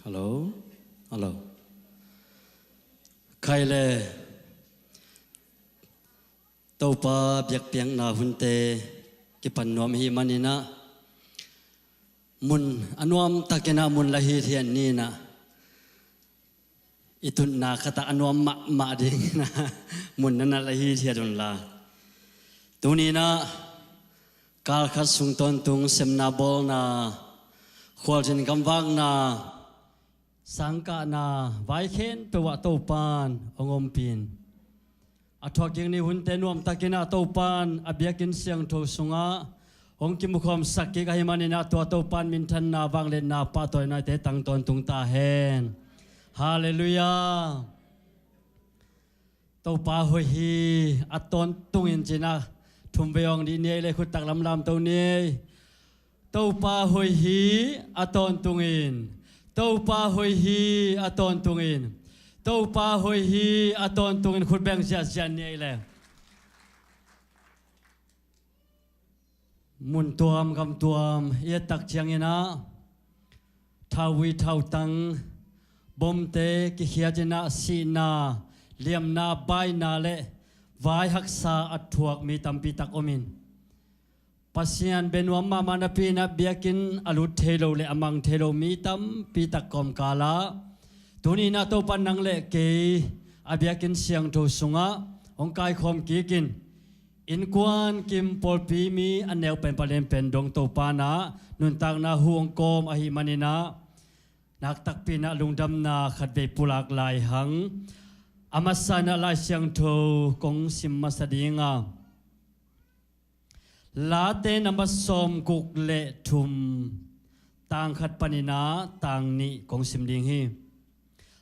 Hello, hello. Kaile taupa biak piang na hunte kipan nuam hi manina mun anuam takena mun lahi thian ni na itun na kata anuam ma ding na mun nana lahi thian la tunina kal khat sung ton tung semna bol na khwal jin kamwang na sangka na vai khen pewa topan ongom pin athok yang ni hunte nuam takena topan abiakin siang tho sunga ong ki mukhom sakki ka himani na to topan min than na wang len na pa toy na te tang ton tung ta hen hallelujah topa hoi hi aton tung in jina thum beong di ne le khut tak lam lam to ni topa hoi hi aton tung in topa hoi hi aton tung in topa hoi hi aton tung in khut beng sia sia ni le mun tuam kam tuam ye tak chiang ina thawi thau tang bom te ki khia jina si na liam na bai na le vai haksa athuak mi tampi tak omin pasian benwa mama na pina biakin alut thelo le amang thelo mi tam pi tak kom kala tuni na to panang le ke abiakin siang tho sunga ong kai khom ki kin in kwan kim pol pi mi anel pen palen pen dong to pana nun tak na huong kom ahi manina nak tak pina lungdam na khat be pulak lai hang amasana lai siang tho kong sim masadinga la te namasom kuk le thum tang khat panina tang ni kong sim ding hi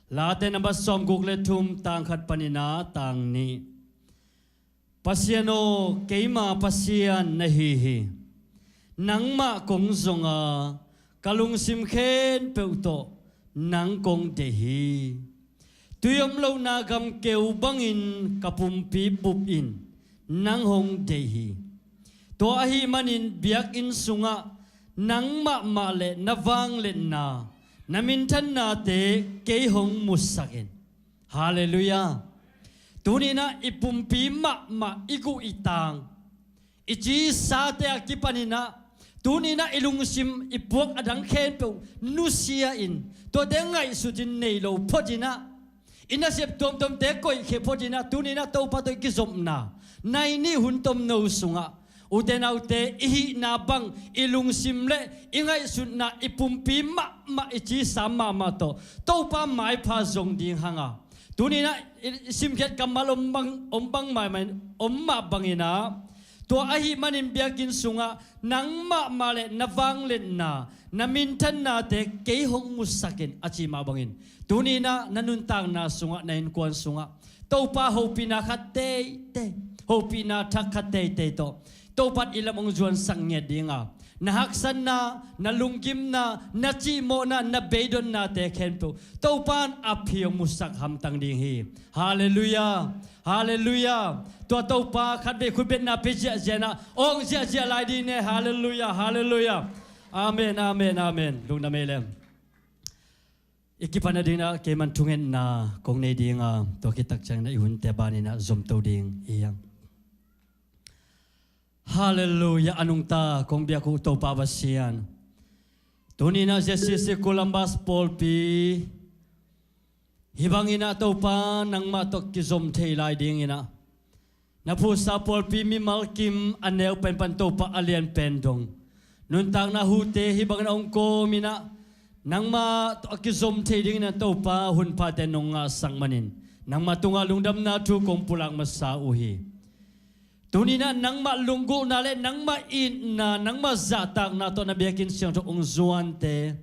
la te namasom kuk le thum tang khat panina tang ni pasiano keima pasian nahi hi nangma kong zonga kalung sim khen peuto nang kong de hi tuyom lo na gam keu bangin kapum pi pup in nang hong de hi to ahi manin biak in sunga nang ma le nawang le na namin than na te ke hong musakin hallelujah tunina ipumpi ma igu itang ichi sa te akipanina tunina ilungsim ipuak adang khen pe nusia in to de ngai sujin nei lo phojina ina sep tom te koi khe phojina tunina to pa to ki zom na nai ni hun tom no sunga utenaute ihi na bang ilung simle ingai sunna ipumpi ma ichi sama ma to pa mai pha zong ding hanga tunina simkhet kamal ombang mai omma bangina to ahi manin biakin sunga nangma male nawang len na namin than na te ke hong musakin achi ma bangin tunina nanuntang na sunga nain kwan sunga pa hopina khatte te hopina thakhatte te to topat ilamong juan sangnya dinga nahaksan na nalungkim na nachimo na beidon na te khenpo topan aphiyo musak ham tang ding hi hallelujah hallelujah to topa khatbe khubet na peja jena ong ja lai di ne hallelujah hallelujah amen amen amen lungna melem ikipana dina keman tungen na kong ne dinga to kitak chang na ihun te bani na zom to ding iyang hallelujah anung ta kong biaku to pabasian tunina Jesus Columbus polpi hibangina to pa nang matok kizom thailai ding ina napusa polpi mi malkim anel pen pan to pa alian pendong nun tang na hute hibangna ongko mina nang ma to kizom thai ding na to pa hun pa tenonga sangmanin nang matunga lungdam na thu kong pulang masa uhi tunina nang ma lunggu na le nang ma in na nang ma zatak na to na biakin siyang to ong zuan te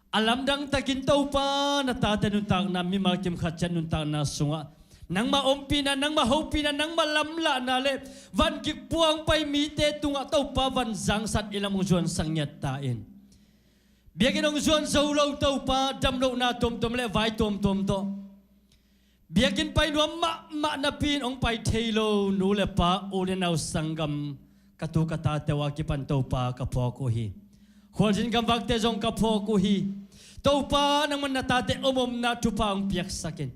alam dang takin to pa na tate nun tak na mi malkim khatchan nun tak na sunga nang ma ompi na nang ma hopi na nang ma lamla na le van kik puang pai mi te tunga to pa van zang sat ilam ong zuan sangyat tain biakin ong zuan zaulo to pa damlo na tom le vai tom to biakin pai nuam ma na pin ong pai thailo nu le pa ule nau sangam katu kata te wa ki pan to pa ka pho ko hi khol jin gam wak te jong ka pho ko hi Taupa nang manatate umom na tupa ang piyak sakin.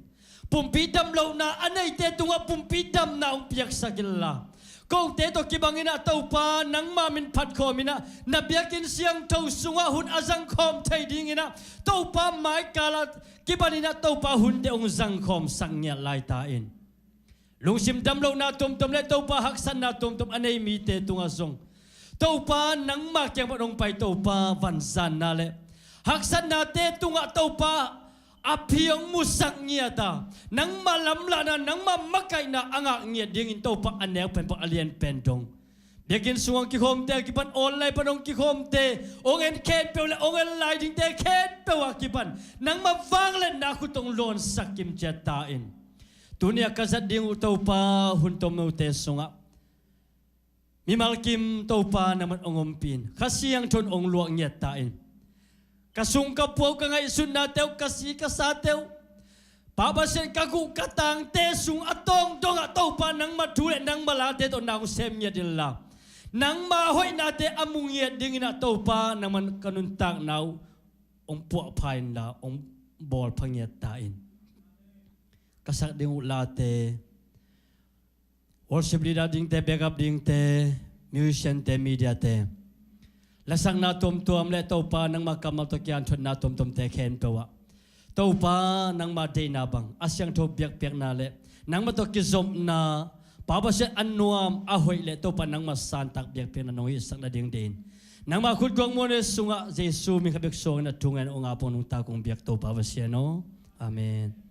Pumpidam law na anay te tunga pumpidam na ang piyak sakin la. Kung teto kibangina taupa nang mamin pat komina nabiyakin siyang tau sunga hun azang kom tay dingina taupa mai kalat kibanina taupa hun de ong zang kom sangnya laitain. Lungsim damlaw na tum le taupa haksan na tum anay mi te tunga zong. Taupa nang makyang patong pay taupa vansan na le. Haksan na te tunga taupa apiang musak niya ta nang malamla na nang mamakay na angak niya dingin taupa anek pen alien pendong. Biakin suang kikom te kipan online panong kikom te ongen ken pe ongen lighting te ken pe wakipan nang mavanglen na kutong lon sakim jatain. Tunia kasat ding taupa huntom no te sunga. Mimalkim taupa naman ongompin kasiyang ton ong luang niya tain. Kasung kapuaw ka nga isun natew kasi kasatew. Pabasin kagu katang tesung atong dong ataw pa nang matulad nang malate o nang semya dila. Nang mahoy nate amungya dingin ataw pa naman kanuntang naw ong puapain na ong bol pangyatain. Kasak ding ulate. Worship leader ding te, backup ding te, musician te, media te. Lasang na tum-tum le taupa nang makamal to kian thon na tum-tum te khen pewa. Taupa nang madei na bang asyang to biak-biak na le. Nang matokizom na pabase anuam ahoy le taupa nang masantak biak-biak na nong isak na ding din. Nang makudgong mo ne sunga Jesu mi kabik song na tungan o nga po nung takong biak taupa basya no. Amen.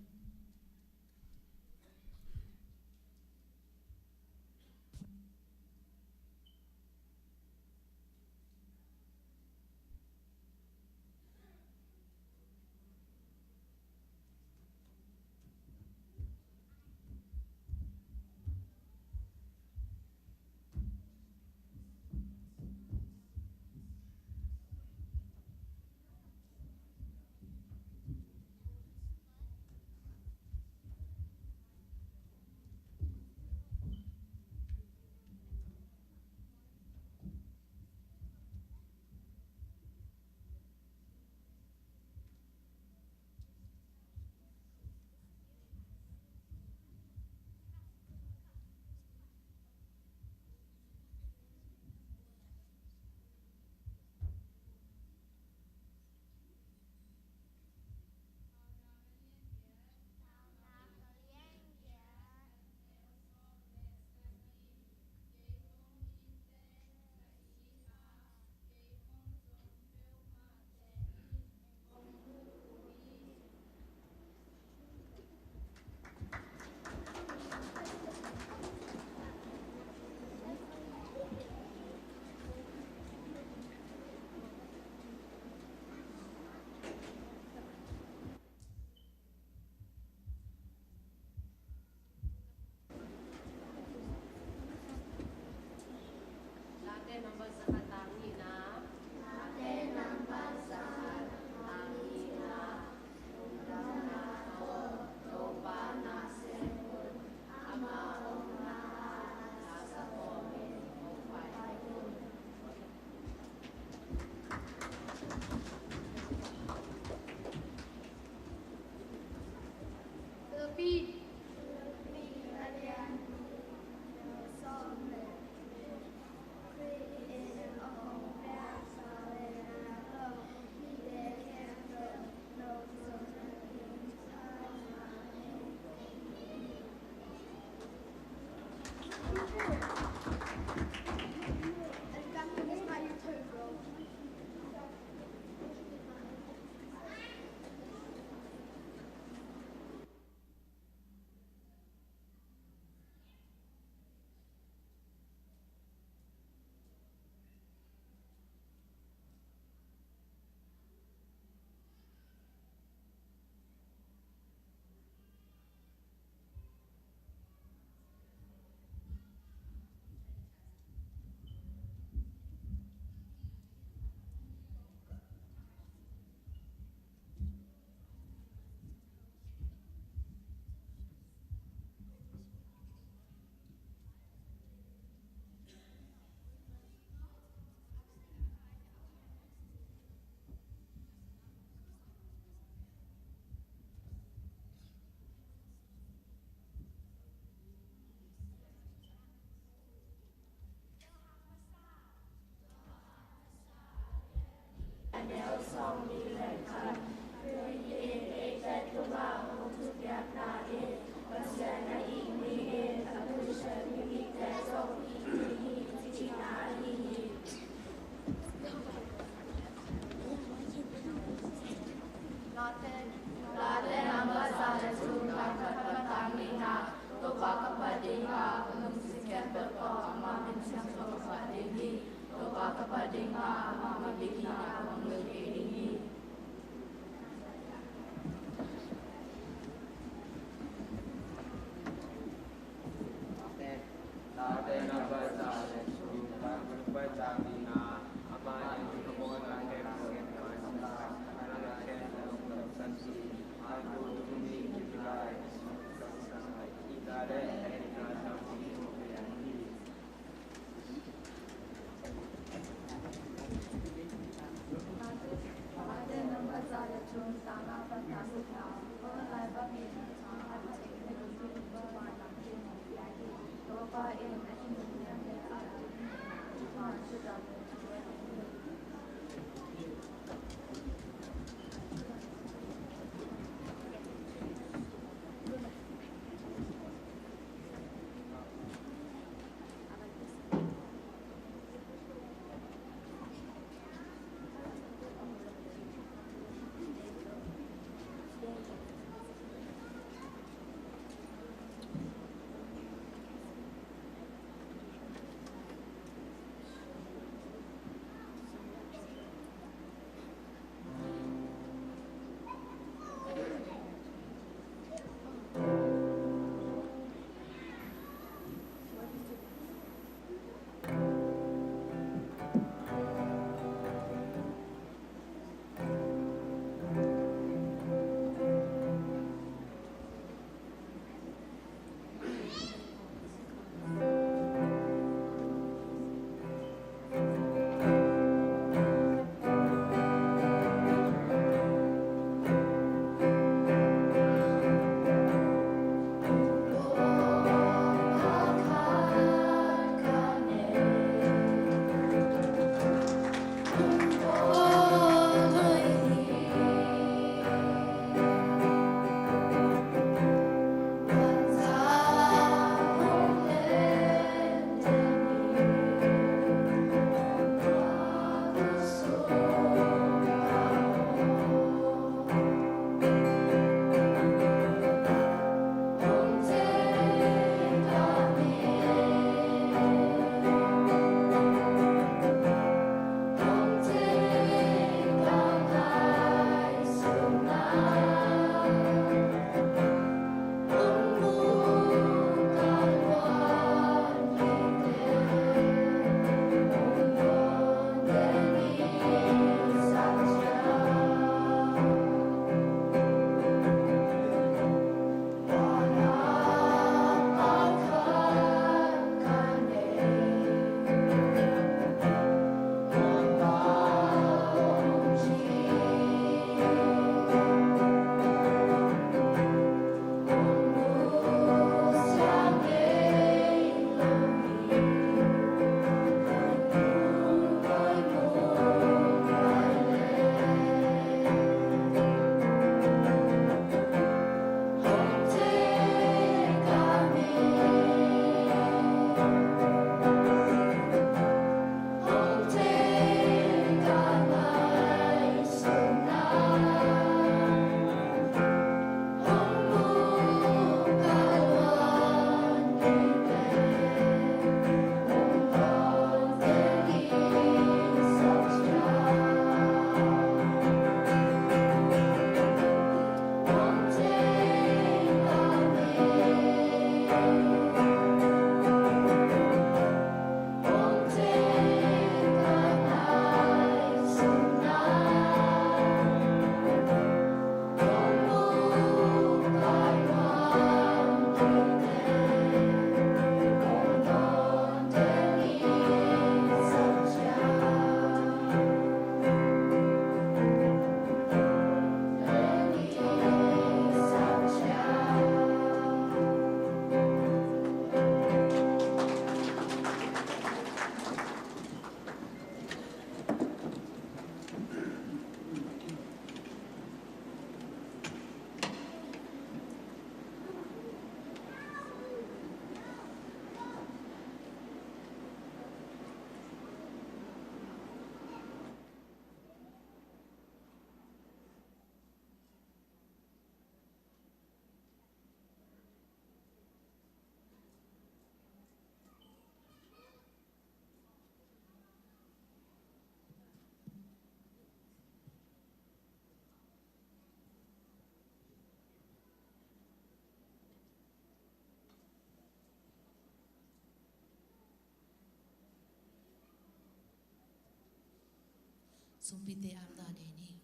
sumpite amda deni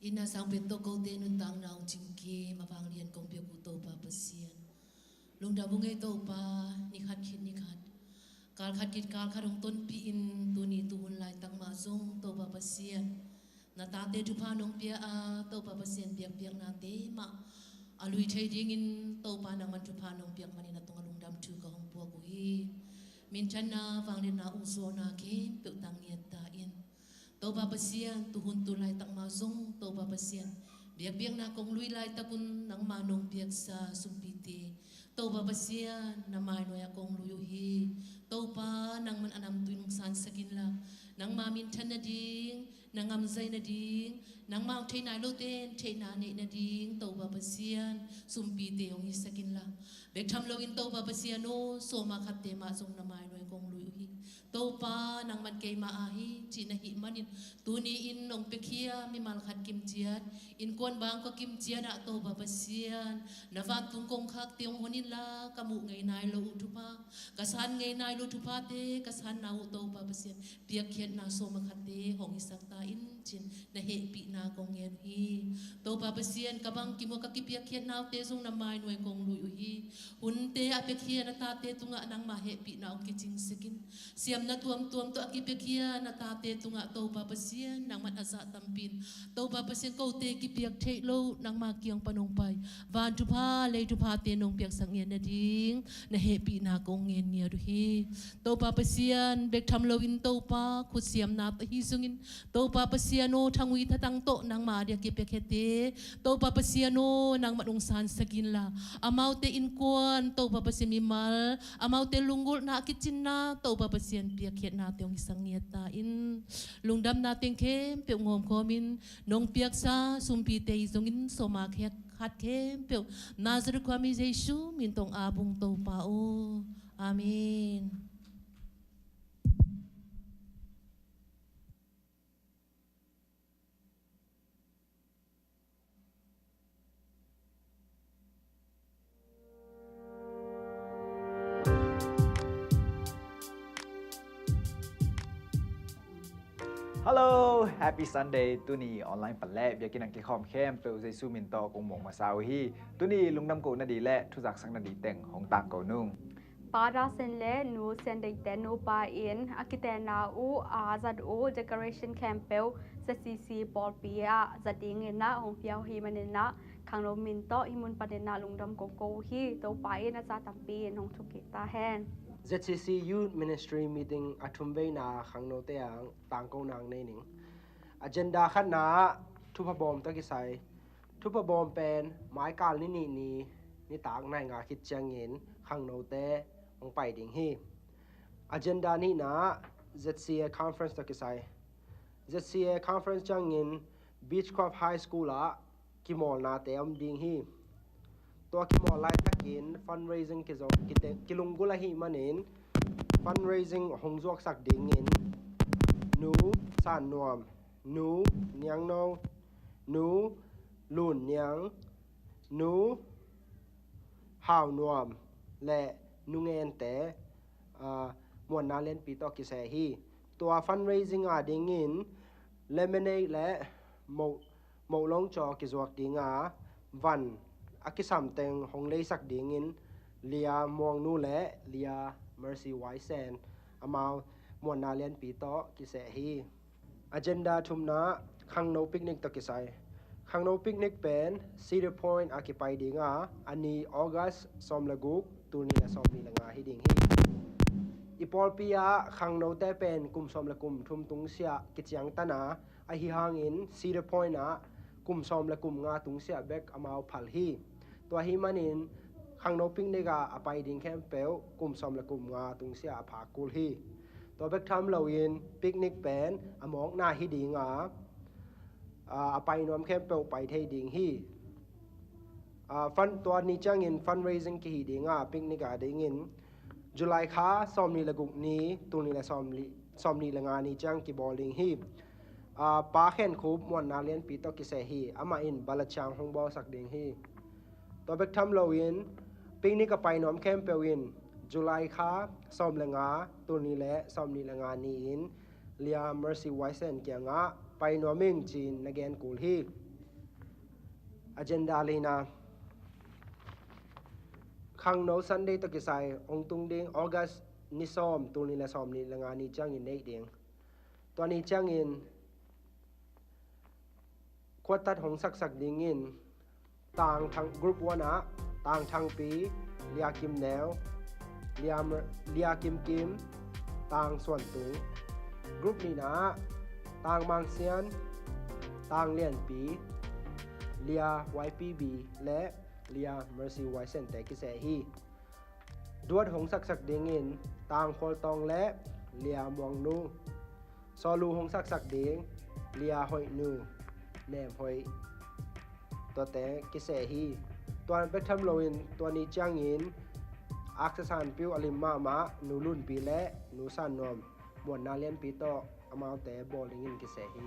ina sang pito ko tenu tang naung chingki mapang lian kong pia puto pa pasian lung da bungai to pa nikhat khit nikhat kal khat kit kal kharong ton pi in tuni tuhun lai tang ma zong to pa pasian na tate tu pa nong pia a to pa pasien piak piak na te ma alui thei ding in to pa nang man tu pa nong piak mani na tong alung dam tu ka hong po ko hi min chan na wang le na u so na ke pe tang ni ta in to pa pasien tu hun tu lai tak ma zong to pa pasien biak biak na kong lui lai takun nang ma nong piak sa sumpiti to pa pasien na mai no ya kong lui hi to pa nang man anam tu nung san sakin la nang ma min chan na ding nang am zai na ding nang ma thei na lo ten thei na ne na ding to pa pasien sumpiti ong hi sakin la bek tham lo in to pa pasien no so ma khat te ma zong na mai no ya kong lui hi to pa nang man ke ma a hi chi na hi manin tu ni in nong pe khia mi mal khat kim chiat in kon bang ko kim chiat a to pa pasien na van tung kong khak tiong honin la ka mu ngai nai lo u tu pa ka san ngai nai lo tu pa te ka san na u to pa pasien piak khiat na so ma khat te hong isak ta in chin na he pi na kong ngen hi to pa pasien ka bang ki mo ka ki piak khiat na te sung na mai noi kong lu hi hun te a pe khia na ta te tunga nang ma he pi na ong ki ching sekin siam na tuam tuam to a ki pe khia na ta te tunga to pa pasien nang man asa tampin to pa pasien ko te ki piak thei lo nang ma kiang panong pai van tu pa le tu pa te nong piak sang yen na ding na he pi na kong ngen nia du hi to pa pasien bek tham lo in to pa khu siam na ta hi sungin to pa pasien no thangui tha tang to nang ma dia ki pe khete to pa pasien no nang ma dong san sakin la amau te in kwan to pa pasien mi mal amau te lungul na kitchen na to pa pasien piak khet na te ong sang nia ta in lungdam na teng khem pe ngom khomin nong piak sa sumpi te zongin soma khet khat khem pe nazar kwami jesu min tong abung to pa o amen. Hello, Happy Sunday. Tuni online ปันแลเบียกินังกิคอมเข้มเปลเซซูมินโตกงหมงมาซาวฮีตุนีลุงน้ำโกนาดีและทุจักสังนาดีเต่งของต่างเกานุ่งปาราเซนเลนูเซนเดเตนูปาอินอากิเตนาอูอาจัดอูเดคอเรชันแคมเปลเซซีซีปอลปีอาจัดดิงเงินนะองเปียวฮีมันเนนะขังโรมินโตอิมุนปาเดนาลุงดำโกโกฮีโตปาอินอาจาตัมปีนองทุกิตาแฮนZCC Youth Ministry Meeting อาทุมเวนาขังโนเตียงต่างกนางในหนิง Agenda ขันนาทุพบอมตะกิไซทุพบอมเป็นไม้กาลนี่ต่างในงาคิดเจียงเงินขังโนเตองไปดิ่งฮี Agenda นี้นะ ZCA Conference ตะกิไซ ZCA Conference จังเงิน Beechcroft High School ละกิมอลนาเตอมดิ่งฮีตัวกิมอลไลตะกิน fundraising กิลุงกุลาหิมันเอง fundraising หงจวกสักดิ่งเงินนูสานนวมนูเนียงโนนูลุนเนียงนูห่าวนวมและนูเงินแต่มวลนาเล่นปีต่อกิเซฮีตัว fundraising ดิ่งเงิน lemonade และโมลงจอกิจวัตรดิ่งวันอากิสามเต็งหงเลยสักดิ่งเงินเลียมวงนูและเลีย mercy wise and อามาวมวลนาเล่นปีต่อกิเซฮีAgenda ทุมนะขังโนปิกนิกตะกิไซขังโนปิกนิกเป็น Cedar Point อากิไปดิงอันนี้ออกัสซอมละกุกตูนี้และซอมนี้ละงาฮิดิงฮีอีปอลปียขังโนเตเป็นกุมซอมละกุมทุมตุงเสียกิจยังตนาอหิหางอิน Cedar Point กุมซอมละกุมงาตุงเสียเบกอามาวพัลฮีตัวฮิมันินขังโนปิกนิกอไปดิงแคมเปลกุมซอมละกุมงาตุงเสียผากุลฮีตัวเบกทำเราอินปิกนิกเป็นอมองหน้าฮิดิงไปนวมแคมเปลไปเทดิงฮีฟันตัวนี้จังอิน fundraising กี่ฮิดิงปิกนิกดิงอินจุลัยค้าซอมนีละกุกนี้ตัวนี้ละซอมนีละงานนี้จังกี่บอลลิงฮีปาเข็นคูบมวนนาเลียนปีตอกิเซฮีอามาอินบาลชางฮงบอลสักดิงฮีตัวเบกทำเราอินปิกนิกไปนวมแคมเปลอินจุลัยค้าซอมละงาตัวนี้และซอมนีละงานนี้อินเลีย mercy wise and เกียงไปนวมิงจีนนักเรียนกูลฮี agenda เลยนะขังโนซันเดย์ตะกิไซองตุงเดงออกัสนิซอมตัวนี้และซอมนี้ละงานนี้จังอินเนกเดงตัวนี้จังอิน ควดตัดหงสักดิ่งอินต่างทางกรุ๊ปวนะต่างทางปีเลียกิมแนวเลียกิมต่างส่วนตุงกรุ๊ปนี้นะต่างมังเซียนต่างเลียนปีเลีย YPB และเลีย Mercy Y เซนแต่กิเสฮีดวดหงสักดิ่งอินต่างโคลตองและเลียมวงนูซอลูหงสักดิ่งเลียหอยนูแนมหอยตัวแต่กิเสฮีตัวนั้นไปทำโลอินตัวนี้จ้างอินอักษรปิวอลิมมานูรุ่นปีและนูสันนอมมวนนาเลียนปีโตอามาแต่บอลิงินกิเสฮี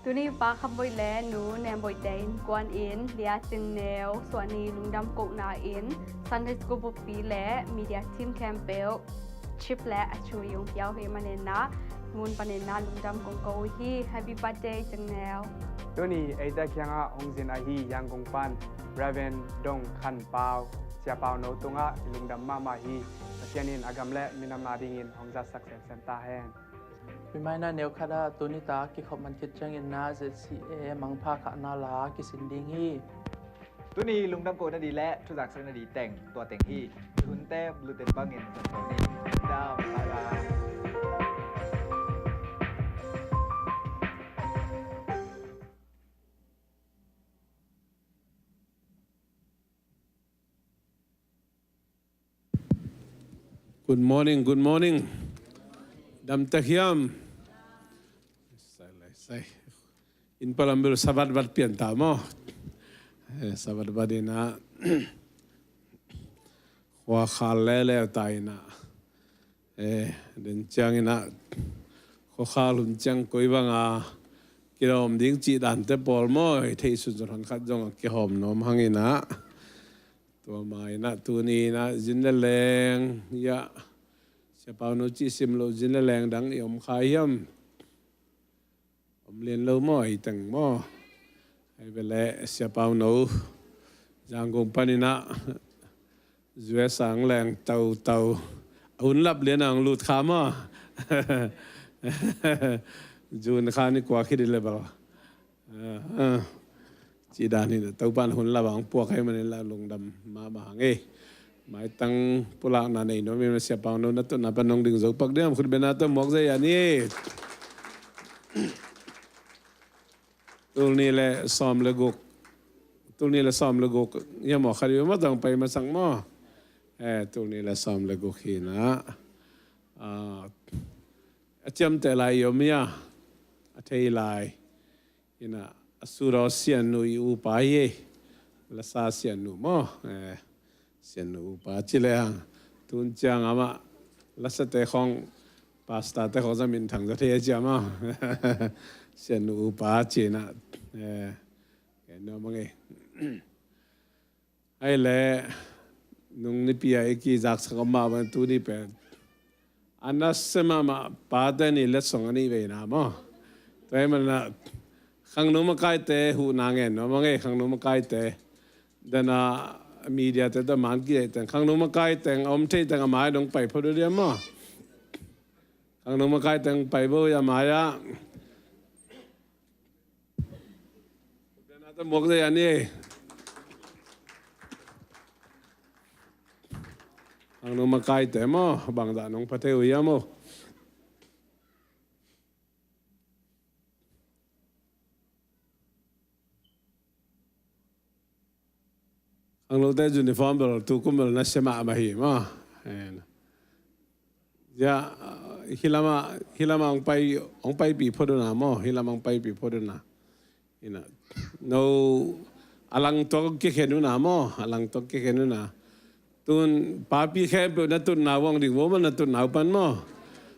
ตัวนี้ปาคำบอยแลหนูแนมบอยเดนกวนอินเลียจึงแนวส่วนนี้ลุงดำกกนาอินซันเดสกูปปีและมีเดียทีมแคมเปลชิปและช่วยยงเปียวเฮมันเนนะมูลปันเนนะลุงดำกงโกฮีแฮปปี้บัตเดย์จึงแนวตัวนี้ไอ้ตะเคียงอ่ะองค์สินอาฮียังกงปันราเวนดงขันเปาเสียเปาโนตุงอ่ะลุงดำมาฮีเชียนินอากำและมินำนาดิงินองจัดสักเซนตาแห้งวิมายนาเนวคาดาตุนิตากิขบมันคิดจังอินนาเซซีเอมังพาขนาลากิสินดิงฮีตัวนี้ลุงดำโกนาดีและทุจักสักนาดีแต่งตัวแต่งที่ทุนเต้บลูเต็นบังเงินตัวนี้ดาวบายบาย Good morning. Dam tahiam. Sai. In palambil sabat bat pian tamo. Sabat badina. Wa khalele taina. Den changina. Ko khalun chang koi banga. Kilom ding chi dan te pol mo thei su jong khat jong ki hom nom hangina. ตัวไม้นะตัวนี้นะจินเลแรงยะเสียเปาโนจิซิมโลจินเลแรงดังยมขายยมผมเรียนโลม่อยตั้งม่อให้ไปแล้วเสียเปาโนจางกงปานินะจวยสังแรงเตาอุ่นลับเรียนอังลูดขาม่อจูนขานี่กว่าคิดเลยบ่จีดานี่เต้าบ้านหุ่นละบางพวกให้มันละลงดำมาบางหมายตั้งปุระนาในโน้มมีเสียปางโน้นตัวนับเป็นน้องดึงจกปักเดียมคุณเป็นนาตัวหมอกใจอันนี้ตัวนี้แหละซ้อมเลยกตัวนี้แหละซ้อมเลยกยังหมอกขยันมาต้องไปมาสั่งหม้อตัวนี้แหละซ้อมเลยกขีนะจำแต่ลายยมยาเทลายนะสุรเสียนุยอุปายลาซาเสียนุโมเสียนุอุปาจิเลหังตุนจังอามาลาสเตของพาสต้าเตของจะมินทังจะเทียจามาเสียนุอุปาจินะแกนมังไอ้เล่นุ่งนิพิยาเอกีจักสกมาบันตุนิเป็นอันนั้นสมามาปาเตนี่เล็ดส่งอันนี้ไปนะมั้งแต่มันนะขังนุ่มกายเตะหูนางเงินมั้งขังนุ่มกายเตะเดินมีเดียเตะมันกี่เตะขังนุ่มกายเตะอมเทเตะมาดงไปพอดีมั้งขังนุ่มกายเตะไปบ่ยามายาเดินอาตมกใจอันนี้ขังนุ่มกายเตะมั้งบางด่านงพัทยามั้งอังโลเตจูนิฟอร์มบอลทุกุมบอลนัชมาบะฮีมาจะฮิลามาองไปปีพอดนาโมฮิลามาองไปปีพอดนาอินะโนอลังตอกเกเขนุนาโมอลังตอกเกเขนุนาตุนปาปีแค่เปิดนัตุนนาวงดิ่งโวมันนัตุนนาวปันโม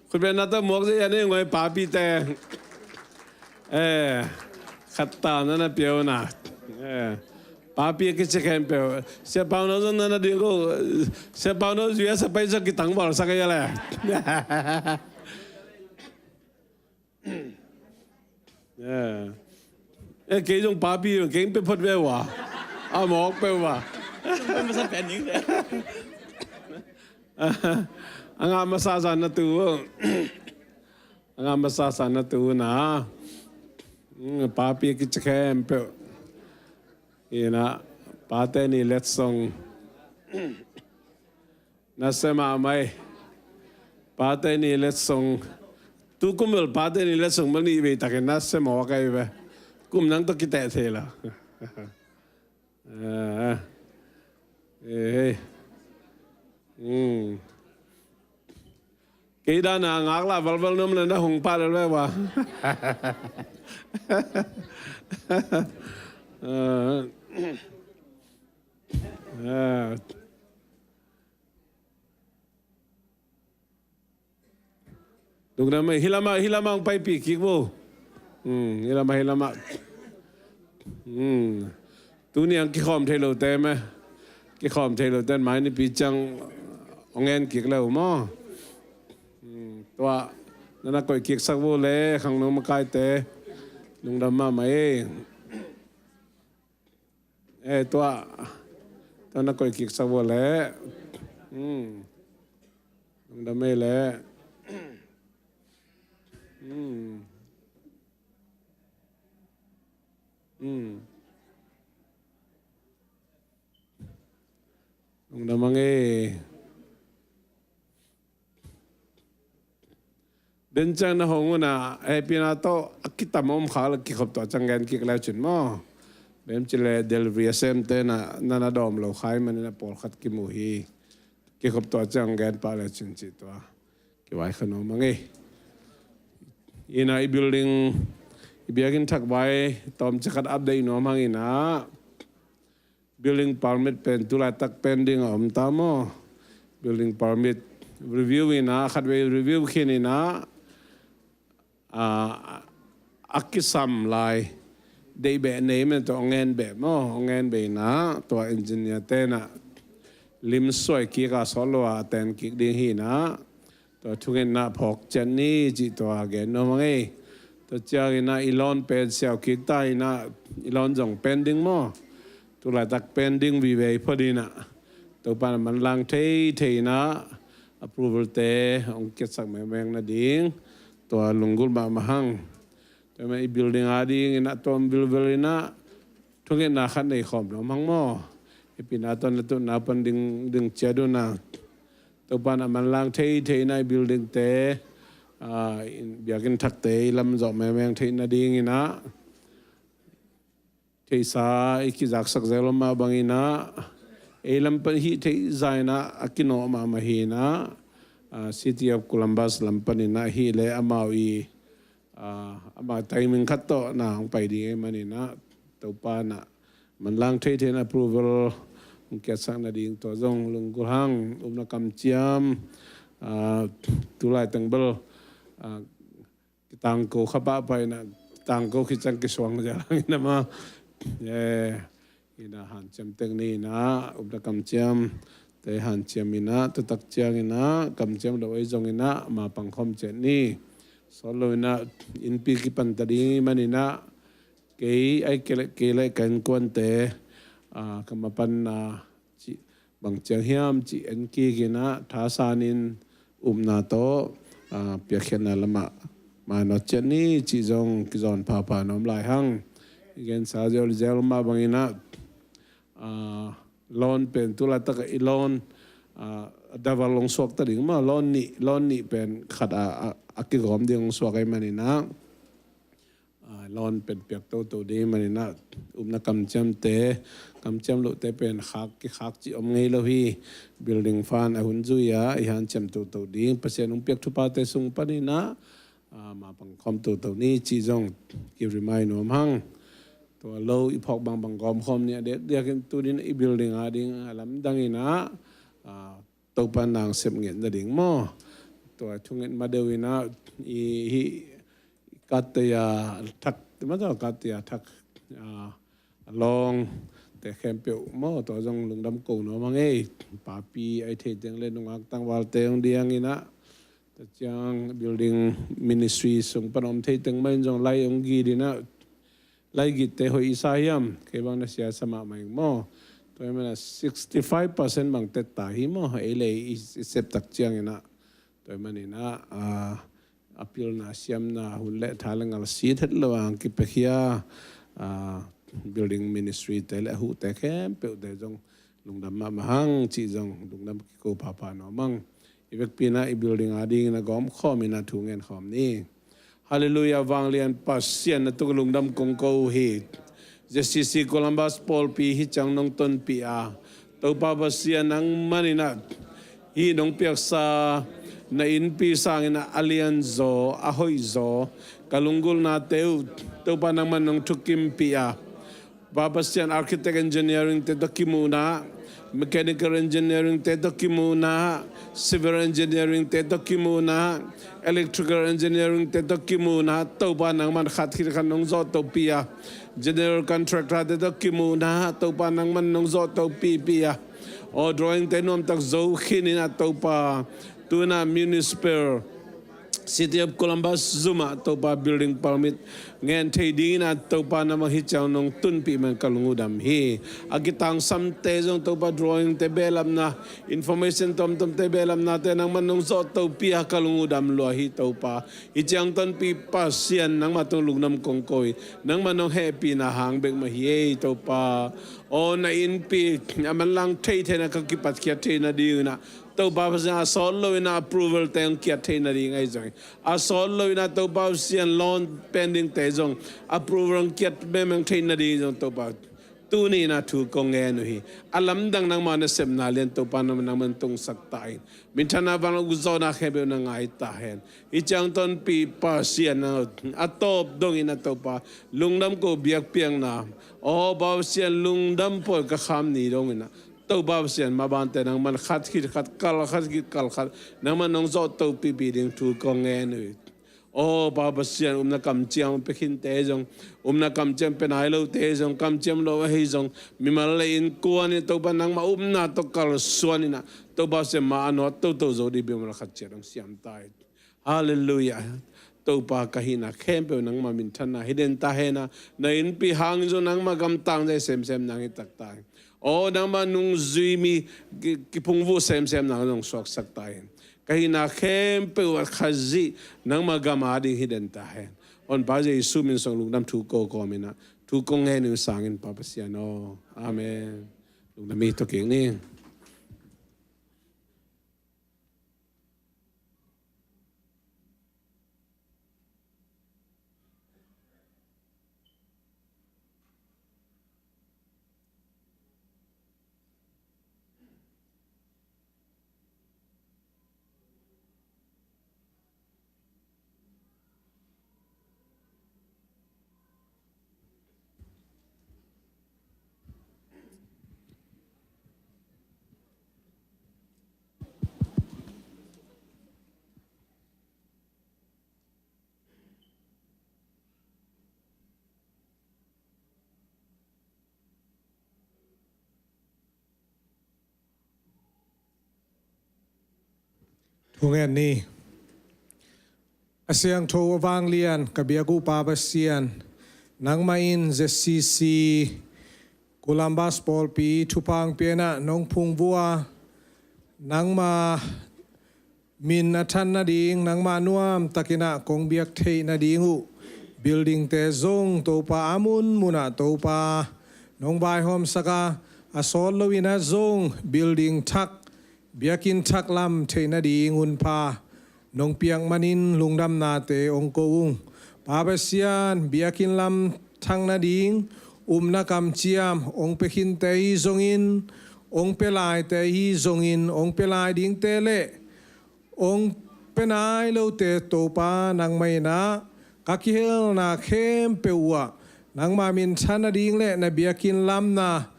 คุณเป็นนัตหมวกสิอันนี้งอยปาปีแต่ขัดตานั่นเปียวนะPapi ke cekam pe siapa orang tu nana dia ko siapa orang jual sampai je kita tang bal sakaya lah ke jong papi ke pe phot be wa mok pe wa masa pending deh anga masasa na tu na papi kita camp ina pate ni let's song nasema mai pate ni let's song tu kumul pate ni let's song mani be takin nasema wakai be kum nang to kita thela cái đó là ngạc là vân vân nôm lên nó hùng pa lên vậy đúng rồi mày hilama ông bay pi kik vô hilama tu ni ang kikhom thay lâu tem ấy kikhom thay lâu tem máy ni pi chăng ông en kik lâu moตัวนั่นก็อีกสักวันเลยข้างนู้นมาใกล้เตะลุงดำมาไหมตัวนั่นก็อีกสักวันเลยลุงดำไม่เลยลุงดำมาไงเดินจังนะฮงนะปีนาโตคิดตามอมขาลกิขบตัวจังเงินกิกแล้วจุดมั้งเบมจิเลเดลวีเซมเตนะนันดอมเราขายมันนะปอลขัดกิมูฮีกิขบตัวจังเงินปาแล้วจุดจิตว่ากิไว้ขนมมั้งไงอีน่ะอีบิลดิ้งอีเบียกินทักไว้ตอมจะขัดอัปเดตน้องมั้งอีน่ะบิลดิ้งพาร์มิทเป็นตุลาตักเป็นดิ้งอมตามอบิลดิ้งพาร์มิทรีวิวอีน่ะขัดไว้รีวิวขี้นี่น่ะakisam lai dei be nei men to ngen be mo ngen be na to engineer te na lim soi ki ka solo a ten ki ding hi na to thungen na phok chen ni ji to age no mangai to cha na ilon pen siao ki tai na ilon jong pending mo tu la tak pending vi ve phodi na to pan man lang thei na approval te ong ket sak me meng na dingตัวลุงกุลบามาหังแต่ไม่บิลดิ้งอาดีงินะตัวบิลเวลินะทุกอย่างนักขันในขอบน้ำมังม้อปีนาตอนนั้นตัวนับปันดึงเจดูนะตัวปานะมันล้างเทในบิลดิ้งเตะอยากกินทักเตะลำจอบแมงเทนาดีงินะเทสาอีกจากสักเซลมาบางงินะลำปันฮีเทใจนะอากิโนมาฮีนะCity of Columbus ลำปนินะฮีเลอามาวีอาไทยมิงคัตโตนะของไปดีมันนี่นะตัวปานะมันล้างเทน approval ของแกสังนาดีตัวจงลุงกุหังนักกำเจียมตุลายตังเบลตังโกขับไปนะตังโกคิดจังกิสวงจะลังนะมาอินะหันเจียมตังนี่นะนักกำเจียมแต่หันเจียมินะตุตักเจียงินะกำเจียมเราไว้จงอินะมาปังคอมเจนี่สโลอินะอินปีกิปันตดีมันอินะเกยไอเกลกันกวนเตกำมาปันจีบางเจียงเฮียมจีเอ็นกีกินะท้าสานินนาโตเปียกเขนละมาโนเจนี่จีจงกิจอนพาน้อมลายหังเกณฑ์สาเจลเจลมาบางอินะลอนเป็นตุลาตะกลอนดาวลงสวกตะดิ่งมาลอนนี่เป็นขัดอากิกอมเดียงสวกไอ้มันนี่นะลอนเป็นเปียกโตดีมันนี่นะนักกำจำเตะกำจำลุเตเป็นขักจีอมไงเลยพี่ building fan หุ่นจุยาอีหันจำโตดีเปอร์เซ็นต์เปียกทุบปาเตสุงปนี่นะมาปังคอมโตนี่จีจงกิริมายนวมหังตัวโลอีพอกบางกอมคอมเนี่ยเด็กตัวนี้อีบิลดิ้งอาดิ่งลำดังอินะตัวปานางเสพเงินดิ่งหม้อตัวทุ่งเงินมาเดวินะอีกัตยาทักมันจะกัตยาทักลองแต่แคมเปียวหม้อตัวจงลุงดำกูเนาะมังเอ้ป่าปีไอเทจังเล่นนงักตั้งวาลเตงเดียงอินะแต่จังบิลดิ้งมินิสทรีส่งปนอมเทจังไม่จงไล่องกีดีนะไล่กิตเตหอยสายมเคบังนัสยาสมาไม่หม้อตัวมัน65% บางเตตาหิมอเอเลยเสพตักเจียงนะตัวมันนี่นะ apil na siam na hulle thalangal si that lawang ki pekhia building ministry te le hu te khem pe de jong lungdam ma mahang chi jong lungdam ki ko papa no mang ibek pina I building ading na gom khomina thungen khom ni hallelujah wanglian pasien na tu lungdam kong ko hi JCC Columbus Paul pi hi chang nong ton pi a to pa pasien nang manina hi nong piak sa na in pi sang ina alianzo ahoy zo kalunggul na teu to pa nang man nong tukim pi a Babasian architect engineering te dokimuna mechanical engineering te dokimuna civil engineering te dokimuna electrical engineering te dokimuna to pa nang man khat khir khan nong zo to pia general contractor te dokimuna to pa nang man nong zo to pi pia o drawing te nom tak zo khinina to pa tuna municipal City of Columbus Zuma topa building permit ngen thadina topa na mahichaw nong tunpi man kalungudam hi agitang samte jong topa drawing te belam na information tom te belam na te nang manong zo topi ha kalungudam lo hi topa ichang tunpi pasian nang matong lungnam kongkoy nang manong happy na hang bek mahi topa o na inpi aman lang thay na kakipat kya thay na di na to ba sa solo ina approval tayong kiat thay na di ngay jong a solo ina to ba sian loan pending te jong approval ang kiat memang thay na di jong to ba tuni na tu kong hi alam dang nang mana sem na len to pa naman naman tong saktain minsan na bang gusto na khebe na ngay tahen ichang ton pi pa sian na atop dong ina to pa lungnam ko biak piang na o ba sian lungdam po ka kham ni dong ina to ba sian mabante nang man khat kal khat nang man nong zo to pi ding tu kong hi o baba sian na kam chiam pekhin te jong na kam chiam penai lo te jong kam chiam lo hi jong mi mal le in ko ni to ba nang ma na to kal suani na to ba se ma no to zo di bi mal khat cherang siam tai hallelujah to pa kahina khempe nang ma min thana hiden ta hena na in pi hang jo nang ma gam tang je sem nang tak tai o nang ma nung zui mi ki pungvu sem nang nong sok sak tai kahina khempe wa khazi nang magama ding hiden ta hen on ba je isu min song lungnam thu ko mina thu ko nge ni sangin papa siano amen lungnam mi to king ni Hungen ni asyang tho wang lian kabiagu pa basian nang main ZCC Columbus Paul pi thupang pena nong phung bua nang ma min athan na ding nang ma nuam takina kong biak thei na dingu building te zong to pa amun muna to pa nong bai hom saka asol lowina zong building thak biakin thak lam thei na ding un pa nong piang manin lungdam na te ong ko ung pa basian biakin lam thang na ding na kam chiam ong pekhin te hi zongin ong pelai te hi zongin ong pelai ding te le ong penai lo te to pa nang mai na kakihel na khem pewa nang ma min chana ding le na biakin lam na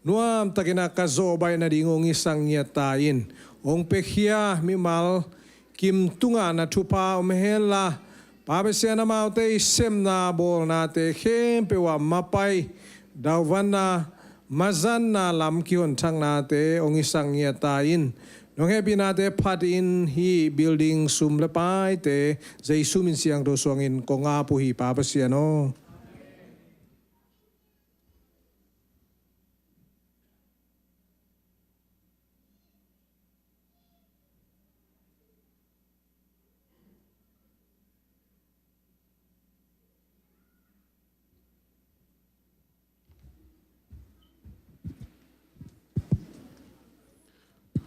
nuam takina kazo bay na ding ong isang yatain ong pekhia mi mal kim tunga na thupa omhela pabesya na maute sem na bol na te khem pewa mapai dawana mazan na lam kion thang na te ong isang yatain nong hepi na te phat in hi building sum lepai te jai sumin siang do songin konga pu hi pabesya no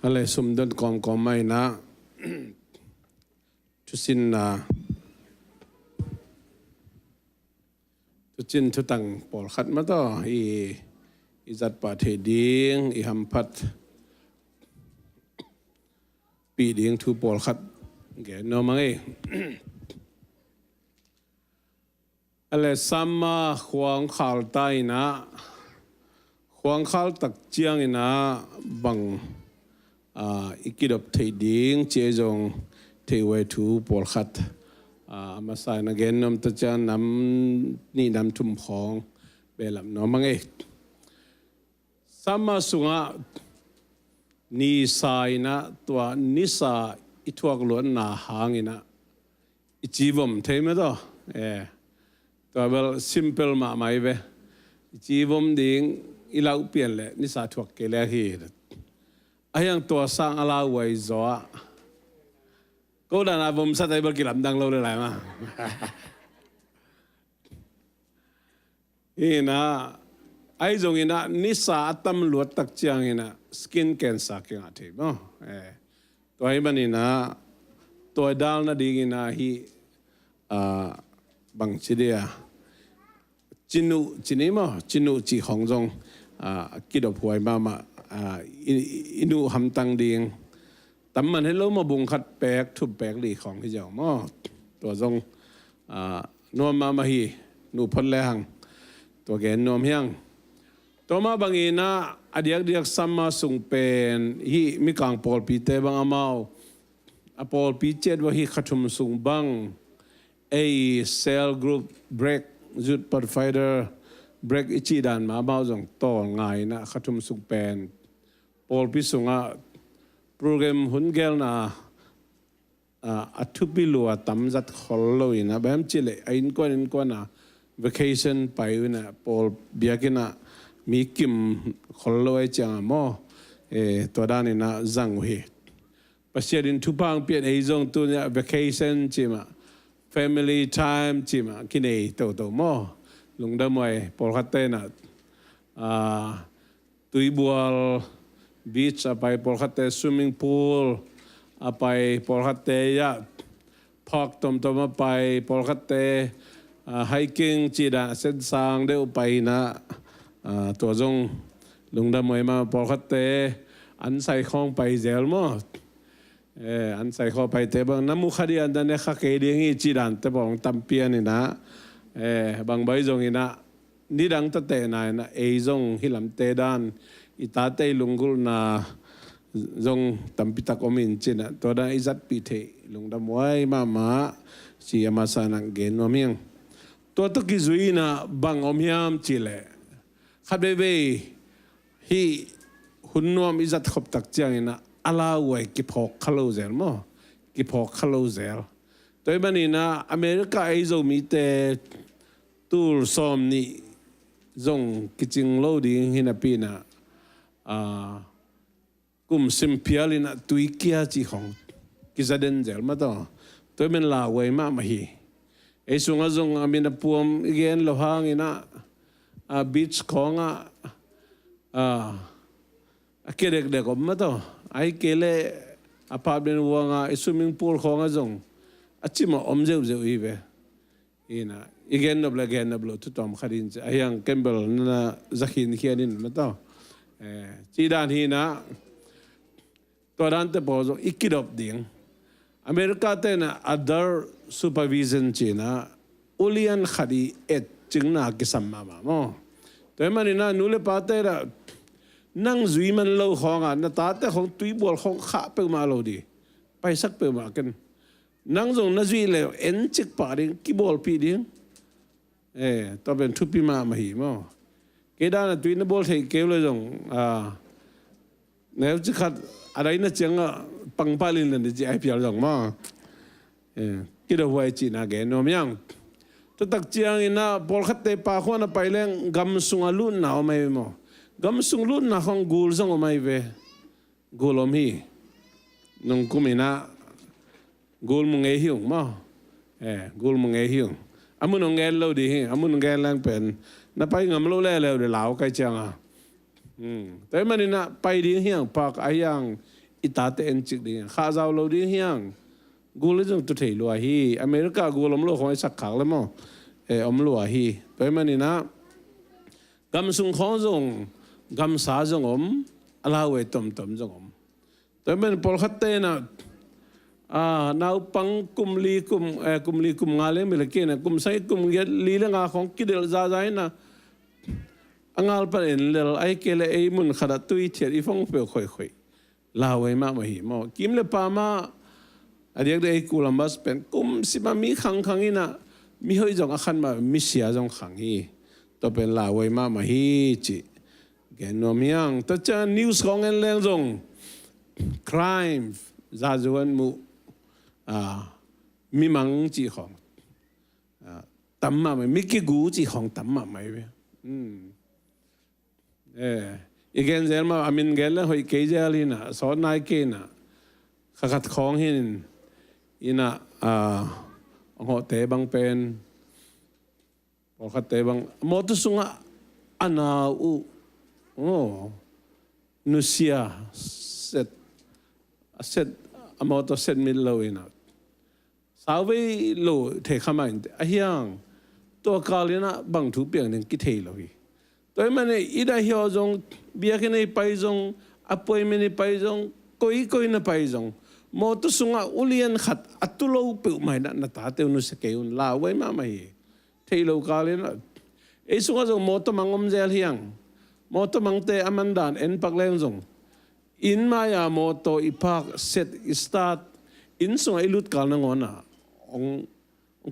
อะไรสมดุลกองก็ไม่นะทุสินนะทุจินทุตังปอลขัดมาต่ออีจัดปาเทดิงอีหัมพัดปีดิงทุปอลขัดแกนอมังเออะไรสัมมาขวางข่าวใต้นะขวางข่าวตักเจียงนะบังอีกิดบเทดิงเจจงเทวทูปอลขัดมาใส่นักเรียนนำตะจานนำนี่นำทุ่มของเบลัมน้องมังเอสามาสุงะนิสัยนะตัวนิสัยอิทวกล้วนนาหางอินะอิจีวมเทมะต่อตัวเบล simple มาไม่เวจีวมดิ่งอิลาอุเปลี่ยนเลยนิสัยทวกเกลียฮีไอ้ยังตัวสร้างอะไรไว้จ้าก็ได้นะผมสัตย์เบลกิลำดังเราเลยมาอีนะไอ้จงอีนะนิสัยตั้มลวดตักเจียงอีนะสกินแคนเซอร์กี่นาทีบ้างตัวไอ้บันอีนะตัวดาวน่ะดีอีนะฮีบางทีเดียจินุมั้งจินุจีของจงกิดหวยมาอินุหำตังดีงแต่มันให้เรามาบุงขัดแปลกทุบแปลกหลีของที่เจ้ามั้งตัวจงนวมมาฮีนูพันแรงตัวแกนนวมเฮียงตัวมาบางอีนะอดีตสัมมาสุงเป็นฮีมีกางปอลปีเตบังอามาปอลปีเจ็ดว่าฮีขัดทุมสุงบังเซลล์กรุ๊ปเบรกจุดปัดไฟเดอร์เบรกอิจิดันมาบ้าจงต่อง่ายนะขัดทุมสุงเป็นปอลปีสุงโปรแกรมหุ่นเกลนะอัตุปิลัวตั้มจัดขอลเลยนะแบบจิเลอินกวนนะvacation ไปนะปอลเบียกินะมีกิมขอลเลยจังมั้งตัวด้านนี้นะจังเวปัจจัยดินทุพังเปลี่ยนไอ้จงตัวเนี่ย vacation จิมา family time จิมากินไอ้ตัวมั้งลุงดำไว้ปอลขัดเตนะตุยบัวbeach ไปปอลขัดเต swimming pool ไปปอลขัดเตยะpark ตมมาไปปอลขัดเตhiking จีดาเส้นทางเดียวไปนะตัวจงลุงดำไว้มาปอลขัดเตอันใส่ของไปเจลมั้งอันใส่ของไปเตบังน้ำมุขดีอันนั้นเนี่ยข้าเกดีงี้จีดันแต่บอกตั้มเปียนี่นะบางใบจงนี่นะนี่ดังตะเตนายนะจงฮิลำเตดานอิตาเตลุงกุลนาจงตั้มปิตากอมินจีนะตัวนั้นอิจัดปิเทลุงดำไว้มาชียมาสานังเกนวมิงตัวตะกี้จุยนะบางอมยามจีเลขับเบย์ฮีหุ่นนวมอิจัดขบตักเจียงนะอาลาไว้กิพอกคาโลเซลมั้งกิพอกคาโลเซลตัวบันนี้นะอเมริกาจงมีแต่ตูลซอมนี่จงกิจิงโลดิ้งฮินาปีนะกุมซิมพิอาลินะตุยเกียจีของกิซาเดนเซลมาต่อตัวเป็นลาไว้มาฮีสุงจงอามินาพวมอีกเงินโลหะงี้นะบีชของเกเด็กๆมาต่อไอ้เกเลอพาร์ตเมนต์วังswimming pool ของจงชิมาอมเจ้าอีเวนะอีกเงินนับละเงินนับละทุกตอมขัดินไอ้ยังเกมเบลนั่นจักหินเขียนินมาต่อจีดานฮีนะตัวด้านเตปอจงอีกกิดอบดิ่งอเมริกาเต้นother supervision จีนะอุลีอันขัดีจึงน่ากิสัมมามั้งแต่มันนี่นะนูเลปาเต้ละนั่งจุยมันเล่าของน่ะตาแต่ของตุยบัวของข้าเปิมาเราดีไปสักเปิมากันนั่งจงนั่งจุยเลยจิกปาดิกีบอลปีดิตัวเป็นทุปีมาหีมั้งเกดานะตุยนับบอลเทเกลเลยจงแนวจิขัดอะไรนะจังปังปาลินเลยจีไอพีเอลจงมั้งกิดเอาไว้จีน่าเกนนอมยังตัวตักเจียงอินะบอลขัดเตปาขวานไปเล่งกำสุงอาลุนหนาวไม่มั้งกำสุงลุนนะของกูลส่งออกมาอีเวกูลอมฮีนงกุมินะกูลมึงเอหิวมั้งกูลมึงเอหิวอามุนงเกลเราดีฮีอามุนงเกลแรงเป็นนับไปงำเราเล่เดี๋ยวเหลาใกล้จังแต่มันนี่นะไปดีเฮียงปากไอยัง อิตาเตนจิกดิข้าเจ้าเราดิ้งเฮียงกูเลยจงตุเทลัวฮีอเมริกากูล้มลัวของไอ้สักขักแล้วมั้งอมลัวฮีตัวมันนี่นะกำสุงของจงกำสาจงลาเวตมจงตัวมันพอขัดเตนะนาวปังกุมลีกุมงาเลมิลเกนะกุมใส่กุมเกลีเลงาของกิเดลจ้านะงาลปะเอ็นเลลไอเกลไอมุนขดตุยเทียอีฟงเปลค่อยลาเวมาหิมอกิมเลปามาอันนี้ได้กูลัมบัสเป็นกุมสิบามีขังอินะมีเฮยจงขันมามิเสียจงขังฮีตัวเป็นลาเวมาฮีจิแกนอมยังตัวจะนิวส์ของเงินแรงจง crime ซาจวนมุมีมังจีของตั้มมาไม่มีกี่กูจีของตั้มมาไม่เว้ยอีกอย่างเดียวมาอามินเกลเลยหอยเกจลีน่ะสอนนายเกน่ะขัดของหินอินะหัวเตะบังเป็นพอขัดเตะบังมอตุสุงะอันนาอูนุเซียเสร็จมอตุเสร็จมิลโลอินะสาวไปโลเทขมันไอ้ยังตัวกาลินะบังถูเปียงหนึ่งกิเทโลฮีตัวมันเนี่ยอีได้เหี่ยวจงเบียกันในไปจงอภัยมันในไปจงคุยในไปจงมอตุสุงะอุเลียนขัดอัตุโลเปิวไม่ได้นาตาเตวนุสเกยุนลาไว้มาไม่เทโลกาลินะไอ้สุงะจงมอตุมังอมเจลเฮียงมอตุมังเตอมันดานเอ็นปักเลงจงอินมายามอตุอีพักเซตอิสตาร์ทอินสุงะอิลุดกาลนงอนะอง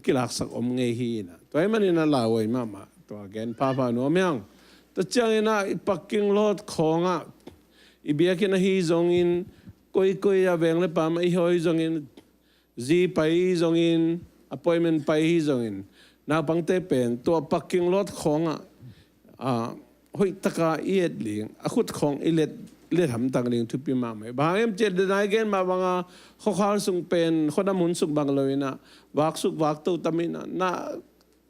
กิลักสักเงยฮีนะตัวมันนี่น่าลาไว้มาตัวแกนพาโนมยังแต่เจ้านี่นะปักกิ่งลอดของอีเบียกินฮีจงอินคุยอาเวงเลยปามอีหอยจงอินจีไปจงอินappointmentไปจงอินนาบังเตเป็นตัวปักกิ่งลอดของหอยตะกาเอียดเลี้ยงขุดของอิเล็ดทำต่างเลี้ยงทุบปีมาไหมบางอย่างเจ็ดได้เกณฑ์มาบางข้าวสุงเป็นข้าวดำหุ่นสุกบางเลยนะวักสุกวักตัวตามินะ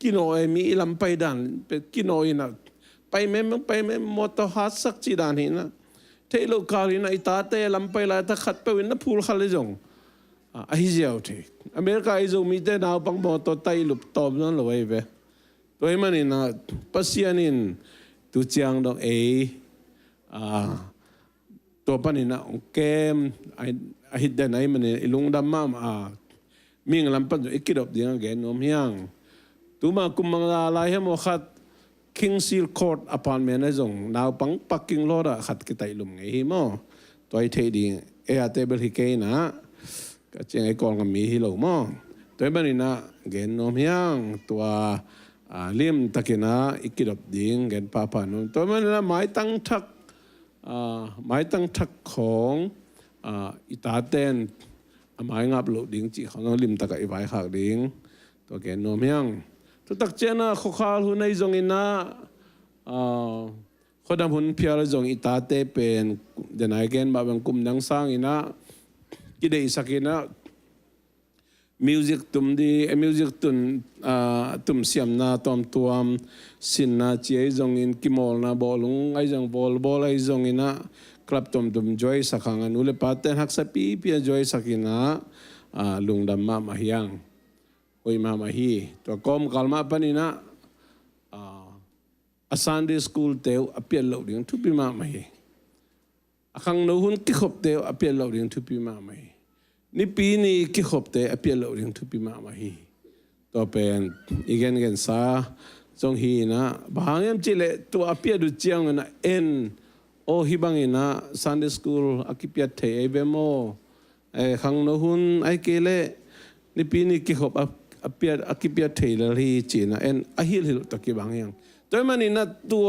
กินโอยมีลำไปดันเป็นกินโอยนะไปไม่มอตฮัสสักจีดานหินะเทโลกาลินะอิตาเตลำไปลายตะขัดไปวินนะพูลขเลยจงไอเจียวเทอเมริกาไอจงมีแต่นาวปังมอตไตลุบตอบนั่นเลยเว้ยตัวมันนี่นะปัสยานินตุเจียงดองตัวปันนี่นะเกมไอฮิดเดนไอมันนี่ลุงดำมามีเงินลำปันอีกกี่ดอกเดียงแกนอมยังตัวมาคุมมังลาลายให้หมดขัด King Seal Court apartment นะจงนาวปังปักกิ่งลอดขัดกิตายลุมไงฮิโมตัวไอเทดีเทเบิลฮิเกนะก็เจงไอกองกับมีฮิโลโมตัวมันนี่นะแกนอมยังตัวเลี่ยมตะกินะอีกกี่ดอกเดียงแกนป้านุ่มตัวมันนะหมายตั้งทักของอิตาเตนหมายงับโลดิ้งจีของลิมตะกับอีไว้ขากดิ้งตัวแกนโนมยังตัวตักเจนะข้อข่าวหุ่นในจงอินะข้อดำหุ่นเพียรจงอิตาเตเป็นเดนไอเกนบาบังกุมดังสร้างอินะกิเดอิสักินะมิวสิกตุมดีมิวสิกตุมเสียมนาตอมตัวสินนาจีไอจงอินกิมอลนาบอลงไอจงบอลไอจงอินะคลับตุมจอยสักครั้งนุเลปาเตนฮักสปีเปียจอยสักินะลุงดำมาเฮียงโอยมาฮีตัวกอมกัลมาปนินะซันเดย์สคูลเตวอเปียลเหล่าเดียงทุปีมาฮีขังโนหุนกิขบเตวอเปียลเหล่าเดียงทุปีมาฮีนี่ปีนี้กิขบเตอเปียลเหล่าเดียงทุปีมาฮีตัวเป็นอีกเงินซาจงฮีนะบางอย่างจิเลตัวอเปียดูเจียงนะเอ็นโอฮิบังอินะซันเดย์สคูลอากิเปียเทไอเบโมขังโนหุนไอเกเลนี่ปีนี้กิขบอากิเปียเทลลีจีนะเอ็นอาฮิลตะกี้บางอย่างตัวมันนี่นะตัว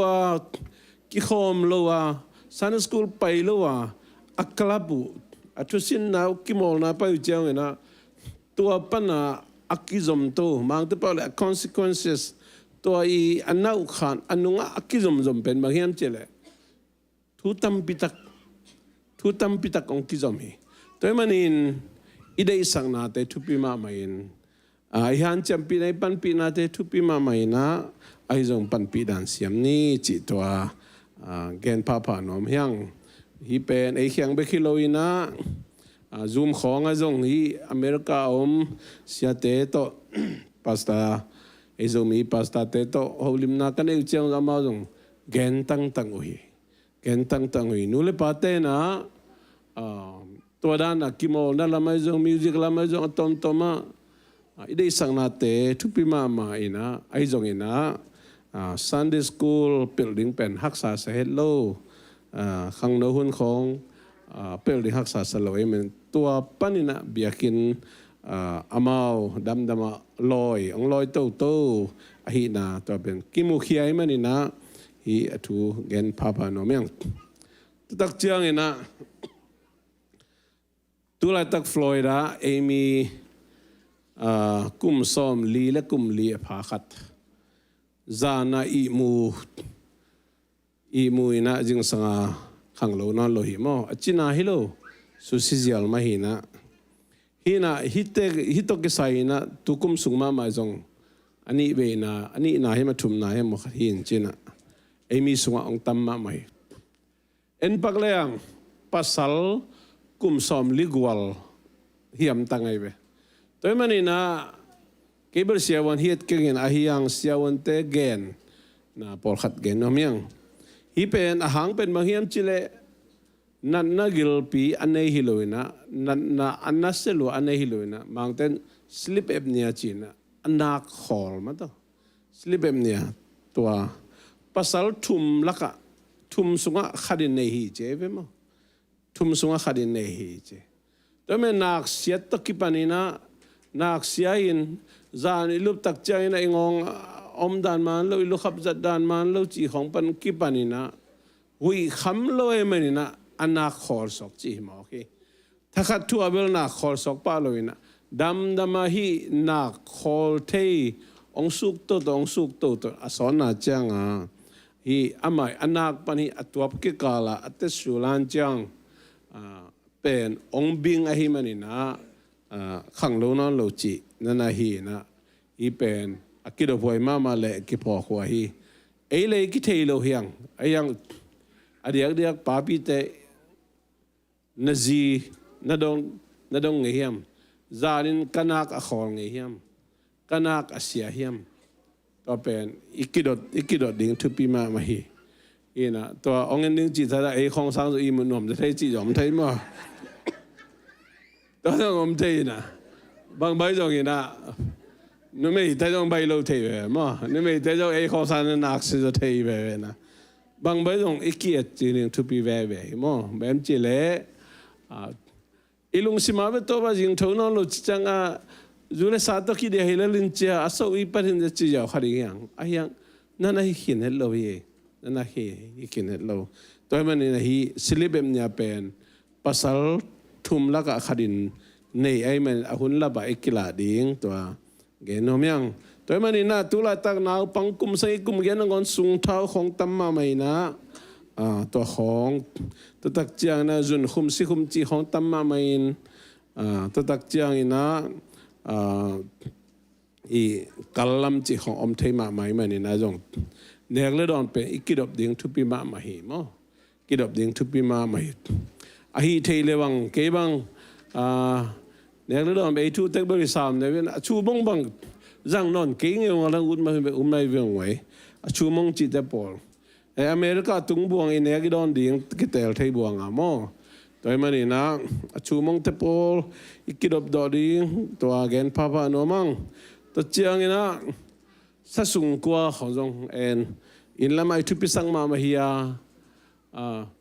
กิขมโลวาซันเดย์สคูลไปโลวาอักลาบุอัตุสินนากิมอลนาไปอยู่เจ้าเงินะตัวปัญหาอักกิจมโตมังตัวเปล่า consequences ตัวอีอันน่าอุขานอันนุ่งอักกิจมเป็นบางอย่างเจเลยทุตัมปิตักองกิจมฮีตัวมันนี่อีได้สังนาเตทุปีมาไม่นฮันจำปีในปันปีนาเตทุปีมาไม่นะไอจงปันปีดันเสียมนี่จิตตัวแกนพาโนมยัง hi pen ei khiang be khiloina zoom khong a zong hi America sia te to pasta ei zoom hi pasta te to holim na kan ei chiang ama zong gen tang ui nu le pa te na to dan akimo na lamai zong music lamai zong tom toma idei sang na te thupi ma ina ai zong ina Sunday school building pen haksa sa hello khang no hun khong building haksa sa lo men tua panina biakin amao damdama loi to hi na to ben kimu khiai manina hi athu gen papa no myang tak chiang ina tulai tak Florida Amy kum som li la kum li pha khat zana imu ina jing sanga khanglo na lo hi mo achina hilo susizial ma hina hito ke saina tukum sungma ma jong ani be na ani na he ma thum na he mo hin china emi sunga ong tamma mai en pakleang pasal kum som ligwal hiam tangai be toy manina kebel siawan hiet kengin ahiang siawan te gen na por khat gen nomiang hi pen ahang pen manghiam chile nan na gilpi anei hiloina nan na anaselu anei hiloina mangten sleep apnea china anak khol ma to sleep apnea tua pasal thum laka thum sunga khadin nei hi che ve mo thum sunga khadin nei hi che to me nak siat to kipanina nak siain zan ilup tak chaina ingong om dan man lo ilu khap zat dan man lo chi khong pan kipanina hui kham lo e manina anak khol sok chi mo ki thakhat thu abel na khol sok pa loina dama hi na khol thei ong suk to asona changa hi amai anak pani atwap ke kala ate sulan chang pen ong bing a hi manina khang lo na lo chi nana hi na i pen akido boy mama le ki pho khwa hi ei le ki thei lo hiang ayang adiak papi te nazi nadong ngehiam zarin kanak a khol ngehiam kanak asia hiam to pen ikidot ding thupi ma hi ina to ongen ding chi thara ei khong sang i mun nom thai chi jom thai mo to ngom thai na bang bai jong ina nu me tai jong bai lo thai be mo nu me tai jong ei khong sang na ak si jo thai be na bang bai jong ikiet chi ning thupi ve mo bem chi le ilung sima be to ba jing thau no lo changa zule sa to ki de helalin cha aso i parin de chi ja khari yang ayang nana hi hin hello ye nana hi kin hello to man ni hi silibem nya pen pasal thum la ka khadin nei ai man ahun la ba ikila ding to genom yang to man ni na tula tak naw pangkum sai kum gen ngon sung thau khong tamma mai na to khong to tak chiang na jun khum si khum chi khong tamma main to tak chiang ina i kalam chi khong om thei ma mai mani na jong nek le don pe ikidop ding thupi ma ma hi mo kidop ding thupi ma ma hi a hi thei le wang ke bang nek le don be thu tek bari sam ne wen chu bong bang jang non ke nge wala ut ma be mai weng wai a chu mong chi te pol America tung buang in nek don ding ki tel thei buang a mo toy mani na a chu mong te pol ikidop do ding to again papa no mang to chiang ina sa sung kwa khong en in lamai thu pisang ma hiya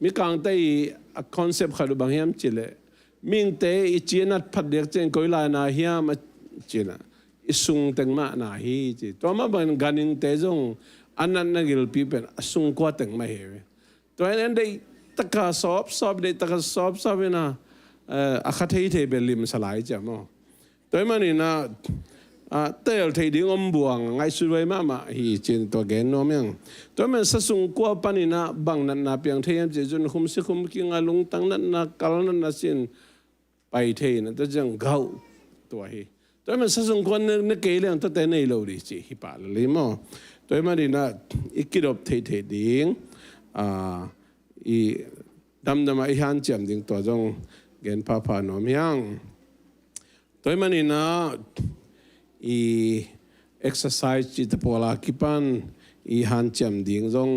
mi kang te a concept khalu bang hiam chile ming te I chinat phat dek chen koila na hiam china isung teng ma na hi chi to ma ban ganing te jong anan na gil pipen asung kwa teng ma he to en dei taka sop de taka sop na a khathei the belim salai cha mo to mani na tel thei ding om buang ngai suwei ma hi chin to gen no myang to men sa sung kwa panina bang nan na piang theiam je jun khum si khum ki nga lung tang nan na kal nan na sin pai thei na to jang gau to hi to men sa sung kwa ne ke le to te nei lo ri chi hi pa le mo to mani na ikidop thei ding I ดำมาอีหันเจียมดิ่งตัวจงเกณฑ์พาพานอมยังตัวมันนี่นะอี exercise จิตปวลากิปันอีหันเจียมดิ่งจง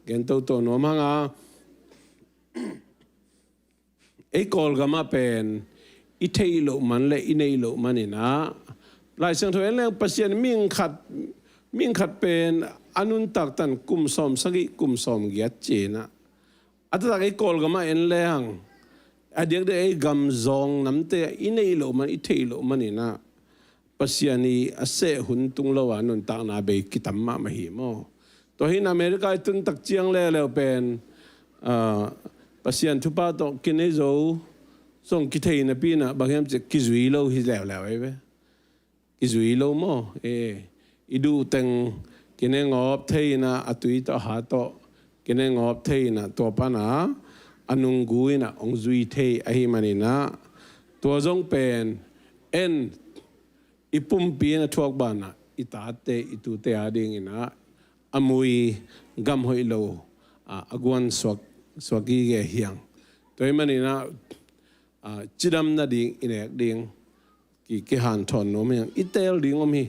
เกณฑ์ตัวนอมฮะไอ้กอลก็มาเป็นอิเทอิโลมันและอินเออิโลมันนี่นะหลายเสียงถอยเรื่องปัจจัยมิ่งขัดเป็นอนุนตักตันกุมสอมสกิกุมสอมเกียรตินะอัตตาไอ้กอลก็มาเอ็นเลี้ยงอดีตไอ้กำจองน้ำเตะอินเออิโลมันอิเทอิโลมันนี่นะปัจจัยนี้อาศัยหุ่นตุงละวันนุนตักนาเบกิตัมมาไม่หิมอตัวที่อเมริกาตุนตักเจียงแล้วเป็นปัจจัยทุบปาตกินไอ้โจส่งกิเทนปีน่ะบางอย่างจะกิจุยโลหิแล้วไอ้เว้กิจุยโลมออีดูเต็งกินงอบเทนะอตุยต่อหาต่อกินงอบเทนะตัวปานะอนุงกุยนะองจุยเทไอ้มันนี่นะตัวจงเป็นเอ็นอีปุ่มปีนะทวกบ้านนะอีตาเตอีตูเตอาดิ่งนะอมุยกำหอยโลอากวนสวกีเกเฮียงตัวมันนี่นะจิดำนาดิ่งอินเอกดิ่งกี่หันทอนโนมยังอิเตลดิ่งอมี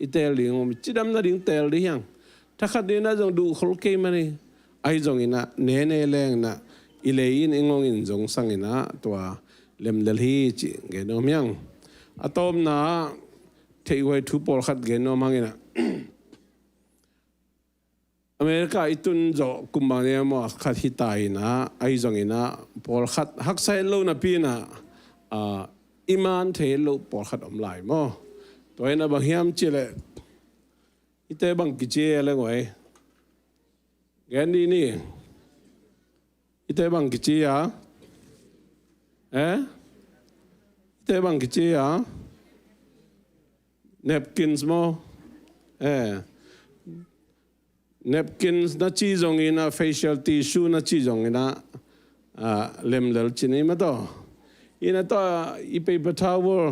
อิเตลดิ่งอมีจิดำนาดิ่งเตลดิ่งยังถ้าขัดดีนะจงดูขลุ่ยมันนี่ไอจงอินะเนเนแรงนะอิเลยินอิงงอินจงสังอินะตัวเล็มเดลฮีจิเกนอมยังอะตอมนะเทไว้ทุปอลขัดเกนอมังอินะอเมริกาอิตุนโจกุมบางเนี่ยมั่วขัดฮิตายนะไอจงอินะปอลขัดฮักไซโลนะปีนะอิมานเทโลปอลขัดอมลายมั่วตัวเองนะบางยามจิเลอิเตบังกิเจอะไรไว้แกนดีนี่อิเตบังกิเจอะอิเตบังกิเจอะเนปกินส์มั่วnapkins na chi zong ina facial tissue na chi zong ina lem lel chini ma to ina to I paper towel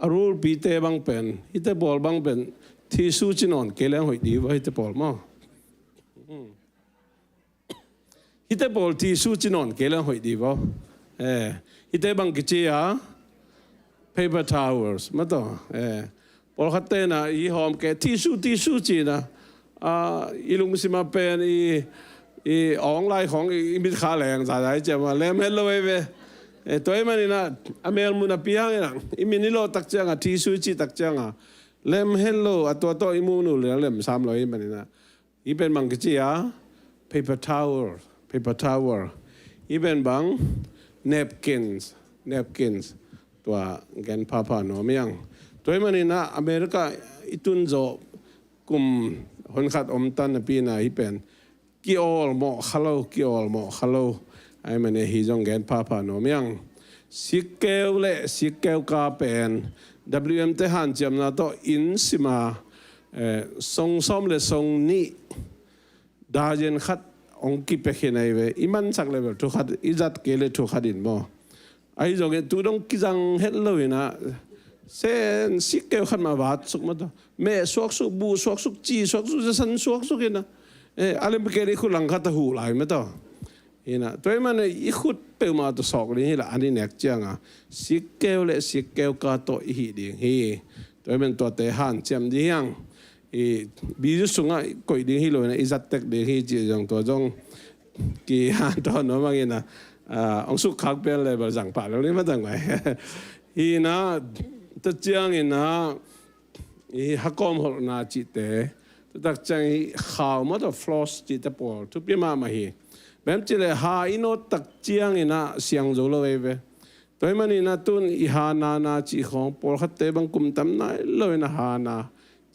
a roll pi te bang pen ite bol bang pen tissue chinon kelang hoi di wa ite bol mo ite bol tissue chinon kelang hoi di wa ite bang kichi ya paper towels ma to bol khatte na I hom ke tissue chi naอีลุงสิมาเป็นอีอ๋องไล่ของอีมิตรขาแหลงสายเจ็บมาแล้วแม่เลยเว้ยตัวมันนี่นะอเมริกมุนปีฮังนี่นะอีมินิโลตักเจ้าที่สุจิตักเจ้าเล่มเฮลโลตัวอีมูนูเหลือเล่ม300มันนี่นะอีเป็นบางกิจยา paper towel อีเป็นบาง napkins ตัวแกนพาโนไม่ยังตัวมันนี่นะอเมริกาอิตุนโจกุมคนขัดอมตันปีน่ะฮิเป็นกิออลหมอฮัลโหลไอ้มันเนี่ยฮิจงแกนพาโนมยังสิเกลกาเป็น WM เตหันจำนาโตอินสิมาทรงซ้อมเลยทรงนี้ดาเจนขัดองกิเปขินไอเวอิมันสักเลเวลทุกขัดอิจัดเกลทุกขัดินหมอไอ้จงแกตูดงกิจังเฮ็ดเลยนะเส้นสิเกลขัดมาบาดสุกมาตัวแม่สวกสุกบูสวกสุกจีสวกสุกจะสันสวกสุกนะอะไรไม่เกี่ยวกับหลังขัดหูไหลไม่ต่อเห็นนะตัวมันอีขุดเปลมาตัวสอกนี่แหละอันนี้เน็กจังสิเกลกาตัวอีดิ่งตัวมันตัวเตหันเจียมดิ่งบีจุสุงอ่ะก็ดิ่งเลยนะอิจัดเต็กดิ่งจีจังตัวจงกี่หันตัวน้องบางอย่างนะองสุขขักเป็นเลยบางจังป่าแล้วนี่มาตั้งไว้นะตัวเจียงนะฮักกอมหัวนาจิตเตตักจังข่าวมาตัวฟลอสจิตตะปอลทุบยี่มามาแบบจิเลยหาอินโนตักเจียงนะเสียงโจโลเวตัวมันนี่นะตุนอิฮานาจีของปอลขัดเตบังกุมตำนายเลยนะฮานา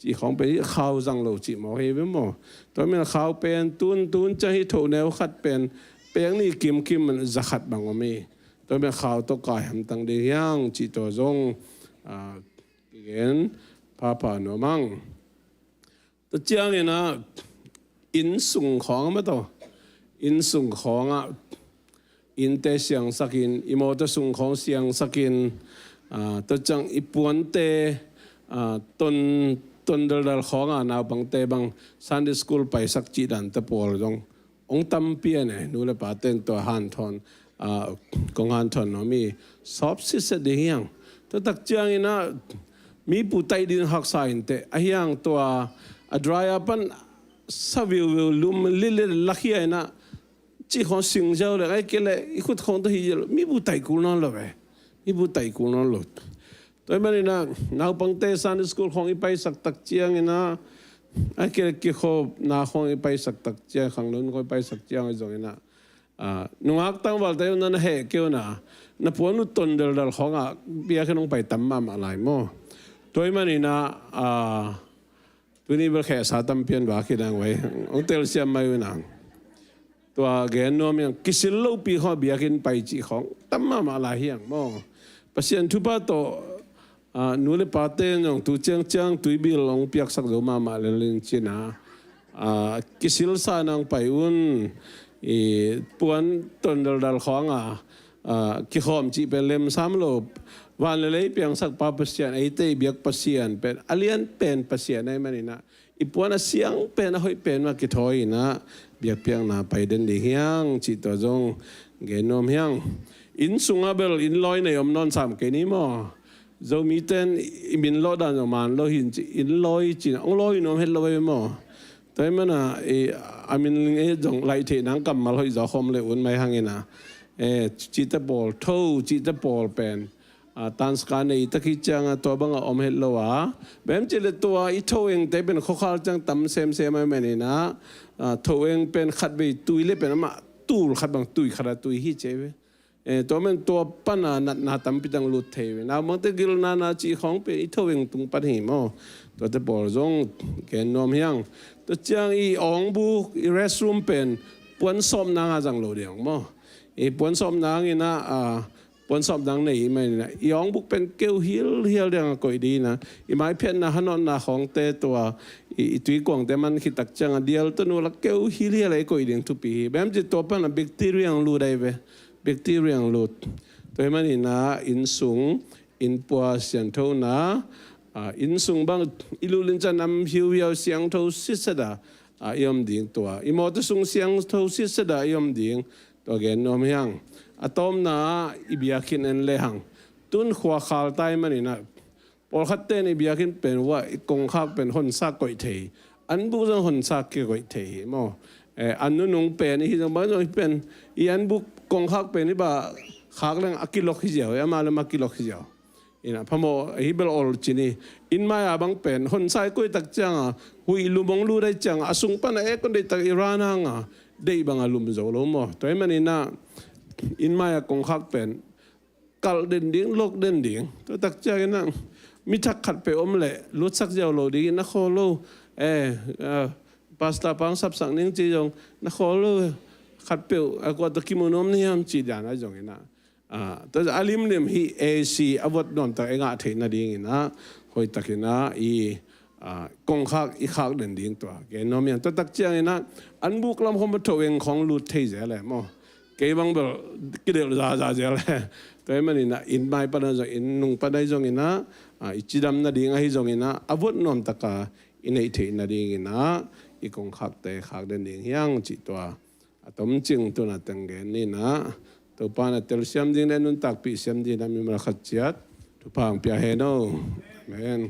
จีของเป็นข่าวจังโลจิมอเฮเวมอตัวมันข่าวเป็นตุนจะให้ถูกแนวขัดเป็นเปียงนี่กิมมันจะขัดบางว่ามีตัวมันข่าวตัวกายทำตั้งเดียงจิตตัวจงเห็นพาโนมังตัวเจียงนี่นะอินสุงของมาตัวอินสุงของอินเตเสียงสักินอิโมตสุงของเสียงสักินตัวจังอิปวนเตตนเดลของนาบังเตบังซันดิสคูลไปสักจีดันตะปอลจงอ องตัมเปียเนี่ยนูเลยปาเต้นตัวฮันทอนกงฮันทอนน้มีสอบสิเสดียังตัวตักเจียงนะมีผู้ไตดินหักสายเตะไอ้ยังตัวดรายปันสวิวลุมลิลลักยัยนะจีของสิงเจ้าเลยไอ้เกล้อีกคนของตัวฮีมีผู้ไตกูนั่นเลยมีผู้ไตกูนั่นหลุดตัวมันนี่นะนักปังเตสันสกูลของอีไปสักตักเจียงนะไอ้เกล้กี่ขบนาของอีไปสักตักเจียงขังนู้นก็ไปสักเจียงไอ้ตรงนี้นะนุ่งอักตั้งวันแต่นั่นเหเกี่ยวนะนับวันนุตนเดลของเบียร์ขึ้นลงไปตั้มมาอะไรมั่วตัวมันนี่นะตัวนี้เป็นแค่สาตั้มเพียนว่าคิดดังไว้องเตลเซียมไม่ไว้นังตัวเกณฑ์น้อมยังกิสิลลูปีเขาเบียร์ขึ้นไปจีของตั้มมาอะไรอย่างมั่วปัจจัยทุบโตนู้นเลยปาเต้นอย่างตัวเจียงตัวบิลลงเปียกสักเดียวมาเล่นจีน่ากิสิลสานังไปอุ่นปวนตนดลของกิขอมจีเป็นเล่มซ้ำโลบวันเลยเพียงสักปาปัสยานไอเตยเบียกปัสยานเป็นอเลียนเป็นปัสยานในมันนี่นะอีปวนเสียงเป็นหอยเป็นมากิถอยนะเบียกเพียงนาไปเดินดีเฮียงจีตัวจงเกนอมเฮียงอินสุงอาเบลอินลอยในอมนอนสามเกนี้มั้งจะมีเต้นอินลอดันออกมาลอยหินอินลอยจีนองลอยนอมเฮลอยมั้งแต่มันอ่ะอามินจงไล่เทนังกำมาลอยจะคมเลยอุ่นไม่ห่างนะจิตบอลเท่าจิตบอลเป็นตันสการในตะกี้จังตัวบังอมเฮลวะแบบจิตตัวอีเท่าเองแต่เป็นข้อข้าจังตั้มเซมไม่เนี่ยนะเท่าเองเป็นขัดไปตุยเล็บเป็นมาตูขัดบางตุยขัดตุยฮิเจเวตัวมันตัวปั้นนาตั้มพิจังลุดเทวนะบางทีกิลนาจีของเป็นอีเท่าเองตุงปันหิมตัวจะบอลจงแกนนอมยังตัวจังอีองบุกอีเรสรูมเป็นปวนซ้อมนางจังโลเดียงมั้งปวนซ้อมนางนี่นะปวนซ้อมนางนี่ไม่นะอีองบุกเป็นเกลฮิลเดียงก็ดีนะอีไม้เพี้ยนนะฮันนนาของเตตัวอีตุยกวางแต่มันคิดตักจังเดียวตัวนู้นละเกลฮิลอะไรก็ดีทุกปีแบบจะตัวปั้นแบคทีเรียงรูได้เว้แบคทีเรียงรูตัวมันนี่นะอินสูงอินปัวเสียงเท่านะอินสูงบางอิลูลินจะนำหิวยาวเสียงเท่าสิสดายอมดิ่งตัวอีมอตสูงเสียงเท่าสิสดายอมดิ่งตัวเกนนอมยังอะตอมนาอิบยาคินเอ็นเลหังตุนขวาขาวไตมันนี่นะพอขัดเต้นอิบยาคินเป็นว่ากงข้าเป็นหนซากก่อยเทอันบุกจะหนซากเกี่ยวก่อยเทมั้งอันนู้นงเป็นที่จะบ้านเราเป็นอันบุกกงข้าเป็นนี่บ่าขากเรื่องอักิโลขี้เจียวมาเลยมากิโลขี้เจียวอินะพะโมฮิเบลออลจินีอินมาบังเป็นหนไซกุยตักจังหุยลุมงลูได้จังอสุงปันคนได้ตักอิรานางได้บังลุมโจโลมตัวมันนี่นะอินมายกงคักเป็นกัลเด่นดิ่งโลกเด่นดิ่งตัวตักจังนั่งมิทักขัดไปอมเละลุดสักเจ้าโลดีนักโคโลปาสต้าปังสับสังนิ่งจีจงนักโคโลขัดเปียวกว่าตะกิมนมนี่ยมจีดานะจงนะแต่อาลิมเนี่ยฮีเอซีอวดนนตะเองอาเทนดิ่งนะคอยตะกินะอีกงคักอีคักเด่นดิ่งตัวแกน้อมยังตัวตักจังนะอันบุกลำคมตัวเองของลุดเทเจเลยมั้งเกี่ยบังเบลกิเดลซาเจเลยตัวมันนี่นะอินไม่ปนจงอินนุ่งปนได้จงอินะอิจิดำนาดิ่งให้จงอินะอวดนนตะกาอินไอเทนดิ่งอินะอีกงคักแต่คักเด่นดิ่งยังจิตตัวต้มจิงตัวนั้นตั้งเกนี่นะตัวปานเตลเซียมดิ่งได้นุ่นตักปีเซียมดิ่งนั้นมีมาขัดจัดทุพังเปียเฮโนแมน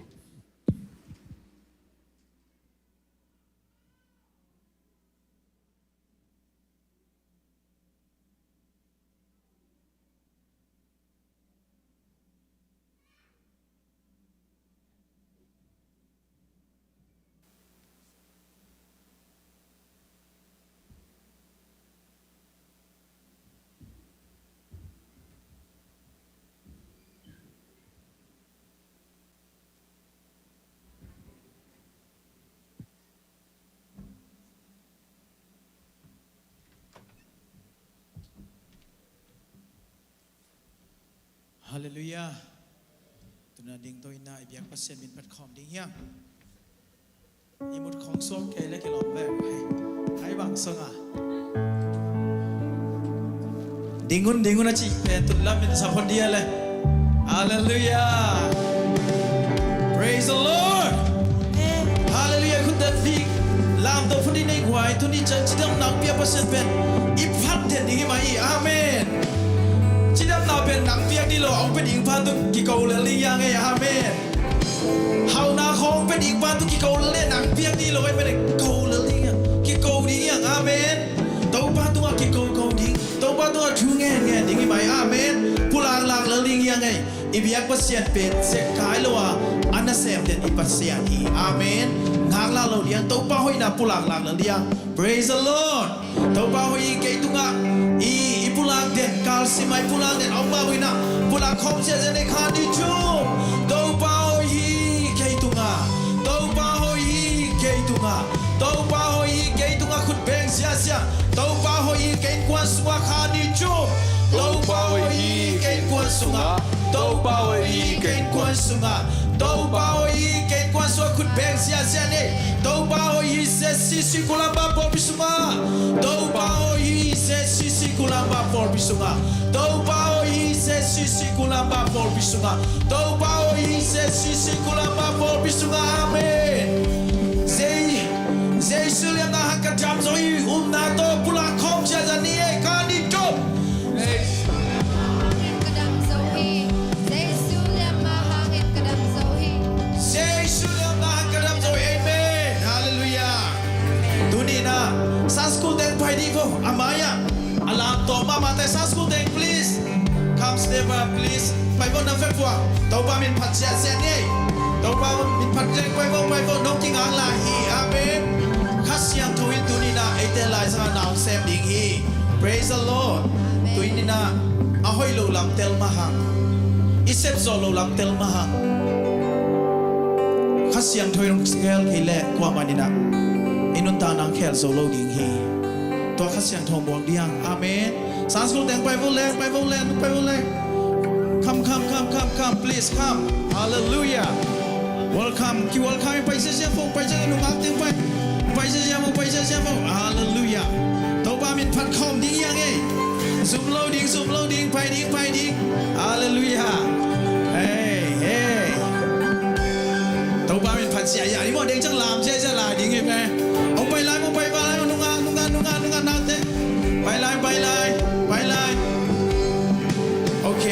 ฮาเลลูยาตุนาดิ่งตัวน่าibiak pasien bin pat khom ding yang imut khong som ke le ke lom ve hai bang songa dingun achi pe tulam min sapon dia le hallelujah praise the lord hallelujah kun that big ลามตัวคนที่ในหวายทุนที่จะจิตดำหนักเปียกเปอร์เซ็นต์เป็นอีพัดเด่นนี้ไหมอาเมนจิตดำหนักเป็นหนังเปียกที่เราเอาเป็นอิงพัดตุกิโกเลลี่ยังไงอาเมนเฮานาคงเป็นอิงพัดตุกิโกเลลี่หนังเปียกที่เราไม่เป็นโกเลลี่ยังกิโกดียังอาเมนตัวพัดตัวกิโกโกดีตัวพัดตัวชูเงี้ยดิ้งไหมอาเมนผู้ลางเลลี่ยังไงอีเปียกเปอร์เซ็นต์เป็นเสกขายเลยว่าอันนั้นเสพเด่นอีปัสเซียนีอาเมนงางลาเราเลี้ยงตัวป้าหอยนาผู้ลางเราเลี้ยง praise the Lord ตัวป้าหอยเกตุงะอีผู้ลางเด่นกาลสิไม่ผู้ลางเด่นเอามาหอยนาผู้ลางคอมเสียในคาดิจูตัวป้าหอยเกตุงะตัวป้าหอยเกตุงะตัวป้าหอยเกตุงะขุดเบงเสียตัวป้าหอยเกตกวนสวาคาดิจูตัวป้าหอยเกตกวนสวาตัวป้าหอยเกตกวนสวาตัวป้าหอยเกตกวนสวาขุดเบงเสียเนี่ยตัวป้าหอยเสียสิกุลาบาปอบิสุงาตัวป้าหอยเสียสิกุลาบาปอบิสุงาตัวป้าหอยเสียสิกุลาบาปอบิสุงาตัวป้าหอยเสียสิกุลาบาปอบิสุงาอาเมนเจสุเลียงอาหักกระจำโซยนาโตปุลาคอมเจจันนี่คาดิจบSchool then pwede ko amaya alam to mama te sa school then please come step up please pai bon na phép qua tàu ba min phat sia ni tàu ba min phat jeng pai bon nong king ang la hi amen khasiang tu in tu ni na ete lai sa naung sem ding hi praise the Lord tu ni na ahoy lo lam tel mahang isep zo lo lam tel mahang khasiang thoi rong skel khile kwa manina inun ta nang khel zo lo ding hiตัวข้าเสียงทองบวงเดียงอาเมนสารสกุลแต่งไปวงแรงcome please come hallelujah welcome กี่ welcome ไปเสียฟงไปเสียนุ่งอักเต็มไปเสียฟง hallelujah ตัวบ้ามินพัดคอมดิ้งยังไงซุ่มโลดิ้งไปดิ้ง hallelujah เฮ้ตัวบ้ามินพัดเสียอย่างนี้มันเด้งจังลามเสียลายดิ้งไงเอาไปไล่นุ่งอัไปไล่โอเค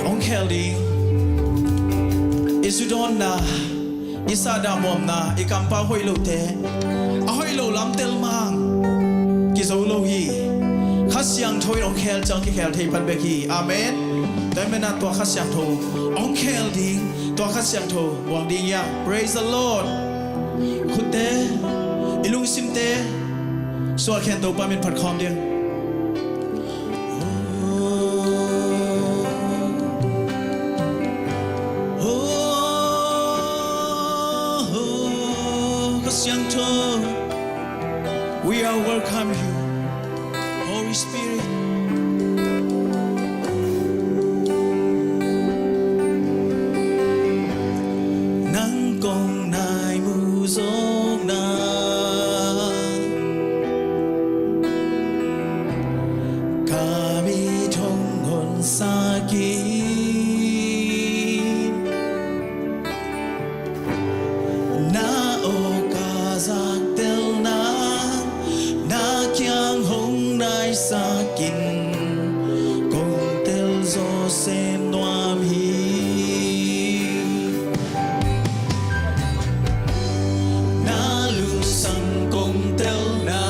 องเคลดิอิสุดอนนาอิสาดามอมนาอิคัมปาหอยโลเตอหอยโลลำเตลมังกิโซโลฮีข้าเสียงทอยองเคลจังกิเคลเทปันเบกีอาเมนแต่เมื่อนั้นตัวข้าเสียงโทองเคลดิงตัวข้าเสียงโทหวังดียา praise the Lord คุณเตอิลุงซิมเตสวดแคนโตปามินผัดคอมเดียงWe are welcome you, Holy Spirit. Nang kong nai mu song na, kami thong hon sakit. Na okazak tel na. Sakin kong tel zo sem noam hi na lusang kong tel na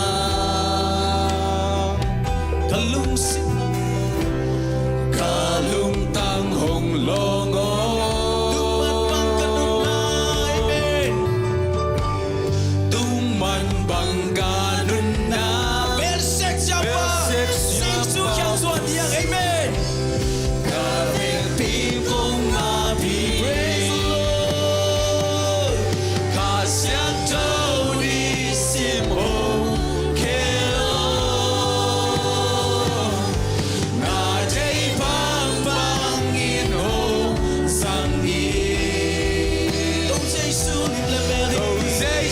kalung tang hong longo duman bang kanunay men duman bang kanun na Amen. Karing pingkong api, praise the Lord. Kasyang tawdi simo kelo. Na jay pang ino sangi. Dong jay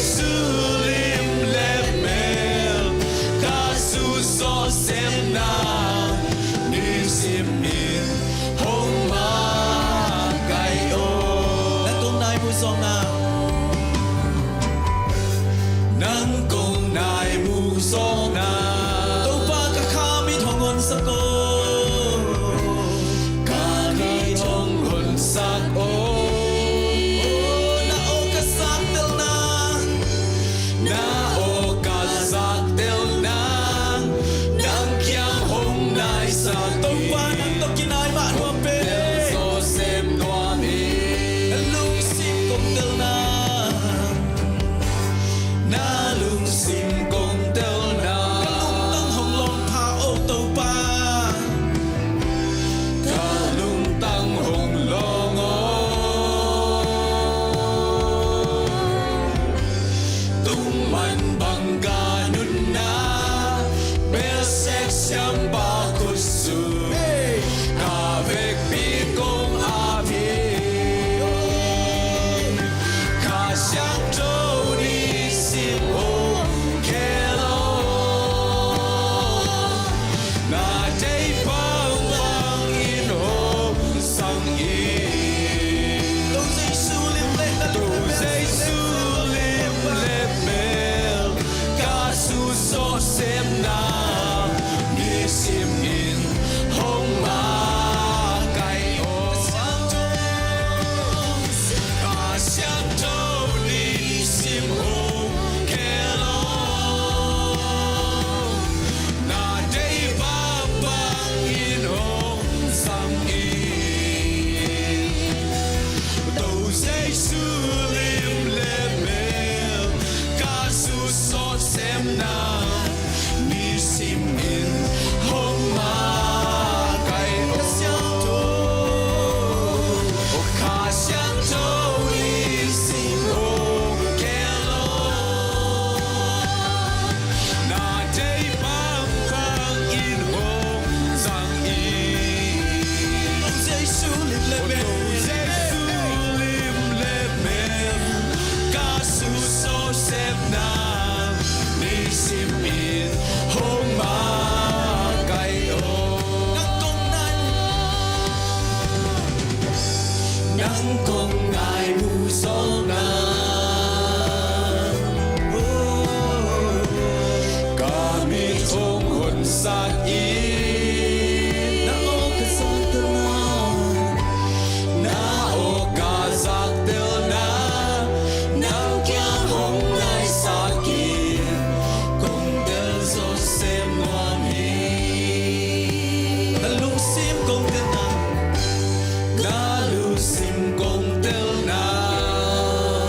sulim lebel, kasuso sem na. 相把苦诉，咖啡比公阿皮，卡相周你心红开喽，那得帮忙因红上衣。Xem na ni sim in hong ma kai o ka xiang châu ni sim hong ke lo na dei ba bang in hong sang in đâu dây su lim le mel ka su so xem na sim in hong ma kai o ka xiang châu ni sim hong ke lo na dei bang bang in hong sang in dây su lim le mem ka su so xem na ni sim in hong ma kai o nắng công ngài mù gió na cả mi thong hồn sát ý na o ka sát tel na o ka sát tel na nang kya hong ngài sát kia công tel zo xem ngoan hi na lu sim công tel na na lu sim công tel na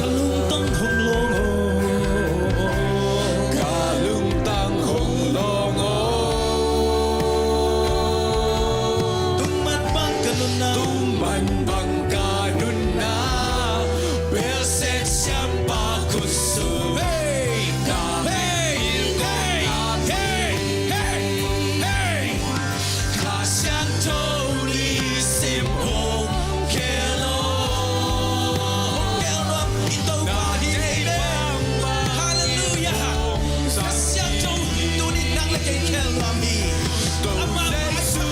ka lung tang hong long o ka lung tang hong long o tung man bang ka nun na bel set siam pa kusu ka ka xiang châu ni sim hong ke lo na dei bang bang hallelujah ka xiang châu tu ni nang le ke kel wa mi ama su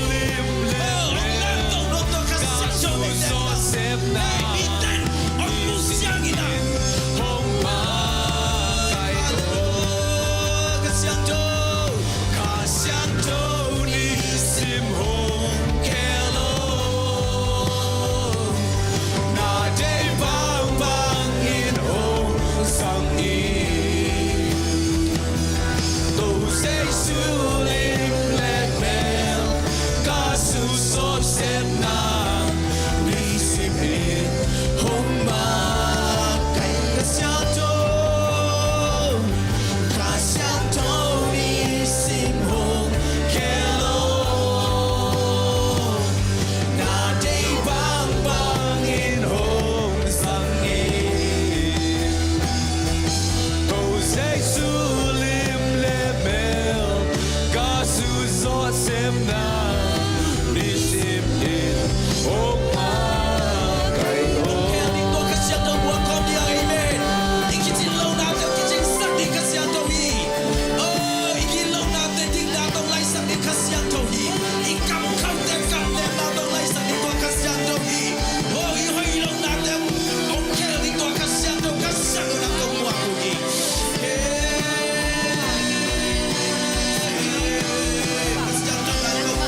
lim le ka xiang châu so sep na ông xiang ina hong ma kai o ka xiang châu ni sim hong ke lo na dei bang bang in hong sang in đâu dây su lim le mel ka su so xem na ni sim in hong ma kai ka xiang châu ni sim hong ke lo na dei bang bang in hong sang in đâu dây su lim le mel ka su so xem na ni sim in hong ma kai o ka xiang châu bua kom dia amen ikin lo na te kin sak ni ka xiang châu hi ikin lo na te ting na tong lai sak ni ka xiang châu hi ikam kham te na tong lai sak ni ka xiang châu hi i hoi lo na te ong ke ni ka xiang châu ka xiang na tong wa ku hi ka xiang châu na tong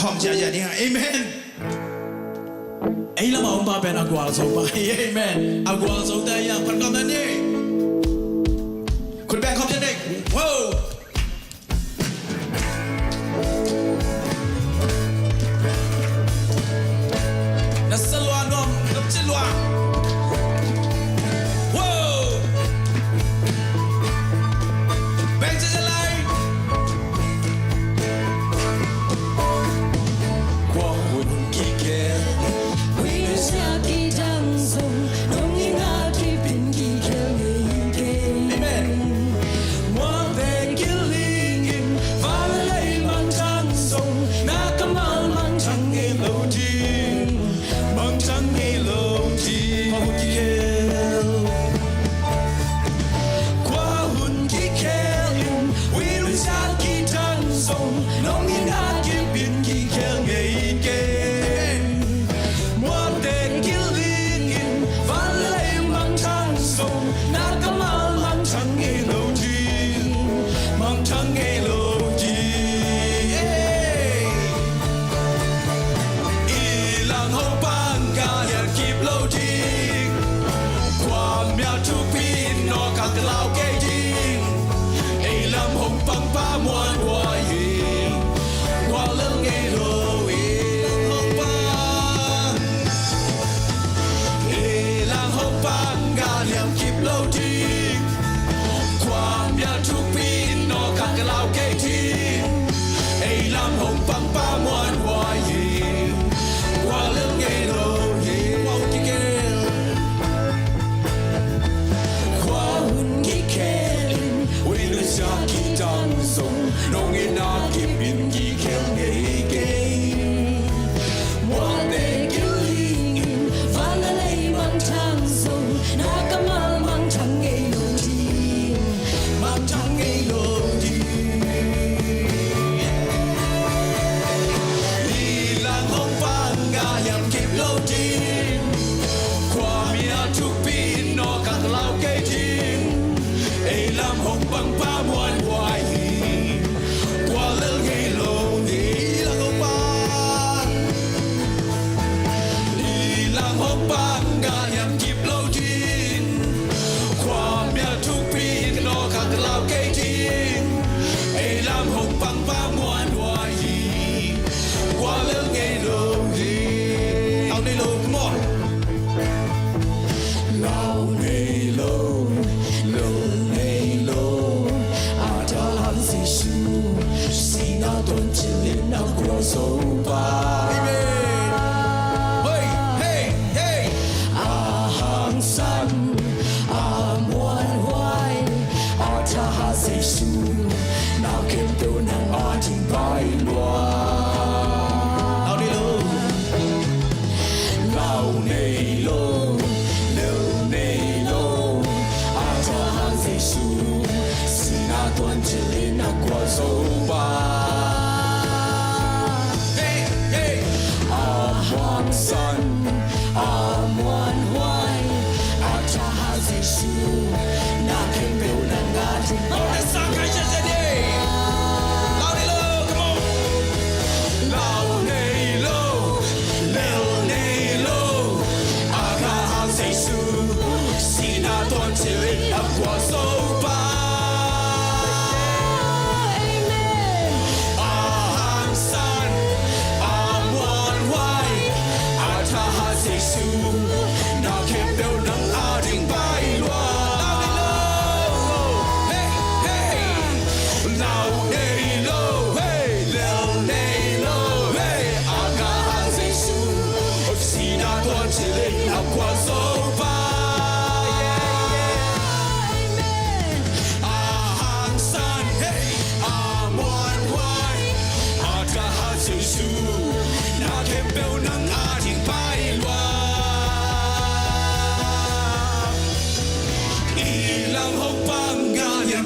khom chia ya ni amen ấy là mà ông ba bên agua sâu ba amen agua sâu tay yang phần con nàyคุณแบงค์ขอบใจเด็กว้าวนัสลวานอมนับจิลวาว้าวแบงค์จะไล่กว่าหุ่นกี่แก่วิชากี่จังสงน้องยิ่งอาที่เป็นกี่แก่Amen.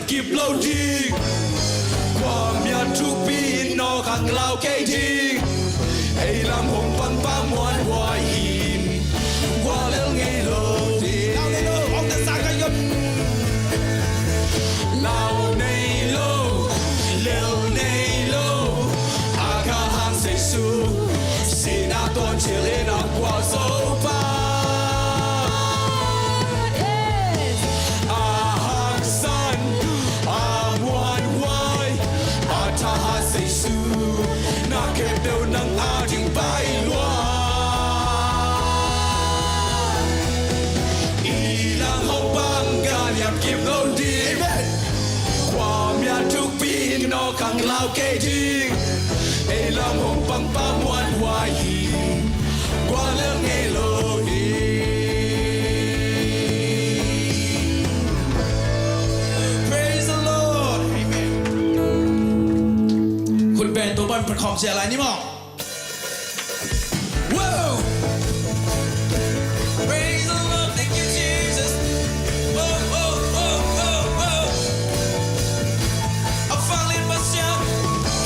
kịp lâu đi qua miền trúc pin nó khang lao cây đi hay làm hồng văn ba muôn hoa hiền qua lỡ nghe lâu đi lao này lâu ông ta sang cái gấp lao này lâu leo này lâu à ca hàng say sưa ยบกิบโลดีความอยากทุกปีนอขังลาวเกจิไอ้ลำหงปังปามวันวายกว่าเรื่องเอโลฮี Praise the Lord Amen คุณเป็นตัวบอลประคองเสียอะไรนี่มั้ง Whoa Praise the Lord Thank you Jesus Oh oh oh oh oh เอาฟังเล่นมาเสีย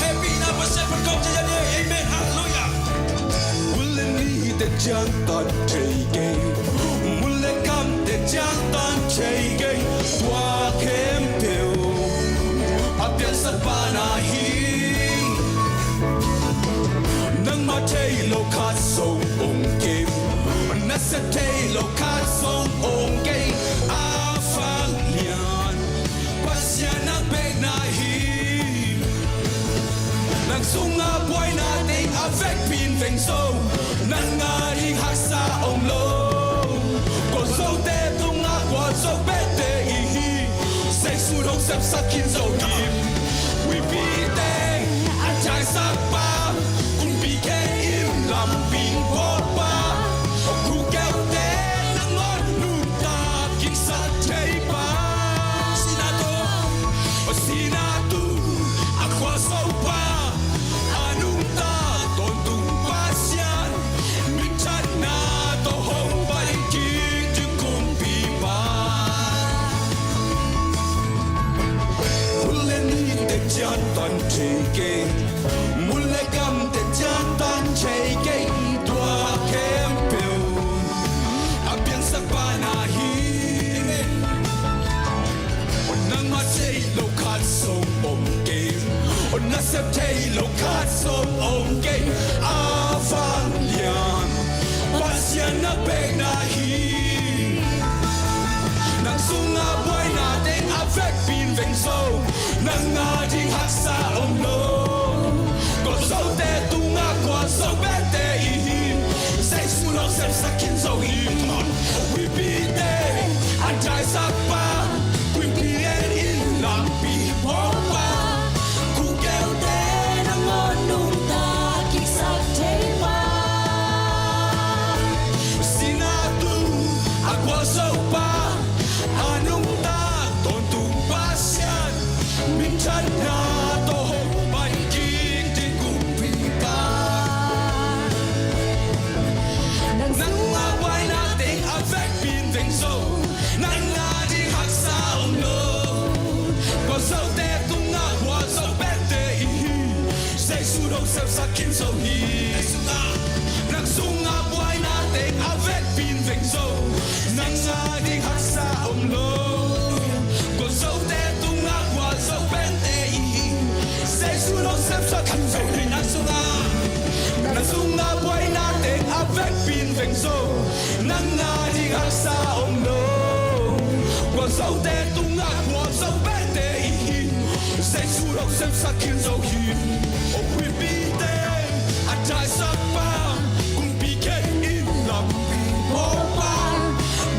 Happy นะมาเสียประคองเสียเนี่ย Amen Hallelujah 无论你的江端这个，无论今的江端这个，我看到阿边十八那希，能马提路卡送红金，那是提路卡送红金，阿方亮，不是那白那希。Nang sunga boy nating avec pin veng so nang ngaring haksa ong lo ko so te tunga ko so bete ihi say su dong sep sakin so deep we be there at chai sakpa kun bi ke im lam pin po pa ku keu te nang ngon nu ta king sa chei pa sinato akwa so pa Gian toàn chế kê Muốn lấy cầm để gian toàn chế kê Đoa kém biểu À biên sắc ba na hi Ôn nâng mà chế lâu khát sông ôm kê Ôn nâng xếp chế lâu khát sông ôm kê À vang lian Ba xiên na bê na hi Nang sunga boy na tên avec pin veng sâu Nang ngajing haksa om lo Ko so te tunga ko so bete ihin Say sulo sem sakin so him Come on We be there Anjay sakpa We be in lampi Popa Ku keu te nang ngon nung ta Kik sak te pa Sinatu Akwa so pa Anung ta Ton tung pasyan Min chan na to Mai king Tin kum pi pa Nang nga wai na ting Avec pin veng so Nang nga di hak sa om lo Ko so te tung nga Kwa so bete ihi Say su dong sep sakin so hi Nang sunga wai na ting Avec pin veng so Nang nga di hak sa om lo Ko so te tung nga Kwa so bete ihi Say su dong sep sakin so hi Nang sunga wai na ting Avec pin veng so Nang nga di hak sa om lo Ko so te tung nga Kwa so bete ihi Say su dong sep sakin so hi Oh we be there At jai sakpa Kung pike in lampi Popa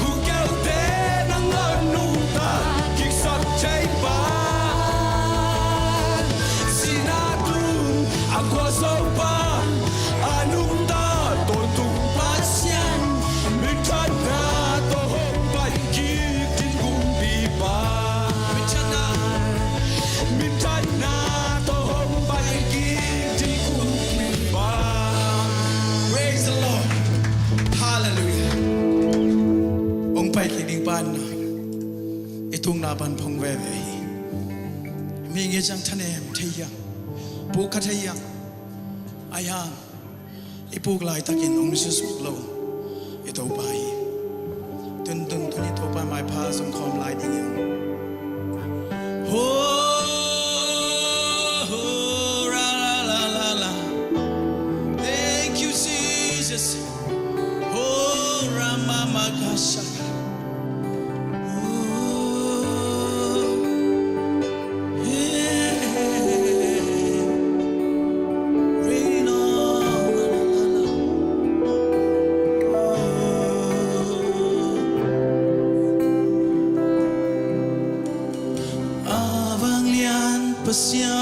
Ku keu te nang anu ta Kik sak chai pa Sinatu Akwa so pa Anung ta Ton tung pasyan Min chan na To hong bai kik Tin kum pi pa Min chan na To hong bai kik Tin kum pi pa Praise the Lord Hallelujah Ông pai ki ding pan na Itung na ban phong ve ve Mi nge jang thanem thayang Pu kha thayang Ayang Ipuk lai takin ông Jesus lo Ito pai Tun tun tun ito pa mai pa som khom lai ding yang Ho ho ra la la la la Thank you Jesus Ho Rama Makasha pasya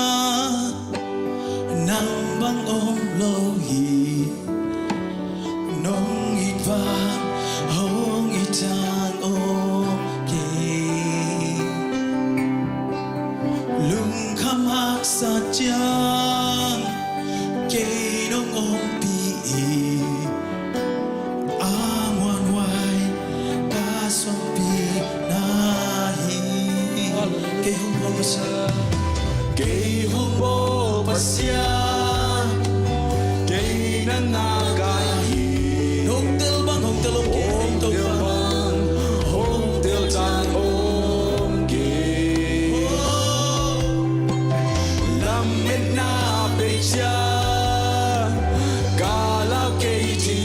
nang bang om lohi nong itwa hong itang om ke lung kham hak sa chang ke nong om pi a ngoan wai ka som pi na hi ke hong bo pasya ke hong bo pasya ke nang agai hong tel bang hong tel om ke to bang hong tel chang om ke lam met na pe cha ka lao ke chi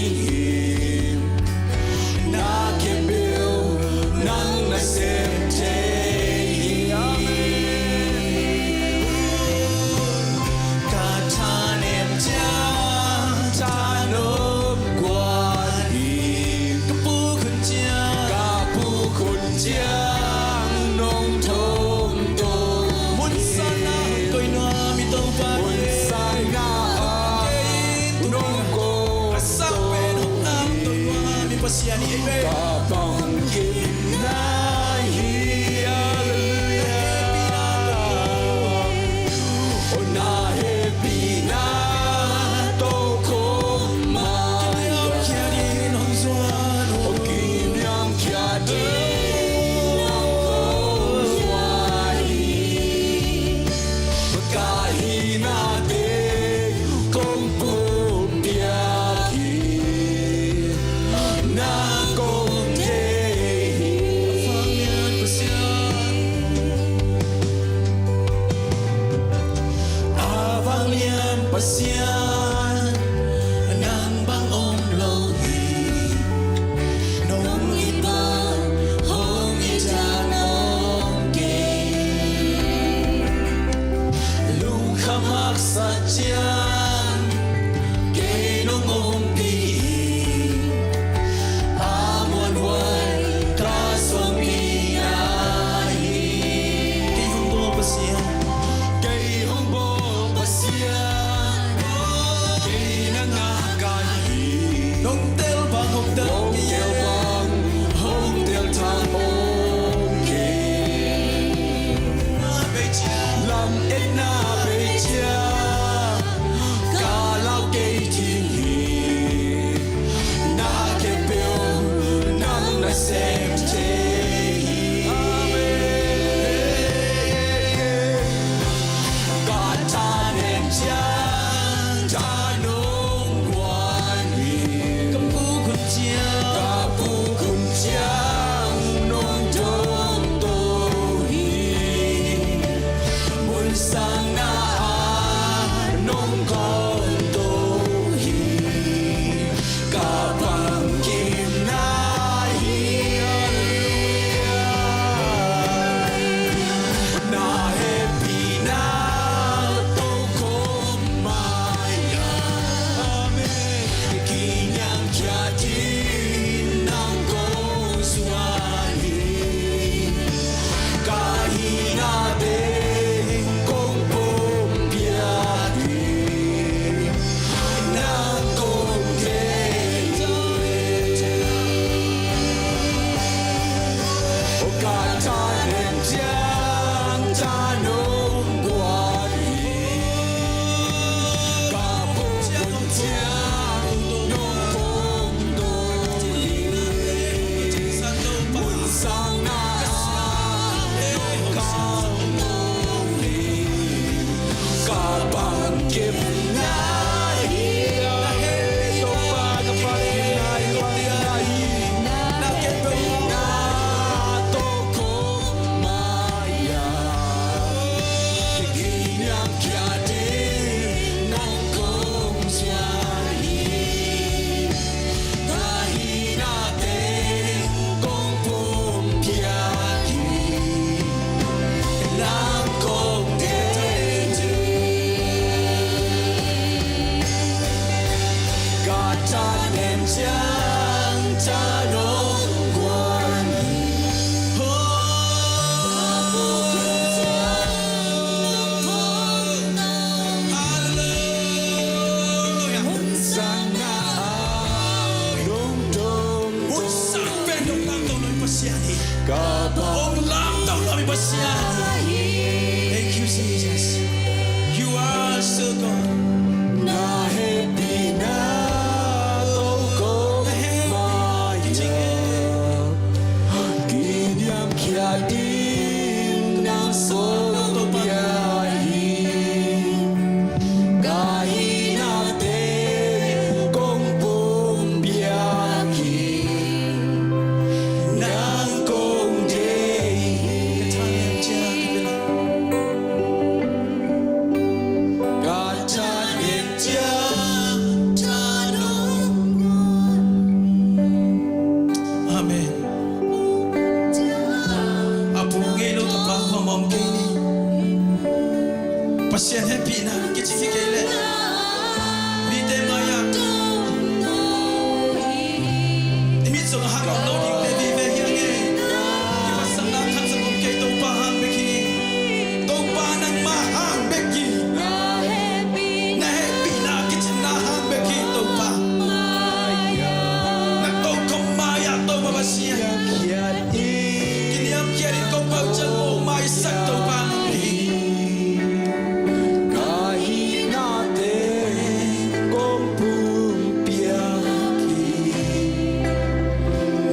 na ke bil nang na sem che ka cha nem cha cha nop quan hi ka pu khun cha nong thom to mun sa na koi no mi tong pa mun sa na nong ko sa pe no am to wa mi pasya ni be ka pang kin na hi hallelujah ona happy na to ko ma kya di non swan o kim yang kya di kahina te kong pupia ki na kong te fangan pasyan avang lian pasyan nang bang om lohi nong iban basiani. Ong lam tau lami basiani. Thank you, Jesus. You are so good. Na happy na toko maya Ginyam kia dim na so biahi Kahina te kong pum biaki Nang kong dehi Amen. Apungelo tapakwa mamkeni. Pasien happy na kichikele. Bite maya. Imitso na hakam loading te vive hiange. Kipasang na kan sa mamkei to pahang beki. To panang mahang beki. Na happy na kitchen na hang beki to pa. Na to kumaya to babasia. Kiniam kiarin ko pau chan mo mai sak to pang beki. Kahina te kong pum biaki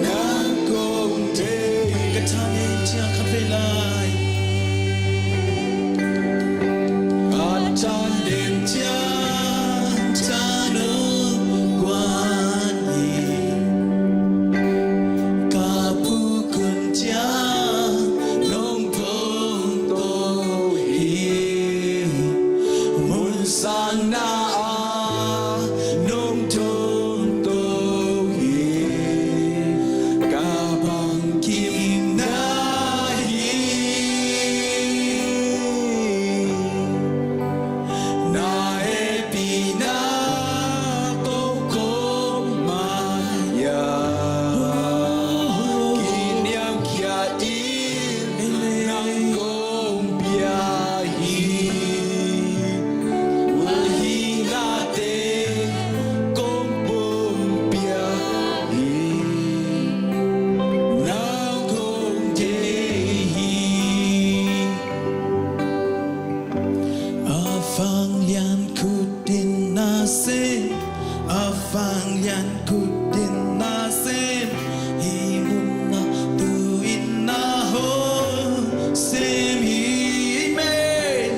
Nang kong dehi Katame chiang kapelai. Atan den Chiang chanu guan yi. Kapu kun chiang nong tong to hi. Mun sang na a nung tung to hi Ka bang kim na hi Na e pi na to kom maya Kinyam kia in nang kong biahi Wahina te kong pum biahi Nang kong dehi Afang lian kudin nasin. Afang lian kudin nasin. Himun na tuin na ho. Sim himen.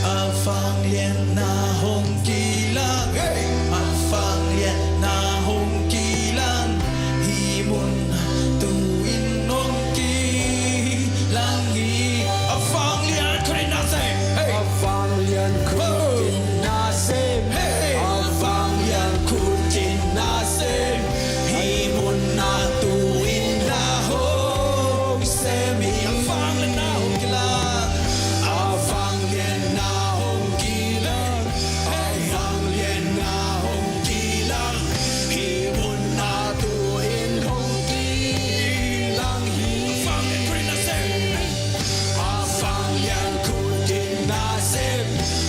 Afang lian na hong kilang. Afang lian na hong kilang. Himun na tuin nong kilang hi. Afang lian kudin nasin. Hey. Afang lian kutin nasim Afang lian kutin nasim Himun na tuin na hong semi Afang lian na hong kilang. Afang lian na hong kilang Afang lian na hong kilang Himun na tuin hong kilang Afang lian kudin nasin. Afang lian kutin nasim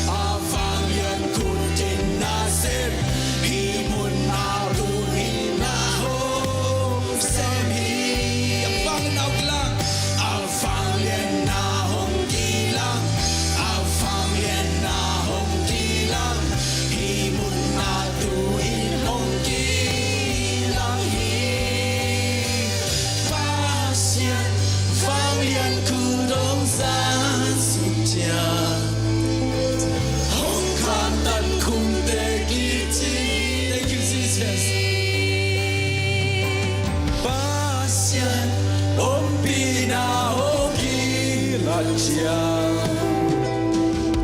Afang lian kutin nasim Himun na tuin na hong semi Afang lian na hong kilang. Afang lian na hong kilang Afang lian na hong kilang Himun na tuin hong kilang Pasien Fang lian kudong san sutian. Hong kan tan kung te kiti Thank you, Jesus. Pasien Om pina hong kilan chiang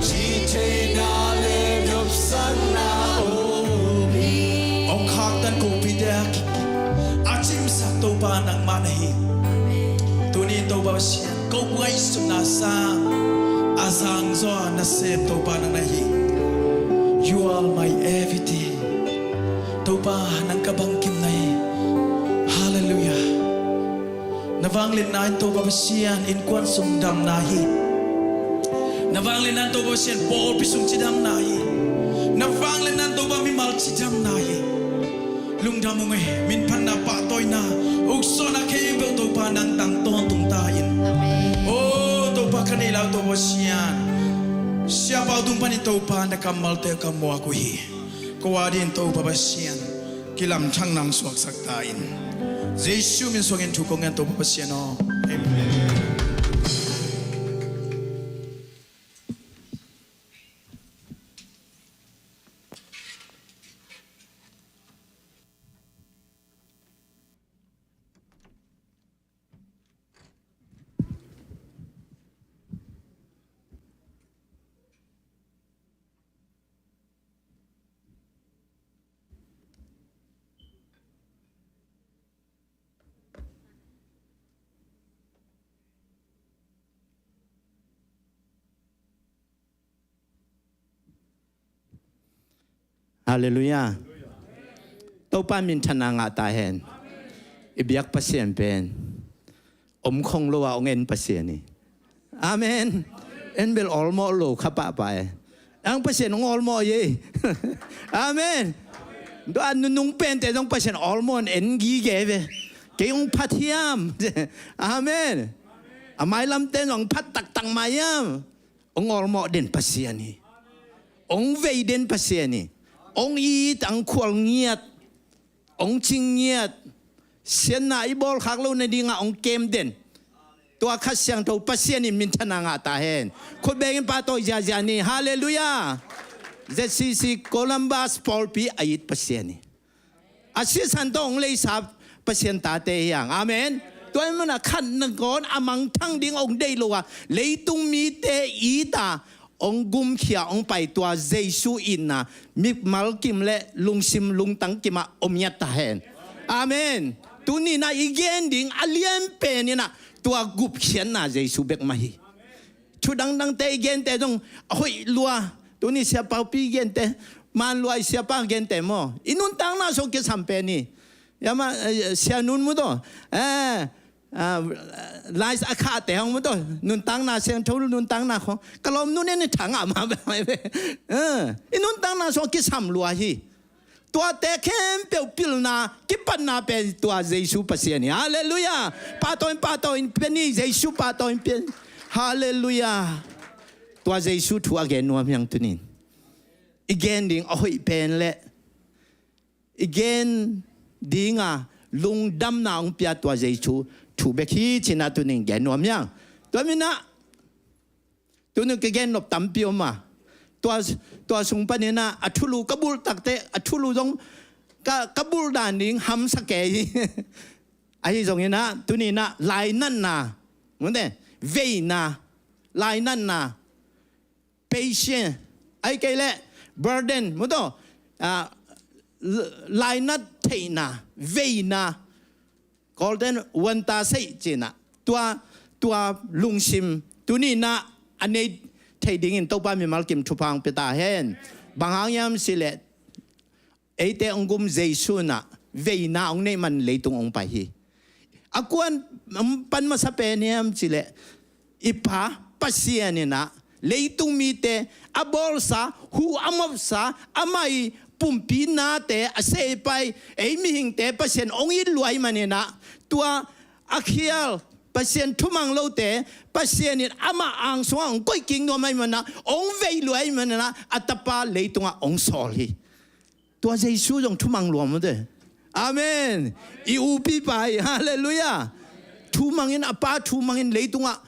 Jite na le nyop san na omi Ông khắc tan cô pidak. Achim sa to pa nang manahi. Tuni to ba siya. Kau buhay sun na sa. Asang zo na sem to pa nang nahi. You are my everything. To pa nang kabangkim nahi. Hallelujah. Navanglin na to ba siya in kwan sum dam nahi. Navanglin na to ba siya bol pisum chidam nahi. Navanglin na to ba mi mal chidam nahi. Lung damong min pan na patoy na. Ukso na kebel to pa nang tang ton tung ta in oh to pa kanai lau to sian siapa tung pa ni to pa na kamal te kamo aku hi ko adin to pa sian kilam chang nang suak sak ta in Jesu min songin tu kongen to pa sian no amen. Hallelujah. Topa min tananga ta hen. Ibiyak pasien pen. Kong lo wa ongen pasien ni. Amen. En bel olmo lo kapa pa. Ang pasien ng olmo ye. Amen. Do nung pen te dong pasien olmo en gi geve. Kayong patiam. Amen. Amay lam ten ong pat tak tang mayam. Ong olmo din pasien ni. Ong vei din pasien ni. Ông y tăng qual nghiệt, ông chinh nghiệt, sen na ibol khắc lâu này đi ngã ông kem den, tua khát sang tàu pasien in min thana ngã ta hen, khôi beng pa tôi gia ni, hallelujah, ZCC Columbus Polpi ayit pasien ni, assistant ông lấy sab pasien ta te yang, amen. Tôi muốn là khát nâng con amang thang ding ông đây luôn à, lấy tung mi te y ta. Ông gum kia ông phải tua Giêsu in na mi mal kim le lung sim lung tang kim a omyat ta hen amen tu ni na igen ding alien pe ni na tua gup khian na Giêsu bek mahi chu dang dang te igen te dong hoi lua tu ni sia pau pi gen te man lua sia pa gen te mo inun tang na so ke sampe ni yama sia nun mu do lái xa khá tế không tôi nôn tăng na xem thấu nôn tăng na không cả lom nôn nên thằng à mà vậy nôn tăng na so cái sắm lúa hi tua tế khem bèo pil na cái pan na pe tua Giêsu pasien hallelujah pa tôi peni Giêsu pa tôi pen hallelujah tua Giêsu thua again nuam yang tunin again ding oi pen le again ding lung dam na ong pia tua Giêsu thu bek hi china tu ning gen nom yang to mina tu nu ke gen nop tam pio ma to sung pa ni na athulu kabul takte athulu jong ka kabul dan ning ham sa ke ai jong ina tu ni na lai nan na ngonde ve na lai nan na patient ai ke le burden mo to lai nat thei na ve na golden wanta sei china tua lungsim tuni na ane thading in topa mi malkim thupang peta hen bangang yam sile ate ongum Jesu na veina ong nei man leitung ong pai hi akuan pan masapeniam sile ipa pasien na leitung mi te abolsa hu amopsa amai pumpi na te ase pai ei mi hing te pasien ong i luai manina tua akhial pasien thumang lo te pasien in ama ang soang koi king no mai mana ong vei luai manina atapa leitunga ong sol hi tua Jesu jong thumang lo mo de amen i upi pai hallelujah thumangin apa thumangin leitunga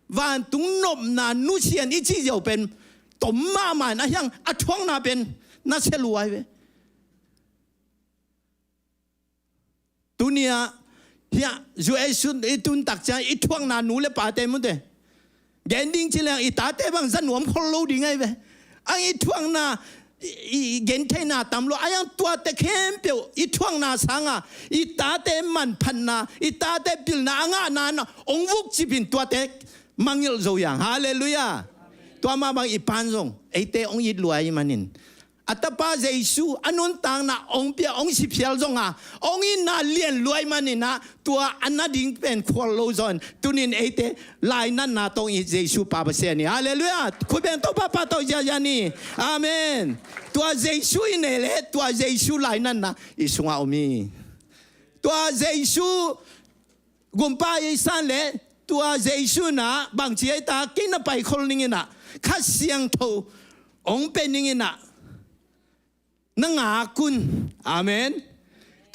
van tung nom na nu sian i chi jo pen tom ma ma na yang athwang na pen na seluai we dunia ya Jesu itun tak cha ithwang na nu le pa te mu de gending chilang itate bang zan nuam kholo ding ai we ang ithwang na gen the na tamlo ayang tua te khem pe ithwang na sanga itate man phan na itate bil na anga na ong vuk chi bin tua te mangil zo yang hallelujah tua ma bang ipan zong ate ong yit luai manin atapa Jesu anun tang na ong pia ong si phial zong ong in na lien luai manina tua anading pen kholo zon tunin ate lai nan na tong i Jesu pa ba se ni hallelujah kuben to papa to ja ni amen tua Jesu inele tua Jesu lai nan na isunga omi tua Jesu กุมป้าไอ้สันเลยตัวเจสุนะบางทีไอ้ตากินไปคนนึงนะข้าเสียงโทองเป็นนึงนะนังอาคุณอาเมน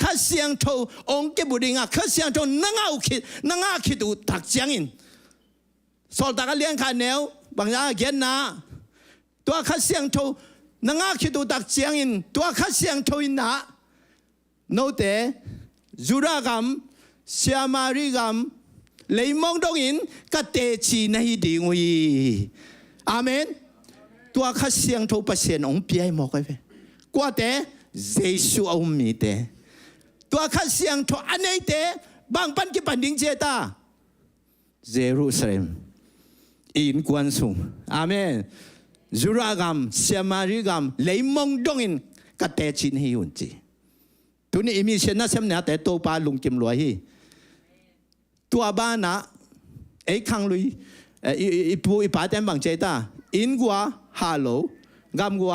ข้าเสียงโทองเก็บบุริงาข้าเสียงโทนังอาคิดอุตักเสียงอินสอดตากเลี้ยงขาแนวบางอย่างเกินนะตัวข้าเสียงโทนังอาคิดอุตักเสียงอินตัวข้าเสียงโทอินนะโนเตจุรากรรมเสียมาริกรรมเลยมองตรงอินก็เตจีในดีงวีอาเมนตัวข้าเสียงโทประเสริฐองเปียหมอกไปกว่าแต่เยซูเอามีแต่ตัวข้าเสียงโทอันนี้แต่บางปันกี่ปันดิ้งเจตาเยรูซาเล็มอินกวนสุงอาเมนจุรากรรมเสียมาริกรรมเลยมองตรงอินก็เตจีในหุ่นจีตัวนี้มีเช่นนั้นเสมอแต่ตัวปลาลุงกิมลอยตัวบ้านนะไอ้ขังลุยอีปูอีป่าเต็มบางเจตาอินกัวฮัลโหลกำกัว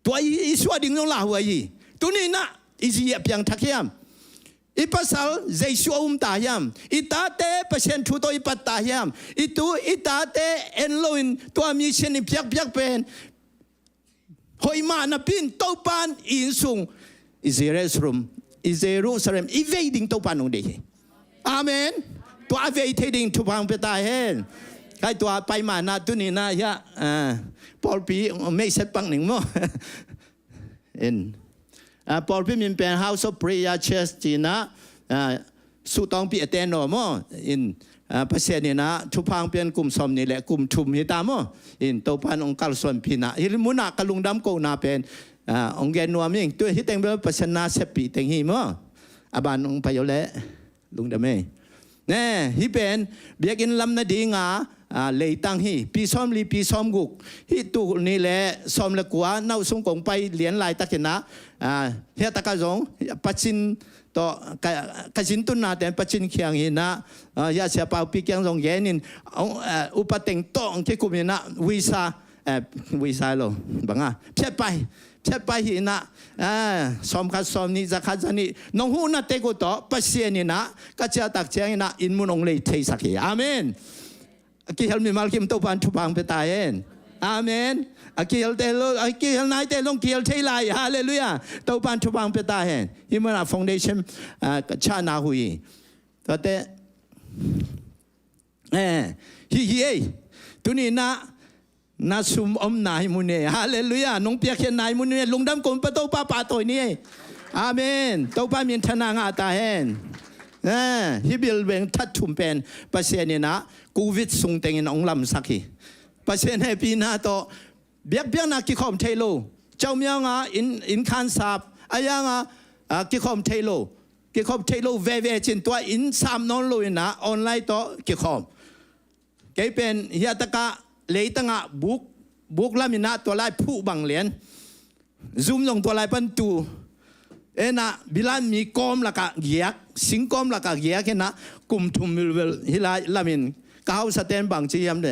ตัวอีสวดดิ้งลงลาหัวยี่ตัวนี้นะอีสิเพียงทักยามอีภาษาเจสัวตายามอีตาเตะเปอร์เซ็นต์ทุตัวอีปัตตายามอีตัวอีตาเตะเอ็นโลอินตัวมีเช่นอีเพียกเป็นหอยมาหน้าปินตัวปานอินซุงอิสราเอลอีเวดิ้งตัวปานองเดียอาเมนตัวเวดิ้งทุพังเปตาเห็นใครตัวไปมาหน้าตัวนี้นะยะพอปีไม่เสร็จปังหนึ่งมั้งเอ็นพอปีมันเป็น House of Prayer Church จีนะสุตองปีเตนโนมั้งอินภาษาเนี่ยนะทุพังเป็นกลุ่มสมนี่แหละกลุ่มชุมฮิตามั้งอินตัวพันองค์การส่วนพินะฮิลมุนักกลุงดำโกนาเป็นองค์แกนัวมิ่งตัวฮิตเต็งเบลภาษานาเสปีเต็งหิมั้งอาบานองค์พยเลลุงดำเองเนี่ยฮิเป็นเบียกินลำนาดีงาเลยตั้งฮีปีซ้อมลีปีซ้อมกุกฮิตุนี่แหละซ้อมละกัวน่าสงกงไปเหรียญลายตะเกนะเฮียตะกะจงปัจจินต่อกะจินตุนนาแต่ปัจจินเขียงหินะยาเสียเปล่าปีเกียงจงเย็นินอุปเต็งโตองที่กุมินะวีซ่าโลบังอ่ะเพียไปหินะซ้อมคัดซ้อมนี่จะคัดจะนี่น้องหูน่ะเตกุโตปัจเจียนี่นะก็จะตักเจียงนะอินมุนองเลยเทสักทีอาเมนกิฮลมีมาลกิมตัวปันทุพังเปตาเองอาเมนกิฮลเตโลกิฮลนายเตลงกิฮลเทไลฮาเลลูยาตัวปันทุพังเปตาเองฮิมันฟาวเดชั่นชานาหุยตัวเตฮีตัวนี้นะซุมอมนายมุเน่ฮาเลลูยาน้องเปียกเขียนนายมุเน่ลุงดำกลมประตูป้าตัวนี้อาเมนตัวป้ามีธนางาตาเองฮิบิลเวงทัดถุมเป็นภาษาเนี่ยนะโควิดส่งเต็งinองลำสักทีภาษาในปีหน้าต่อเบียกนักกิคอมเทโลเจ้าเมียงอินคันสับอายังกิคอมเทโลเวจินตัวอินสามนอนโลยนะออนไลน์ต่อกิคอมเกเป็นเฮียตะกะเลยตั้งบุกลามินะตัวไล่ผู้บังเลียนซูมลงตัวไล่ปันตูนะบิลานมีกอมละกะเกียกสิงกอมละกะเกียกนะกุมทุมมิลเวลฮิลาลามินก้าวสเตนบางจียมเด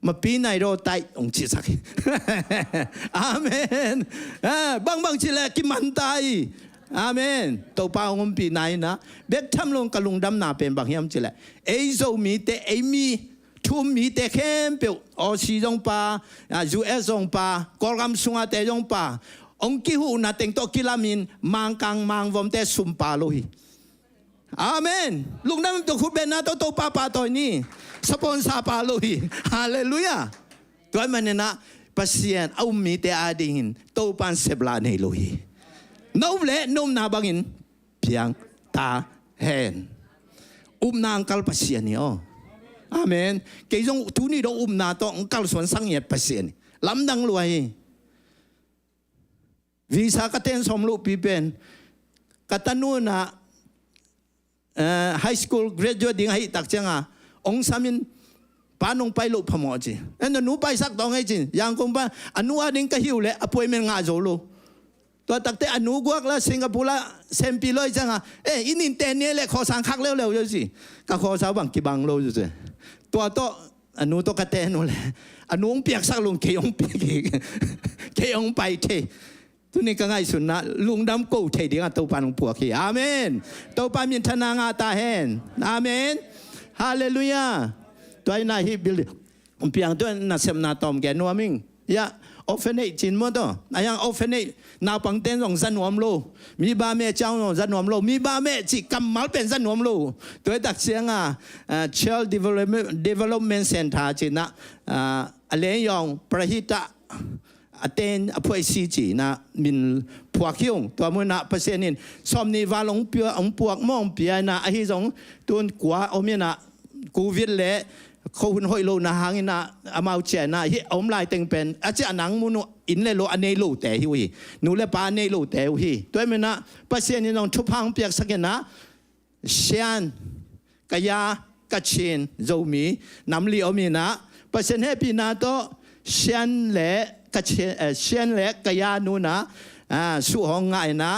มาปีไหนโรไตองจิสักอาเมนบางจีแลกิมันไตอาเมนตัวป้าองปีไหนนะเบ็ดทำลงกะลุงดำนาเป็นบางยามจีแลเอโซมีเตเอมีทุ่มมีเตเข้มเปียวออซีจงปายูเอสจงปากอลกัมสุงอาเตจงปาองคิหูนาเต็งโตกิลามินมังกังมังวมเตสุมปาโลหิอาเมนลุงนั้นตัวคุณเป็นนาโตป้าตัวนี้สปอนซาปาโลหิฮาเลลูยาตัวมันเนี่ยนะปัสยานเอามีเตอาดิหินโตปันเซบลาเนโลหิน้องเล่น้องนาบังหินเพียงตาเห็นนางกัลปัสยานนี่อ๋ออาเมนเกี่ยงทุนี่เรานาต้องกัลส่วนสังเกตปัสยานลำดังรวยวิสากัตเตนสมรูปีเป็นกัตนูนะhigh school graduate ดิ้งให้ตักเจ้าองสามินปานองไปลุพมอจีอันนู้ไปสักตองให้จียังคงปาอนุอาดิ้งก็หิวเลยอภัยมันงาโจโลตัวตักเตอนุกวักละสิงคโปร์ละเซมปีเลยจังอินินเตนเนี่ยเลยขอสังคักเร็วๆสิก็ขอสาวบังกีบังโลจุดตัวโตอนุโตกัตเตนโนเลยอนุองเปียกสักลงเขียงเปียกเขียงไปเท ทุนี่ก็ง่ายสุดนะลุงดำกูเทดีกันตัวปานของพวกขี้อาเมนตัวปานมีธนางาตาเฮนอาเมนฮาเลลูยาตัวน่าฮิบิลเพียงตัวน่าเสมนาตอมแกนัวมิงยะออฟเฟนจินมดอ่ะยังออฟเฟนนาปังเต้นของสันวมโลมีบาเมเจ้าของสันวมโลมีบาเมจิกำมัลเป็นสันวมโลตัวตักเสียงChild Development Center จินะอะไรอย่างประหิตะเต้นอภัยซีจีนะมินพวกยงตัวมันนะเปอร์เซ็นต์นี่สมนิวาลงเปียองพวกมองเปียนะไอ้ที่สองตัวกว่าเอาเมียนะกูวิลเล่เขาหุ่นห้อยโลนะหางนะอามาเจนะที่อมลายเต็งเป็นอาจจะหนังมุนอินเลโลอันเนโลแต่หิวฮีนูเลปาเนโลแต่หิวฮีตัวมันนะเปอร์เซ็นต์นี่น้องทุบพังเปียกสักนะเชียนกายากระเชนโจมีน้ำลีอมีนะเปอร์เซ็นต์ให้ปีนาโตเชียนเล่กระเชนเชียนเล่กายานูนะสู้ห้องง่ายนะ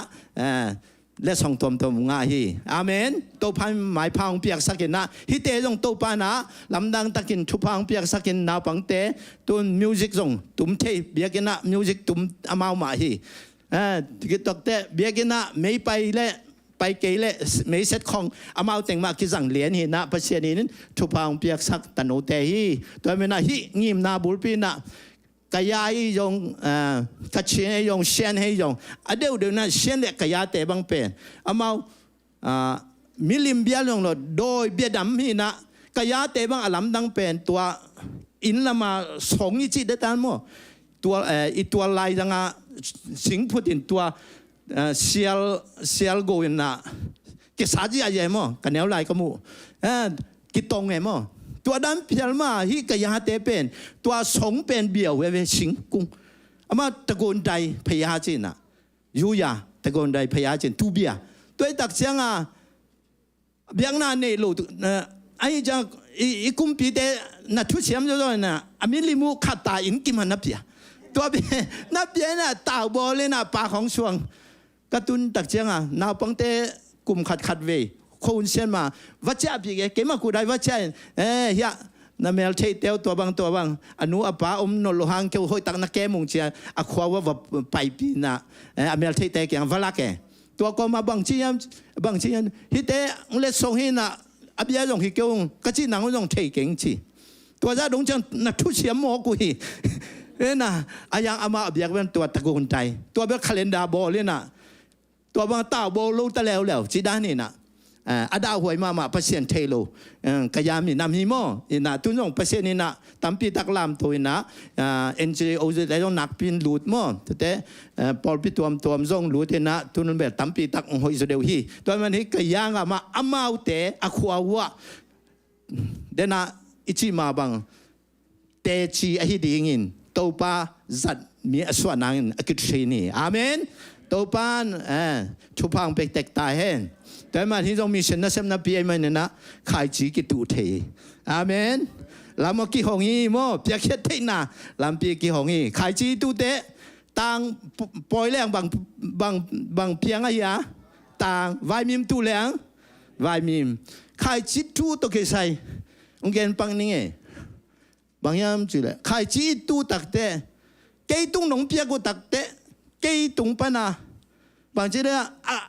และส่งตัวง่ายอาเมนตัวพันหมายพังเปียกสักนะฮิตเตจงตัวปานะลำดังตะกินทุพังเปียกสักนาปังเตตัวมิวสิกจงตุ้มเทเบียกินะมิวสิกตุ้มอามาหมาฮีที่ตกเตเบียกินะไม่ไปเล่ไปเกยเล่ไม่เสร็จของอามาแต่งมาคิดสั่งเหรียญฮีนะประเทศนี้นั้นทุพังเปียกสักตันโอเตฮีตัวมันนะฮีงิมนาบุลปีนะกายายงกัจเชนยงเชียนให้ยงอเดียวนั้นเชียนเล็กกายาเตบังเป็นอามามิลิมเบียลงโลโดยเบียดำฮีนะกายาเตบังอลัมดังเป็นตัวอินละมาสองอิจิเดตันโมตัวอีตัวลายจังสิงพูดินตัวเซียลโกอินนะกิสาจีอะไรโมกันแนวลายก็มูกิตงไงโมตัวดำเพียลมาฮิกยาเตเป็นตัวสงเป็นเบี่ยวเวสิงกุงอามาตะโกนใจพยาจินนะยูยาตะโกนใจพยาจินทูเบียตัวตักเสียงเบียงนาเนลูไอ้จังอีกุมปีเตนัทุเสียมจะด้วยนะอามิลิมูขัดตาอินกิมันนับเบียตัวเบียนับเบียน่ะตาบอเลยนะปากของช่วงกระตุนตักเสียงนาปังเตกุมขัดเวคนเสียมาวัชบีเกมากูได้วัชเฮียนั่นเมลเทเตียวตัวบางอนุอาป้านโลหังเกี่ยวหอยตักนักแกมุงเชียอควาว่าไปปีน่ะเมลเทเตเกี่ยงวลาแกตัวก็มาบางชียนฮิเตเลสส่งหินะอาเบียส่งฮิเกี่ยวก็จีนังส่งเทเก่งชีตัวจะลงจังนักทุเสียมโมกุยนะอายังอามาอาเบียเป็นตัวตะโกนใจตัวเป็นคาเลนดาโบเลยนะตัวบางตาโบลูตะแล้วจีด้านนี่นะอาดาหวยมาเปอร์เซ็นต์เทโลกายามีน้ำหิมอินะตุนงเปอร์เซ็นต์นี่นะตั้มปีตักลามตัวอินะNGO จะได้ต้องนักพินหลุดมั้งแต่พอปีตัวจงหลุดอินะตุนแบบตั้มปีตักหอยสุดเดียวฮีตัวมันนี่กายางมาอามาอุเตะอควาวัวเดน่าอิจิมาบังเตจีอหิดิ่งินตัวป้าจัดมีอสวนังอกิทรีนี่อาเมนตัวป้าชุพังเป็กเต็กตายเห็นแต่มาที่ต้องมีเส้นน้ำเส้นน้ำปีไอ้มันเนี่ยนะขายจีกิตูเทอาเมนลำมากี่หงงี้โม่เปียกเช็ดเทน่ะลำปีกี่หงงี้ขายจีตูเตะต่างปล่อยแรงบางเพียงอะไรอ่ะต่างวายมิมตูแรงวายมิมขายจีตูตัวเกสัยองเกนปังนี่ไงบางยามจีเลยขายจีตูตักเตะเกยตุงหนงเปียกูตักเตะเกยตุงปะนะบางทีเนี่ย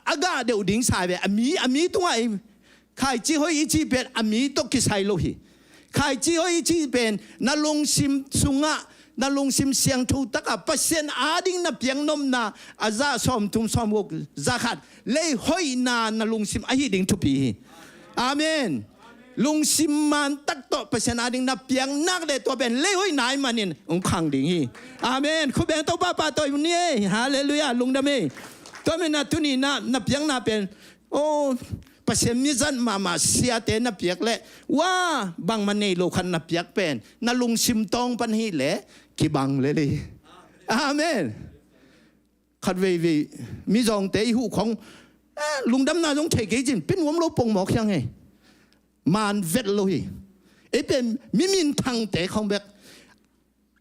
อากาศเดือดดิ้งสายแบบอามีตัวไอ้ใครจีฮอยจีเป็นอามีตกกิสายโลหิใครจีฮอยจีเป็นนั่งลงซิมสุงะนั่งลงซิมเสียงทูตักเปอร์เซ็นต์อาดิ้งนับเพียงนมนาอาซาสอมทุ่มสอมวกซาขัดเลยฮอยนานั่งลงซิมอาฮิดิ้งทุปีอาเมนลงซิมมันตักโตเปอร์เซ็นต์อาดิ้งนับเพียงนักเลยตัวเป็นเลยฮอยนายมันนี่องคังดิ้งฮีอาเมนคุณเป็นตัวป้าตัวนี้ฮาเลลูยาลุงดามีตัวมันน่ะตุนี่น่ะนับยังน่ะเป็นโอ้ประเสริฐมิจันมาเสียเตนับเปียกเละว่าบางมันในโลคันนับเปียกเป็นน่ะลุงซิมตองปันฮีเละกี่บังเลยอาเมนขัดเวมีจองเตยหูของลุงดำนาจงเทกี่จินเป็นหัวโลปงหมอกยังไงมันเวทโลหิไอ้เป็นมินทางเตะของเบก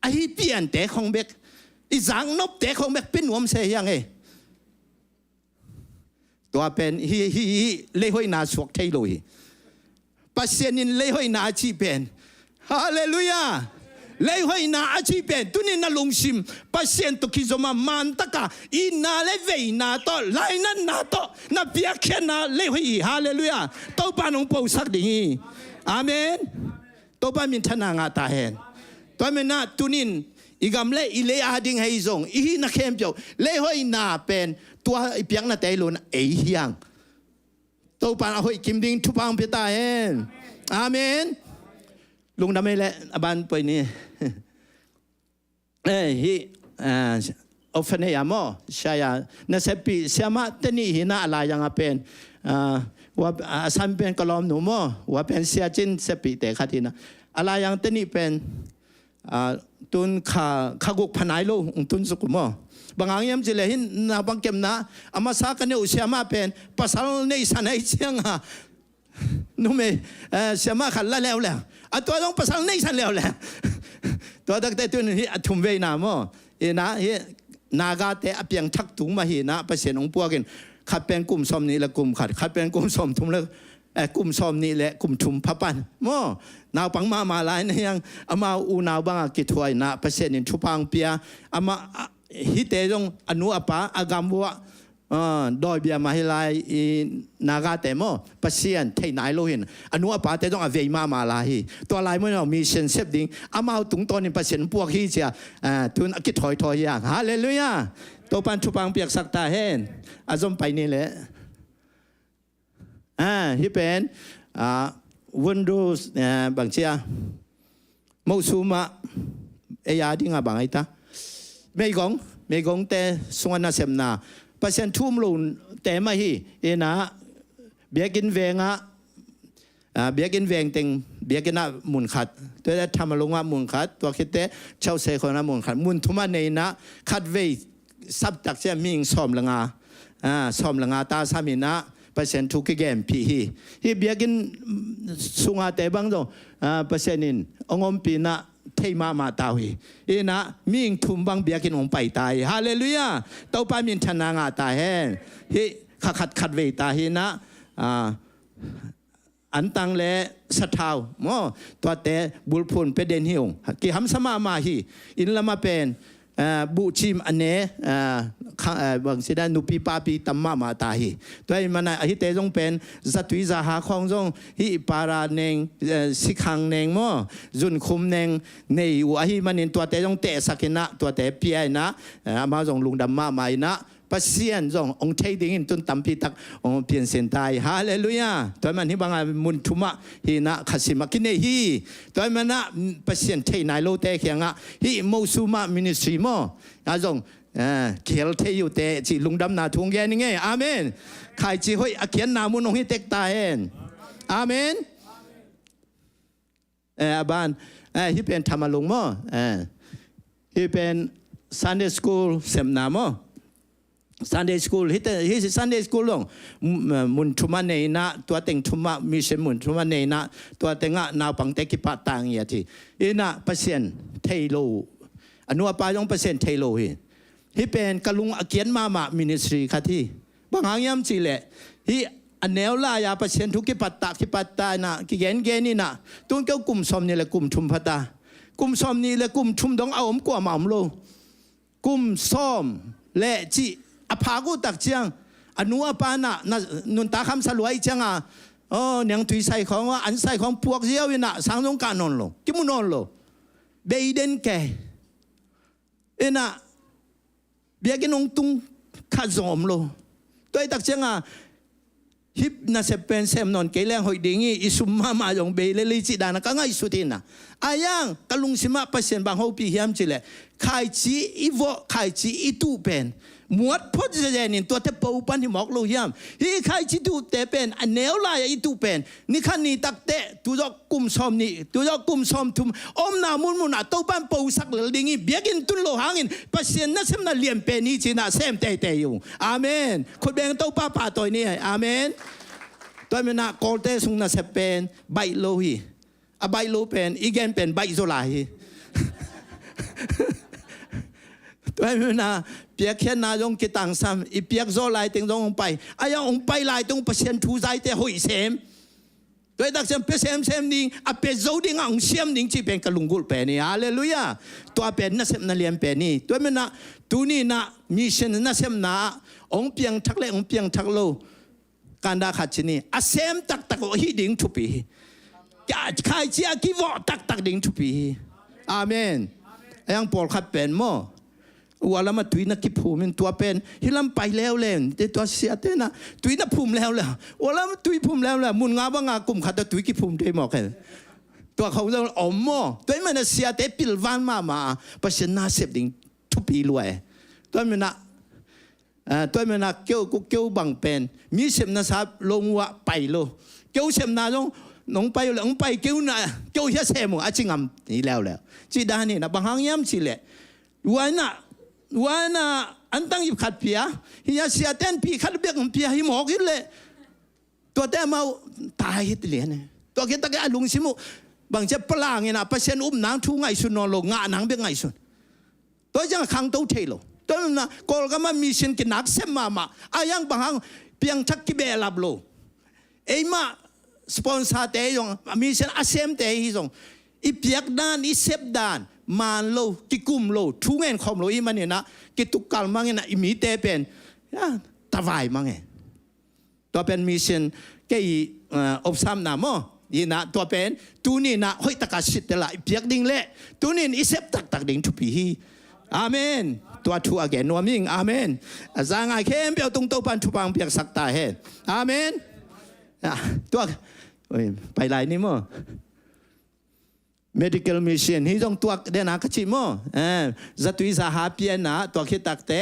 ไอ้เปลี่ยนเตะของเบกอีจางนบเตะของเบกเป็นหัวเสียยังไงตัวเป็นฮีเลี้ยนาสวกเทลุยปัสเซนินเลี้ยนาชีเป็นฮาเลลูยา เลยหอยนาอาชีพเป็นตุนินาลงซิมปัสเซียนตุกิจมามันตะกาอินาเลเวนาโตไลนันนาโตนาเปียกแค่นาเลยหอยฮาเลลูยาโตปานองปูสักดีอาเมนโตปามินทนางาตาเห็นตัวเมนาตุนินอีกำเล่อีเล่อาดิงให้ส่งอีนักเข้มเจ้าเล่หอยนาเป็นตัวอีเปียกนาเตลุนเอียงโตปานเอาหอยกิมดิงทุพังเปตาเห็นอาเมนลุงทำไมแหละบ้านไปนี่ฮิออฟเฟนยามอใช่ยานั่นเสปีเสียมาเตนี่หินาอะไรยังเป็นว่าสัมเป็นกลอมหนูมอว่าเป็นเสียจินเสปีแต่ขัดนะอะไรยังเตนี่เป็นตุนขากุกพนายโลตุนสุกุมอบางอย่างจะเลยหินนาบางเกมนะอามาสักเนี่ยอุเสียมาเป็นภาษาในสันไอเชียงฮะนุ่มเสียมาขันละแล้วตัวต้องภาษาในสันแล้วตัวตั้งแต่ตัวนี้ทุ่มเวนาโมนะนากาเตอเปียงทักถุงมาหินะเปอร์เซ็นต์ของพวกกันขัดเป็นกลุ่มสมนี้และกลุ่มขัดเป็นกลุ่มสมทุ่มแล้วกลุ่มสมนี้และกลุ่มทุ่มพับปันโมนาวปังมาลายนี่ยังอามาอูนาวบางกิถวยนะเปอร์เซ็นต์นี้ชุพังเปียอามาฮิเตจงอนุอปาอากามวัวดอยเบียมาให้ลายนากาเตโมปัสเซียนที่ไหนโลหินอนุอาปาเตต้องอเวมาลายตัวลายมันมีเซนเซปดิ้งอามาตุงตอนนี้ปัสเซียนพวกที่จะตุนกิถอยอย่างฮาเลลูยาตัวปันชุปังเปียกสักตาเห็นอาจจะไปนี่แหละที่เป็นวันดูบางเชียมูซูมาเอียดิ้งบางไอ้ตาไม่กงแต่สวรรค์เสมนาเปอร์เซ็นต์ทุ่มลุนแต่ไม่ฮีนะเบียกินเวงเบียกินเวงติงเบียกินมุนขัดตัวได้ทำลงว่ามุนขัดตัวคิดแต่เช่าเสกคนมุนขัดมุนทุมาในนะขัดเวซับตักเสียมิงซ้อมละงาซ้อมละงาตาสามินะเปอร์เซ็นต์ทุกเกมพีฮีเบียกินสุงาแต่บางตรงเปอร์เซ็นต์นินองค์ปีนะเทมาตาวีนะมิงทุ่มบังเบียกินองไปตายฮาเลลูยาเต้าป้ามินชนะงาตาเฮฮิขัดเวตาฮินะอันตังเลสะเทาโมตัวแต่บุลพุนเป็นเดนฮิวกิฮัมสมาฮีอินละมาเป็นบุชิมอันเน่บางสิได้นุปีปาปีตัมมาตาฮีตัวมันฮิเตจงเป็นจัตุยจาหาของจงฮิปาราเนงสิขังเนงโมจุนคุมเนงในอยู่ฮิมันตัวแต่จงเตะสักนะตัวแต่เปียนะมาจงลุงดำมาไม่นะปัสเซียนจงองเทดิ้งตุนตัมปีตักองเปลี่ยนเส้นตายฮาเลลูยาตัวมันที่บางมุนทุมะฮีนะขัดสิมากินเนฮีตัวมันนะปัสเซียนเทนายโลเตเขียงะฮีโมซูมามินิสทรีโมอาจงเขียนเทอยู่เตจีลุงดำนาทุงแกนี่ไงอาเมนใครจีห้อยเขียนนามุนองฮิเตกตาเองอาเมนบ้านที่เป็นธรรมลุงโมที่เป็น Sunday School เสมนามSunday School ฮิต Sunday School ลงมุนทุมาเนนะตัวเต็งทุมามีเสมุนทุมาเนนะตัวเต็งนาวปังเตกิปะต่างอย่างที่อินะเปอร์เซ็นต์เทโลอนุปายองเปอร์เซ็นต์เทโลฮิเป็นกะลุงอาเกียนมามินิสทรีค่ะที่บางอย่างยำจีเละฮิอันแนวลายาเปอร์เซ็นต์ทุกกิปัตตานะกิเกนเกนี่นะตุนเก้ากลุ่มสมนี่แหละกลุ่มชุมพัตตากลุ่มสมนี่แหละกลุ่มชุมดองเอาอมกว่ามาอมโลกลุ่มส้มและจีอภากุตักเจียงอนุปานะนุนตาคำสลวยเจียงเนียงถุยใส่ของว่าอันใส่ของพวกเจียววินะสังสงการนนโลกิมุนนโลเบยเดนแกนะเบียกินองตุงขัดสมโลตัวตักเจียงฮิปน่าจะเป็นเซมนนเกลียงหอยดิ้งอิสุมาจงเบยเลลิจิดานะก็ง่ายสุดที่นะอายังกลุงสิมาเปอร์เซ็นต์บางเขาปีเฮียมจิเลใครจีอีโวใครจีอีตูเป็นมวดพจน์เจนินตัวเทปอุปันที่หมอกโลเฮียมฮีใครจีตูเตเป็นอันเนวลายอีตูเป็นนี่ขันนี่ตักเตตัวจอกกุมซอมนี่ตัวจอกกุมซอมทุมอมนามุนมุนอ่ะตัวปันปูสักเหลือดิ้งเบียกินตุนโลหางินเปอร์เซ็นต์นั่นเซมน่าเลียมเป็นนี่จีน่าเซมเตอยู่อาเมนคนแบ่งตัวป้าป่าตัวนี้อาเมนตัวมันน่ะโกลเตสุงน่าเซเป็นใบโลฮีใบโลเป็นอีกแกนเป็นใบโซลาฮีตัวมันน่ะเปียกแค่นาจงกิตังซ้ำอีเปียกโซลายติงจงไปอายังองไปลายตรงเปอร์เซ็นต์ทูใจแต่หอยเสม ตัวดักเซมเปเซมนิ่งอเปโซดิ้งอ่างเสียมนิ่งจีเป็นกลุงกุลเป็นนี่ฮาเลลูยาตัวเป็นนักเซมนัเลียนเป็นนี่ตัวมันนะตัวนี้นะมิชชั่นนักเซมนะองเปียงทักเล่องเปียงทักโลการดาขัดชนีอาเซมตักฮิดิ้งทุปีใครเจ้ากีวอตักดิ้งทุปีอาเมนยังปอลขัดเป็นมั้งว่าแล้วมาตุยนักกิภูมิตัวเป็นฮิลำไปแล้วเลยแต่ตัวเสียเต้นะตุยนักภูมิแล้วว่าแล้วตุยภูมิแล้วมุนงาบ้างากลุ่มขัดตุยกิภูมิได้หมดเลยตัวเขาจะอมมั้งตัวมันเสียเต้ปิลวันมาประชันน่าเสพดิ้งทุปีรวยตัวมันนะเกี่ยวบังเป็นมีเสพน่าสับลงวะไปโลเกี่ยวเสพน่าจงน้องไปเลยน้องไปเกี่ยวน่ะเกี่ยวเยอะเสพมั้งอาจริงอ่ะนี่แล้วจีด้านนี้นะบางครั้งย้ำสิเลยวันน่ะอันตั้งยิบขัดเปียฮิยาเสียเต้นปีขัดเบียกเปียฮิหมอกอีเลยตัวแต่มาตายฮิตเลยเนี่ยตัวคิดตะกี้ลุงสิมุบางจะปลางเงี้ยนะเปอร์เซ็นต์นางทุ่งไงสุนนอนลงงานางเบียกไงสุนตัวยังขังตู้เทโลตัวนั้นนะกอลก็มามีเส้นกินนักเสมาอายังบางเพียงทักกิเบลับโลเอ้มาสปอนเซอร์เตยงมีเส้นอาเซมเตยงอีเปียกด้านอีเซฟด้านมันโลกิกุมโลทุ่งเงินคอมโลอีมันเนี่ยนะกิตุกาลมังเนี่ยนะอีมีเตเป็นตะไวมังเงตัวเป็นมิชชั่นแก่อบซ้ำนะมั้งยีนะตัวเป็นตัวนี้นะห้อยตะกัดสิทธิ์ละเปียกดิ่งเละตัวนี้อีเซฟตักดิ่งทุปีอาเมนตัวทัวแกนัวมิงอาเมนจางไอเข้มเปียวตรงโตปันทุปังเปียกสักตาเฮอาเมนตัวไปไหนนี่มั้งmedical mission ที่ต้องตัวเดนักชิมจะตุยสหเปียนะตัวคิดตักแต่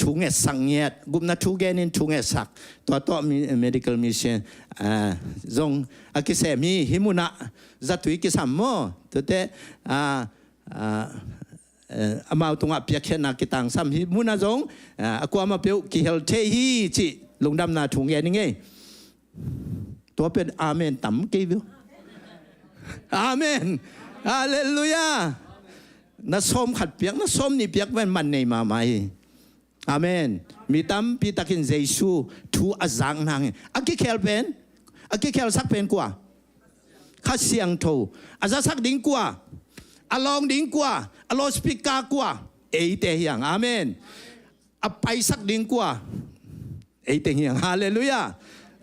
ทุ่งเงสังเงียดกุมนัทุเกนินทุ่งเงสักตัวมี medical mission จงอากิเสมีหิมุนะจะตุยกิสัมโมตัวแต่อามาตรงอ่ะเปียกนักกิตังสัมหิมุนะจงกูอามาเปียวกิเฮลเทฮีจิลงดำนาทุ่งเงนี่ไงตัวเป็นอาเมนต่ำกี่วิวอาเมนฮาเลลูยานัสมขัดเปียกนัสมนี่เปียกเป็นมันในมาไหมอาเมนมีตั้มปีตะกินเจซูทูอาจังนางอากิเคลเป็นอากิเคลสักเป็นกว่าข้าเสียงโทอาจะสักดิ้งกว่าอาลองดิ้งกว่าอาลอสปิกากว่าเอเตยังอาเมนอาไปสักดิ้งกว่าเอเตยังฮาเลลูยา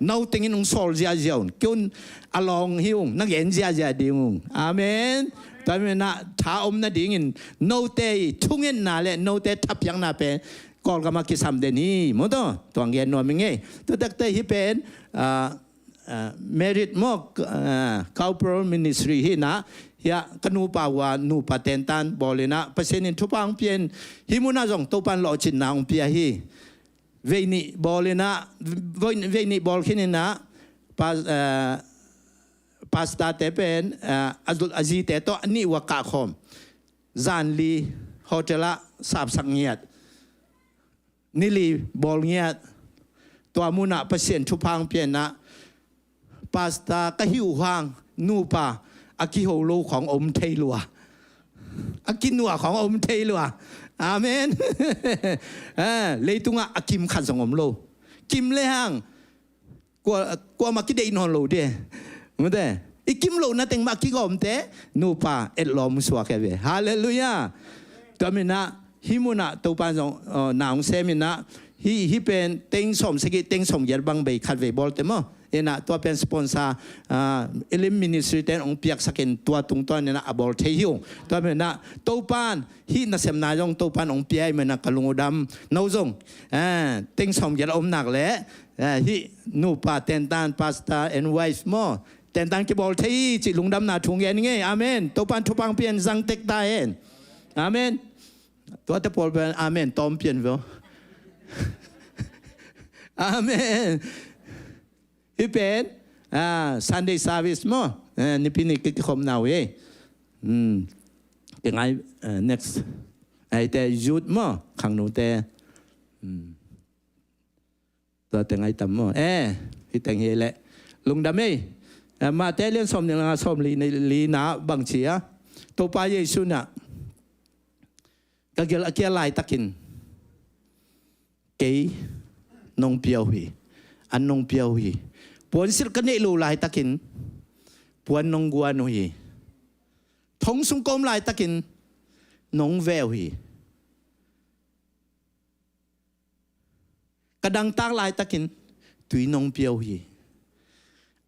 น้าติงนุ่งโซลเจียเจียวคุณอลองหิวนักเอ็นเจียเจียดิ้งอาเมนตอนนี้นะท้าอมนัดดิ้งน้าเตยทุ่งเงินนาเล่น้าเตยทับยังนาเป็นกอลก็มาคิดซ้ำเดนี่มั้งตัวเงินนวลมึงไงตัวเด็กเตยที่เป็นmerit มอกcorporate ministry ที่นะยากนูปาวานูปาเตนตันบอลนะเปอร์เซ็นต์ทุปังเพียนฮิมุนาจงตัวปันหล่อจินนางเปียฮีเวนิบอลนะเวนิบอลขึ้นนะพาสต้าเตเป็นอาจีเตโตอันนี้ว่ากะคอมจานลีโฮเทลสาบสังเงียดนิลีบอลเงียดตัวมุนาเปอร์เซ็นต์ทุพังเปลี่ยนนะพาสต้าก็หิวหางนูปาอากิโฮโลของอมเทลัวอากินัวของอมเทลัวอาเมนเลยตุงะอากิมขันสงอมโลกิมเลยหังกว่ามาคิดได้นอนโลเดียมั้งแต่อีกิมโลนั่นเองมาคิดอมเตนูปาเอ็ดลอมสวาแค่เวฮาเลลูยาตัวมินะฮิมุนะตัวปันสงนางเซมินะฮิเป็นเต็งสมสกิเต็งสมยัดบังใบขัดเวบอลเตมเอ็นะตัวเป็นสปอนเซอร์เอลิมินิสทรีเตนองเปียกสักเอ็นตัวตรงตัวเนี่ยนะบอลเทียวตัวเป็นนะตัวปันฮินัสเซมนายองตัวปันองเปียมันนะกลุงดำน้าจงเต็งสมยัดอมหนักเลยฮินูปาเตนตันพาสต้าแอนด์ไวส์มอเตนตันกีบอลเทียจิลุงดำนาทุ่งเงี้ยนี่ไงอาเมนตัวปันทุปังเปลี่ยนสังเตกตาเอ็นอาเมนตัวแต่พอลเป็นอาเมนตอมเปลี่ยนวิวอาเมนที่เป็นSunday service มั้งนี่พี่นี่กิจกรรมน่าเว้ยยังไงnext ไอ้แต่ยุดมั้งขังนู้นแต่ตัวแต่ไงตั้มมั้งที่แต่งเฮละลุงดำเอ้มาแต่เรื่องสมอย่างไรสมลีนาบางเชียตัวป้าเยซูน่ะก็เกี่ยวลายตะกินเก๋นงเปียวหีอันนงเปียวหีปวนสิลกันนี่ลูลายตะกิน ปวนนงกัวนุยทงสุงกลมลายตะกินนงแววฮีกระดังตากลายตะกินตุยนงเปียวฮี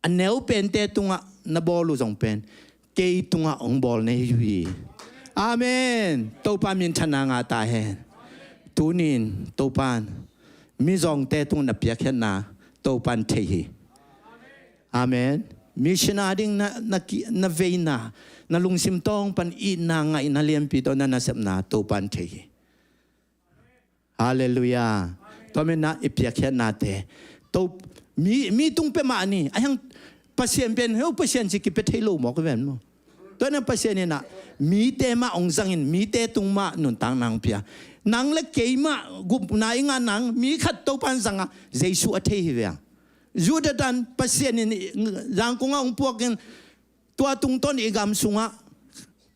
อันแนวเป็นเตตุงะนบอลูจงเป็นเกยตุงะองบอลในฮีอาเมนโตปามินชนะงาตาเฮนตูนินโตปานมิจงเตตุงนับเปียกเห็นนาโตปันเทฮีอาเมนมิชนาดิ้งnaเวนาnaลุงซิมตองปันอีนางไงนาเลียมปีตอนนั้นเสพนาโตปันเทฮีฮาเลลูยาตัวเมนะอิเปียกเห็นนาเตโตมีตุงเปมานี่ไอ้ยังปัสเซียนเป็นเฮ้ยปัสเซียนสิกิเปเทโลหมอกเป็นมั้งตัวนั้นปัสเซียนเนี่ยนะมีเตมาองซังอินมีเตตุงมาหนุนตังนางเปียนางเล็กเกยมากุบนายงานนางมีขัดโตปันสังอ่ะเจสุอเทฮีเวียงยูดดันปัสเซียนนี่ร่างกงอ่ะองพวกกันตัวตุงต้นอีกำสุงอ่ะ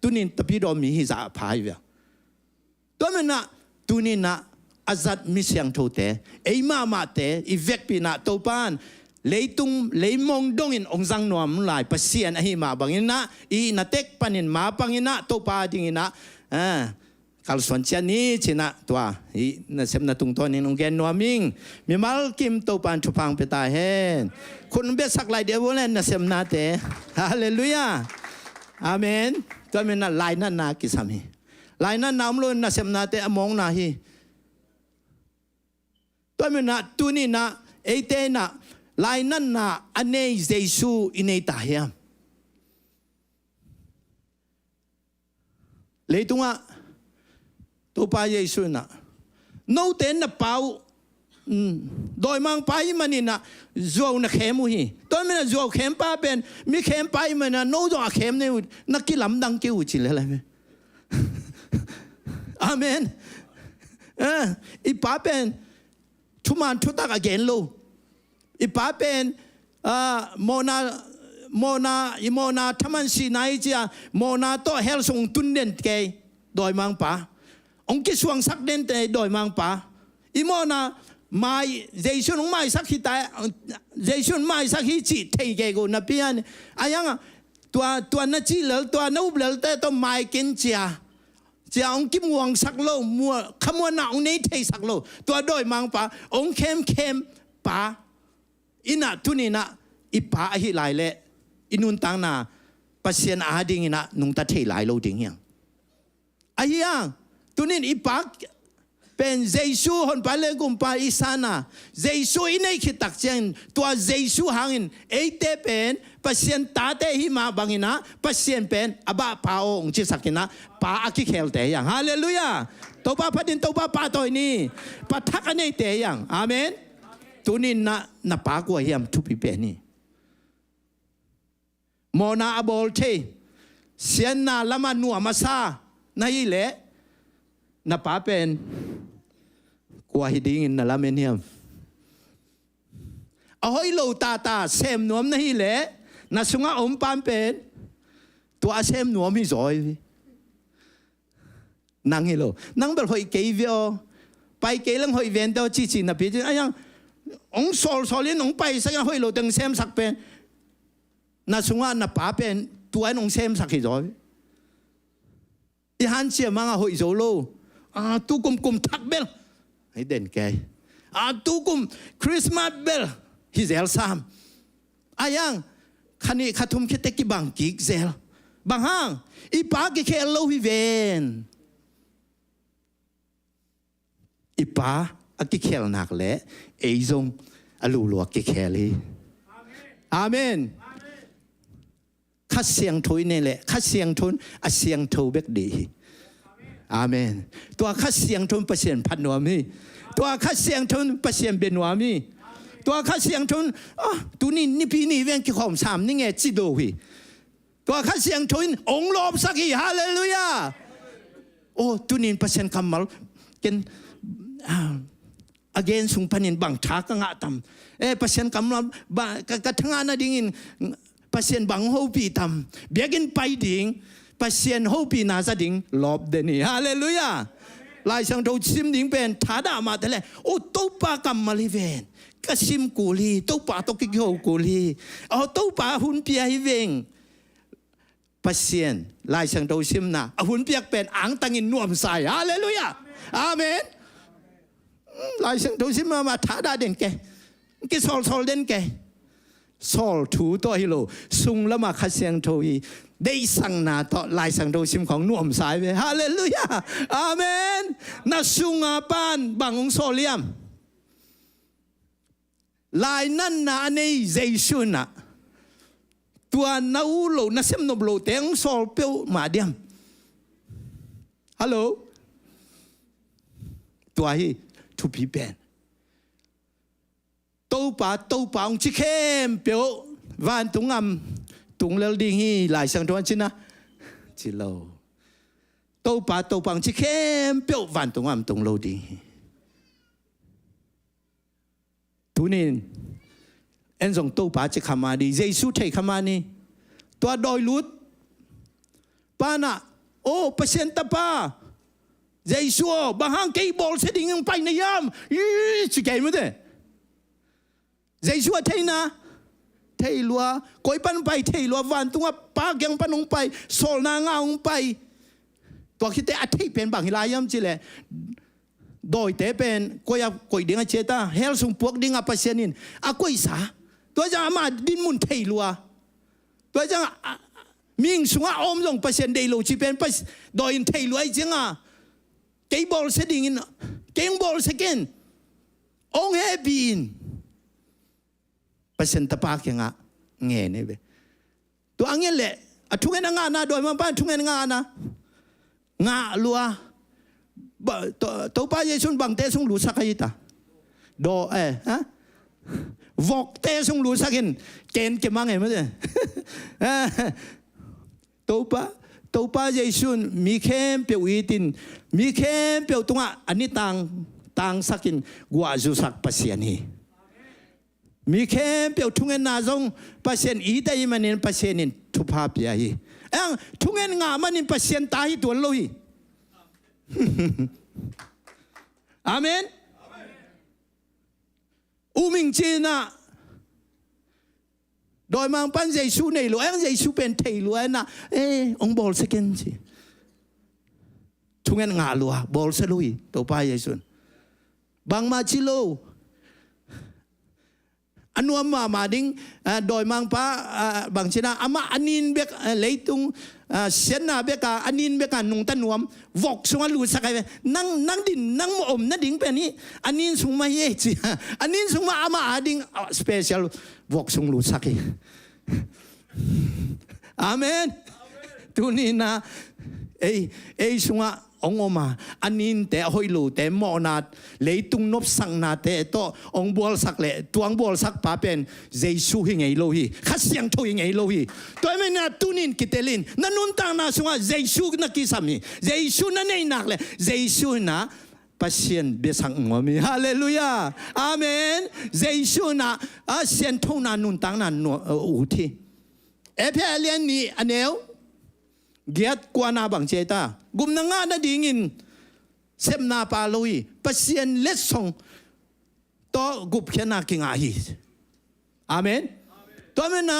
ตุนินตะพีดอมีฮิซาพายเวียงตัวมันนะตุนินนะอาจัดมิเสียงโทเตไอมาเตอีเวกปีนะโตปานเลยตุงเลยมองดงอินองซังนวมลายปัสเซียนไอมาบังอินะอีนาเต็กปันินมาปังอินะโตปาดิงอินะคัลสวนเชียนี่ชินะตัวอีน่ะเสมนะตุงต้นนี่นงแกนนวมิงมีมัลกิมโตปานชุพังเปตาเฮนคุณเบสักลายเดียวเล่นน่ะเสมนะเตฮาเลลูยาอาเมนตัวมันน่ะลายนั่นนากิสามีลายนั่นนามลุนน่ะเสมนะเตอมองนาฮีตัวมันนะตัวนี้นะเอเตนะลายนั่นนะอันนี้เยซูอินเอตาเฮียมเลยตรงอ่ะตัวปลาเยซูนะโน้ตเต็นนะเปล่าโดยมังไปมันนี่นะจวนะเข้มหูตัวมันนะจวเข้มป้าเป็นมีเข้มไปมันนะโน้ตตัวเข้มเนี่ยนักกิลำดังกิ้วจิเลยอะไรไหมอาเมนอีป้าเป็นทุมันทุตักอเกนโลอีป้าเป็นโมนาทมันสีนายเจียโมนาโตเฮลส่งตุนเด่นเกยโดยมังป้าองค์กิสวงสักเด่นเตยโดยมังป้าอีโมนาไม่เจสุนไม่สักหิตายเจสุนไม่สักหิจิเทยเกกูนับเปียนอายังตัวนัจีเลตัวนูเบลแต่ตัวไม่กินเจียจะองกิมวงสักโลมัวขมวนาองนี้เทสักโลตัวโดยมังป้าองเข้มป้าอินะทุนีนะอีป้าอหิลายเละอินุนตังนาปัสเซียนอาดิ่งนะนุงตาเทลายโลดิ่งยังไอ้ยังทุนีอีป้าเป็นเจซูฮอนไปเลยกุมป้าอิสานาเจซูอินไอคิดตักเจนตัวเจซูหางอินเอเตเป็นปัสเซียนตาเตหิมาบังอินะปัสเซียนเป็นอาบะป้าองจิสักินะป้าอากิเคลเตยังฮาเลลูยาตัวป้าพัดินตัวป้าตัวนี้ปัทักอันนี้เตยังอาเมนตัวนี้น่ะป้ากว่าเฮียมทุบเป็นนี่โมนาอบอลเทเสียนนาละมันนัวมาซาในเละน่ะป้าเป็นกว่าฮิดิ้งน่ะละเมเนียมเอาให้โลตาเซมนวมในเละน่ะสุงะอมปานเป็นตัวเซมนวมมิจอยนั่งให้โลนั่งแบบหอยเกยเวอไปเกยลังหอยเวนเดอจีน่ะพี่ไอ้ยังองสอลินองไปสักอย่างหอยโลตึงเซมสักเป็นน่ะสุงะน่ะป้าเป็นตัวไอ้องเซมสักให้จอยอีฮันเชียมังหอยโจโลตุกุมทักเบลให้เด่นแกตุกุมคริสต์มาสเบลฮิเซลซามอายังคันนี้ขัดทุมคิดเตกิบังกิกเซลบางห้างอีป้ากิเคลโลฮิเวนอีป้าอากิเคลนักเละเอซงอลูลัวกิเคลีอาเมนข้าเสียงทุยนี่แหละข้าเสียงทุนอาเสียงทูเบกดีอาเมนตัวข้าเสียงทุนเปอร์เซ็นต์พันนัวมีตัวข้าเสียงทุนเปอร์เซ็นต์เป็นนัวมีตัวข้าเสียงทุนตัวนี่พี่นี่เว้นกี่ความสามนี่ไงจิโดวีตัวข้าเสียงทุนองค์ลบสักทีฮาเลลูยาโอ้ตัวนี้เปอร์เซ็นต์คำมัลกันagain สุงพันินบังทักงะตัมเปอร์เซ็นต์คำมัลกระทั่งอันนั้นดิ่งเปอร์เซ็นต์บังหูปีตัมเบียกินไปดิ่งเปอร์เซ็นต์หูปีน่าจะดิ่งลบเดนี่ฮาเลลูยาลายสังโตซิมดิ่งเป็นท้าดามาแต่ละโอ้ตัวปากำมาลิเวนก็ซิมกูลีตัวปาตัวกิโยกูลีตัวปาหุ่นเปียฮิเวง ปัสเซียนลายสังโตซิมนะหุ่นเปียกเป็นอ่างตังอินนวมใส่ฮาเลลูยาอาเมนลายสังโตซิมมาท้าดาเด่นแกกิสอลเด่นแกสอลถูตัวฮิโลซุงแล้วมาคัดเสียงโทยได้สั่งนาต่อลายสังโตซิมของนวมสายไปฮาเลลูยาอาเมนนาซุงอาปานบางองโซเลียมลายนั่นนะในเจสุนะตัวนาอูโลนัสเซมนบโลเตงโซลเปียวมาเดียมฮัลโหลตัวฮีทุพีเป็นตัวป่าองชิเข้มเปียววันตุงอัมตุงเลดิ้งฮีหลายสังตัวชินะจิโลตัวป่าองชิเข้มเปียววันตุงอัมตุงโลดิ้งทุนินเอ็นส่งตัวป่าจะขมาดีเยซูเทขมานี่ตัวดอยลุดป้าน่ะโอ้เปอร์เซ็นต์ตาป้าเยซูบางครั้งเกย์บอลเสดิ้งไปในยามสิเกย์มั้งเด้เยซูเทนะเทลัวก้อยปันไปเทลัววันตัวป้าแกงปันลงไปโซลนางเอาไปตัวคิดแต่อาทิตย์เป็นบางฮิลายามจิเลโดยแต่เป็นก้อยดิ้งเจต้าเฮลส่งพวกดิ้งเปอร์เซ็นต์นี่อาก้อยสาตัวจะมาดินมุนเทลัวตัวจะมิงสุงอมลงเปอร์เซ็นต์เดโลจีเป็นไปโดยเทลัวจริงเกย์บอลเสดิ้งเกย์บอลเสกินองเฮบินเปอร์เซ็นต์ตะปากยังเงี้ยนี่เว้ยตัวอันนี้แหละทุกอย่างงานนะโดยมันเป็นทุกอย่างงานนะงาลัวตัวป้าเยซุนบังเตซุงรู้สักยี่ตาโดฮะวอกเตซุงรู้สักยินเกณฑ์เก็บมาไงมั้งเนี่ยตัวป้าเยซุนมีเข้มเปียวอีตินมีเข้มเปียวตรงอันนี้ต่างสักยินกัวจุสักปัสยานีมีแค่เปียวทุ่งเงินนาจงปัสเซนอีแต่ยังมันเองปัสเซนินทุพาพยาฮีทุ่งเงินงามันเองปัสเซนตาฮีตัวโลฮีอาเมนอุมิงจีน่ะโดยมังปันเยซูในหลวงเยซูเป็นเทหลวงนะองบอลสกินสิทุ่งเงินงาลัวบอลสลุยตัวป้าเยซูบางมาชิโลอันนู้นมาดิ้งโดยมังป้าบางชนะอามาอันนินเบกเลยตุงเสียนาเบกอันนินเบกนุ่งตันวมวอกสงลูสักไงนั่งดินนั่งอมนั่งดิ้งเป็นนี้อันนินสงมาเย่จีอันนินสงมาอามาดิ้งสเปเชียลวอกสงลูสักอาเมนตุนี่นะสงองอมาอันนี้แต่หอยลูแต่หมอนาดเลยตุงนบสังนาแต่โตองบัวสักเละตัวองบัวสักป้าเป็นเยซูหิงไงโลหิขัดเสียงทุยไงโลหิตัวไม่นาตุนินกิเตลินนั่นนุ่นต่างนาสงเยซูนักกิสามีเยซูนั่นเองนักเลยเยซูนะปัสเซียนเบสังงมีฮาเลลูยาอาเมนเยซูนะเสียนทุนานุ่นต่างนาอุทิเอเพเลียนนี่อันเนวเกียรติกว่านาบังเจตากุมนางานาดิ่งินเซมนาปาลุยปัสเซียนเล็ดส่งต่อกุบเขียนากิงอาฮีอาเมนตัวมันนะ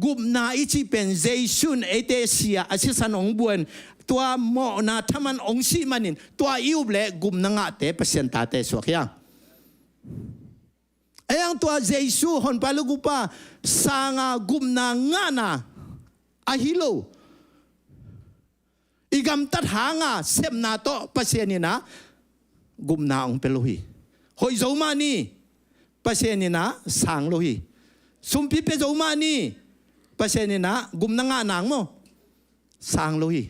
กุบนาอิจิเป็นเจสุนเอเตเซียอาศิสันองบวนตัวหมอนาทมันองซีมันินตัวอิวเบลกุมนางาเตปัสเซียนตาเตสวกยังยังตัวเจสุฮอนปาลุกุปาสางากุมนางานาอาฮิโลอีกำตัดหางาเซมนาโตปัสเซนินะกุมนาองเปโลฮีหอยโจมานีปัสเซนินะสังโลฮีสุมพิเปโจมานีปัสเซนินะกุมนางานางโมสังโลฮี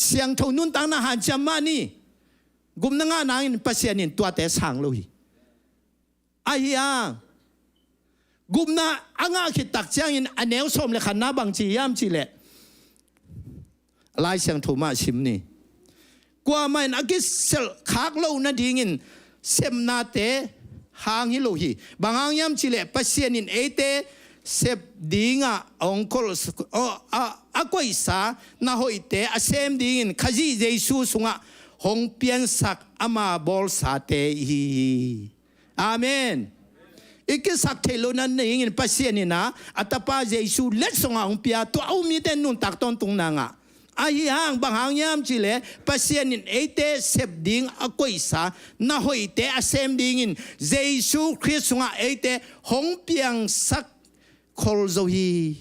เสียงทุนุนตังนาหันจามานีกุมนางานางปัสเซนินตัวแต่สังโลฮีไอ้ยังกุมนาอ่างคิดตักเจียงอินอันเนวสมเลยขันนาบางจียามจีเล่ลายเสียงโทมาชิมนี่กว่าไม่นักกิเซลขากโลนาดิ่งินเซมนาเตหางฮิโลฮีบางอย่างยามจิเลปัสเซียนินเอเตเซบดิ่งองคลอากวยสานาหอยเตอเซมดิ่งินขจีเยซูสุงะหงเปียนสักอามาบอลสาเตฮีอาเมน ikisak thelo na ningin pasien na atapa Jesu let songa umpia to umiten nun takton tung nanga ahihang banghang chile pasien in ete sebding akoisa na hoite asem dingin Jesu Christ nga ete hongpiang sak kolzohi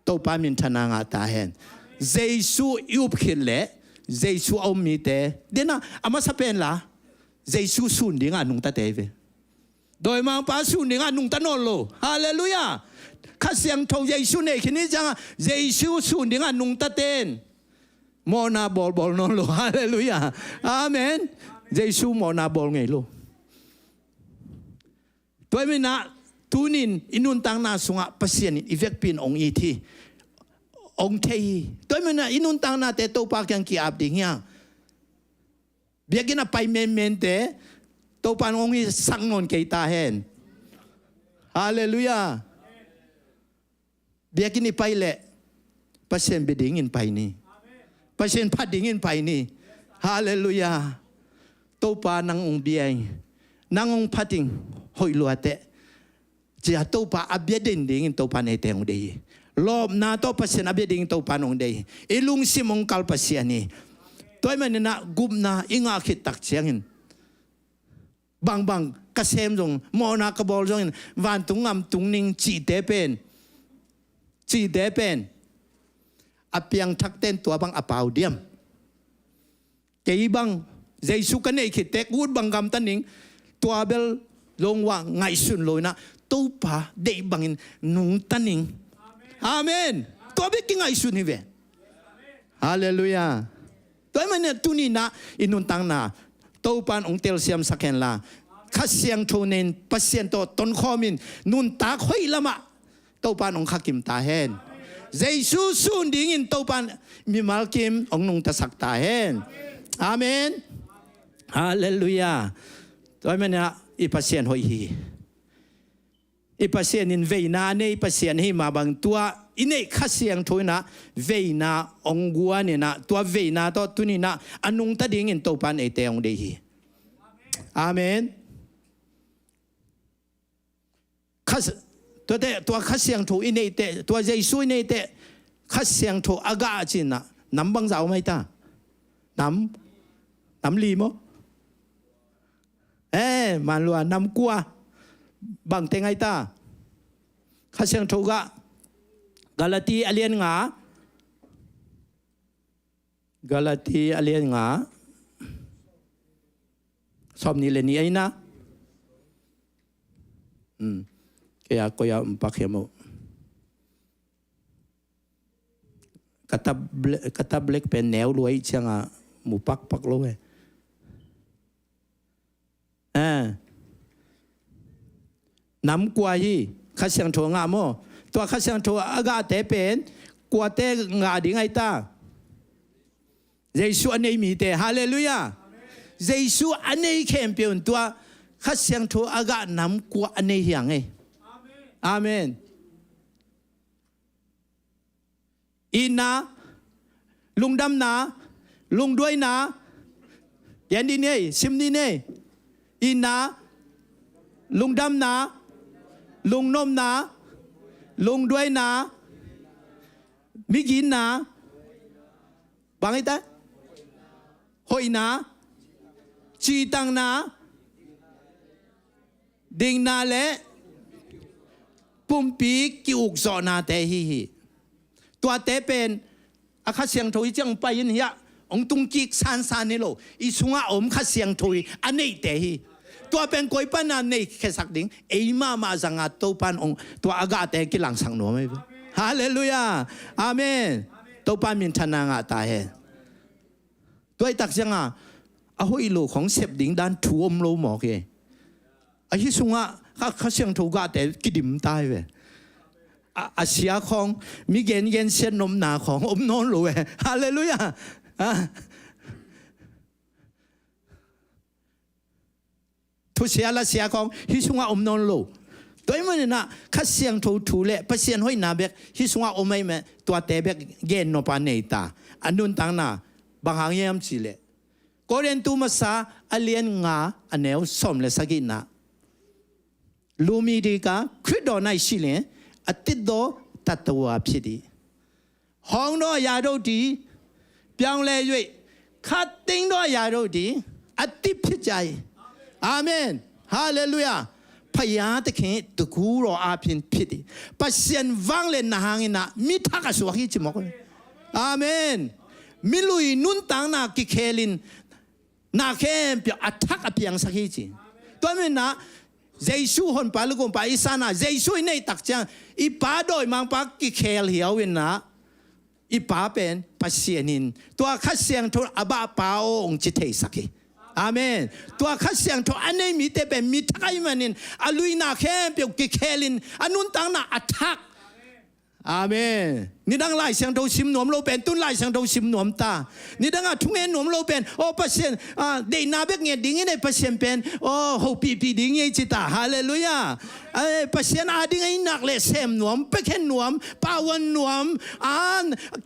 to pamin tananga tahen Jesu iupkhile Jesu umite dena ama sapen la Jesu sunding anung tateveโดยมังป้าสุนิงานุงตะโนโลฮาเลลูยาข้าเสียงโทเยซูเนคินี่จังเยซูสุนิงานุงตะเตนโมนาบอลโนโลฮาเลลูยาอาเมนเยซูโมนาบอลไงโลตัวไม่นะตูนินอินุนตังนาสุงะปัสเซียนอีเวกปินองอีทีองเทยตัวไม่นะอินุนตังนาเตโตปากยังกีอาบดิ่งยังเบียกินะไปเมนเตตัวปานองค์สังนนเกตาเห็นฮาเลลูยาเบียกินี่ไปแหละเปอร์เซ็นต์ไปดิ่งอินไปนี่เปอร์เซ็นต์พัดดิ่งอินไปนี่ฮาเลลูยาตัวปานังองค์เบียงนังองค์พัดดิ่งหอยลัวเตะจะตัวปาอับเบียดิ่งดิ่งอินตัวปานเอเตองเดียรอบนาตัวเปอร์เซ็นต์อับเบียดิ่งตัวปานองค์เดียอีลุงซิมองคัลปัสเซียนี่ตัวมันนะกุมนาอิงอาคิดตักเชียงบางกระเซมจงมอนักบอลจงวันตุงงำตุงนิงจีเตเป็นอเปียงทักเต้นตัวบางอเปาเดียมเกี่ยบางใจสุกันเอคิดเตกูดบางกำตันนิงตัวเบลลงว่าไงสุนเลยนะตัวป่าเดบังอินนุงตันนิงอาเมนตัวเบกิไงสุนนี่เวฮาเลลูยาตัวมันเนี่ยตุนีนะอินุนตังนาตัวปานองเตลเซียมสักแห่งละข้าเสียงโทนินปัสเซียนโตต้นข้อมินนุนตาค่อยละมะตัวปานองข้ากิมตาเห็นเจสูสุนดิ่งอินตัวปานมีมาลกิมองนุงตาสักตาเห็นอาเมนฮาเลลูยาตัวมันเนี่ยอีปัสเซียนหอยฮีอีปัสเซียนอินเวนาเนี่ยอีปัสเซียนให้มาบางตัวอินเนข้าเสียงโทนะเวนาองกัวเนี่ยนะตัวเวนาตัวตุนี่นะอนุงตาดิ่งอินตัวปานเอเตองเดียอาเมนข้าตัวข้าเสียงโทอินเนเตตัวเยซูอินเนเตข้าเสียงโทอากาจินนะน้ำบังเจ้าไหมตาน้ำลีมั้มันรัวน้ำกัวบังเตงไงตาข้าเสียงโทกะกาลาตีอเลียนงาสอบนี้เลยนี่ไอ้นะก็ya empat kemo kata black pen neo luai changa mupak lo nam kwa hi kha siang tho nga mo to kha siang tho aga te pen kwa te nga ding ai ta Jesu anei mi te hallelujah Jesu anei champion to kha siang tho aga nam kwa anei hiang ai amen ina lung dam na lung đuôi na yan đi nè sim đi nè ina lung dam na lung nom na lung đuôi na mi gin na bang ita hoi na chi tang na ding na leปุ่มปีกิอุกซอนาเตฮีตัวเตเป็นอาคาเสียงถอยจังไปยินเฮียองตุงกิกซานนี่โลอีสุงอาอมคาเสียงถอยอันนี้เตฮีตัวเป็นกวยปันอันนี้แค่สักดิ่งเอมาจังอาตัวปันองตัวอากาศเตกิหลังสังหนัวไหมฮาเลลูยาอาเมนตัวปันมินทนางาตาเฮตัวตักจังอาหุยโลของเสพดิ่งด้านถ่วมโลหมอกเอไอ้สุงอาข้าเสียงถูกกาแต่กิดิมตายเว้ยอาเซียของมีเย็นเส้นนมหนาของอมนอนรู้เว้ยฮาเลลูยาทุเสียละเสียของฮิสุงาอมนอนรู้ตัวมันน่ะข้าเสียงถูเละเปอร์เซ็นต์ห้อยนาเบกฮิสุงาอมไม่แม่ตัวเตเบกเย็นนปานเนตาอันนู้นต่างน่ะบางหางยามสิเละก็เรียนตัวมาซาอเลียนงาอันเนวสมเลยสักกินนะ ลูมีดีกาคริสโดนายสิเลนอติดโดตัตวาพิดีห้องน้อยาโรดีเปียงเลยด้วยขัดติงน้อยาโรดีอติพิจัยอาเมนฮาเลลูยาพยาตะเข็นตะกูรออาพินพิดีปัสเซียนวังเลนนาหางนะมิทักสวะฮิจิมอกอาเมนมิลุยนุนตังนากิเคลินนาเข้มเปียอัทักอเปียงสักฮิจิตัวเมนนะเจสูฮอนปาลุกงปาอิสานาเจสูในตักจังอีป้าโดยมังปากิเคลเหียววินนะอีป้าเป็นปัสเซียนินตัวขัดเสียงทุอบาปาองจิเทสักฮิอาเมนตัวขัดเสียงทุอันนี้มีแต่เป็นมิทักอิมันนินอลุยนาเข้มเปียกิเคลินอนุนตังนาอัทักอาเมนนี่ดังไล่เสียงโดชิมหนวมโลเป็นตุ้นไล่เสียงโดชิมหนวมตานี่ดังทุ่งเงินหนวมโลเป็นโอ้เปอร์เซ็นต์เดนาเบกเงียดิ้งในเปอร์เซ็นต์เป็นโอ้โหปีดิ้งเงียจิตาฮาเลลูยาเปอร์เซ็นต์ดิ้งไอ้นักเลเซมหนวมเปกเห็นหนวมปาวันหนวม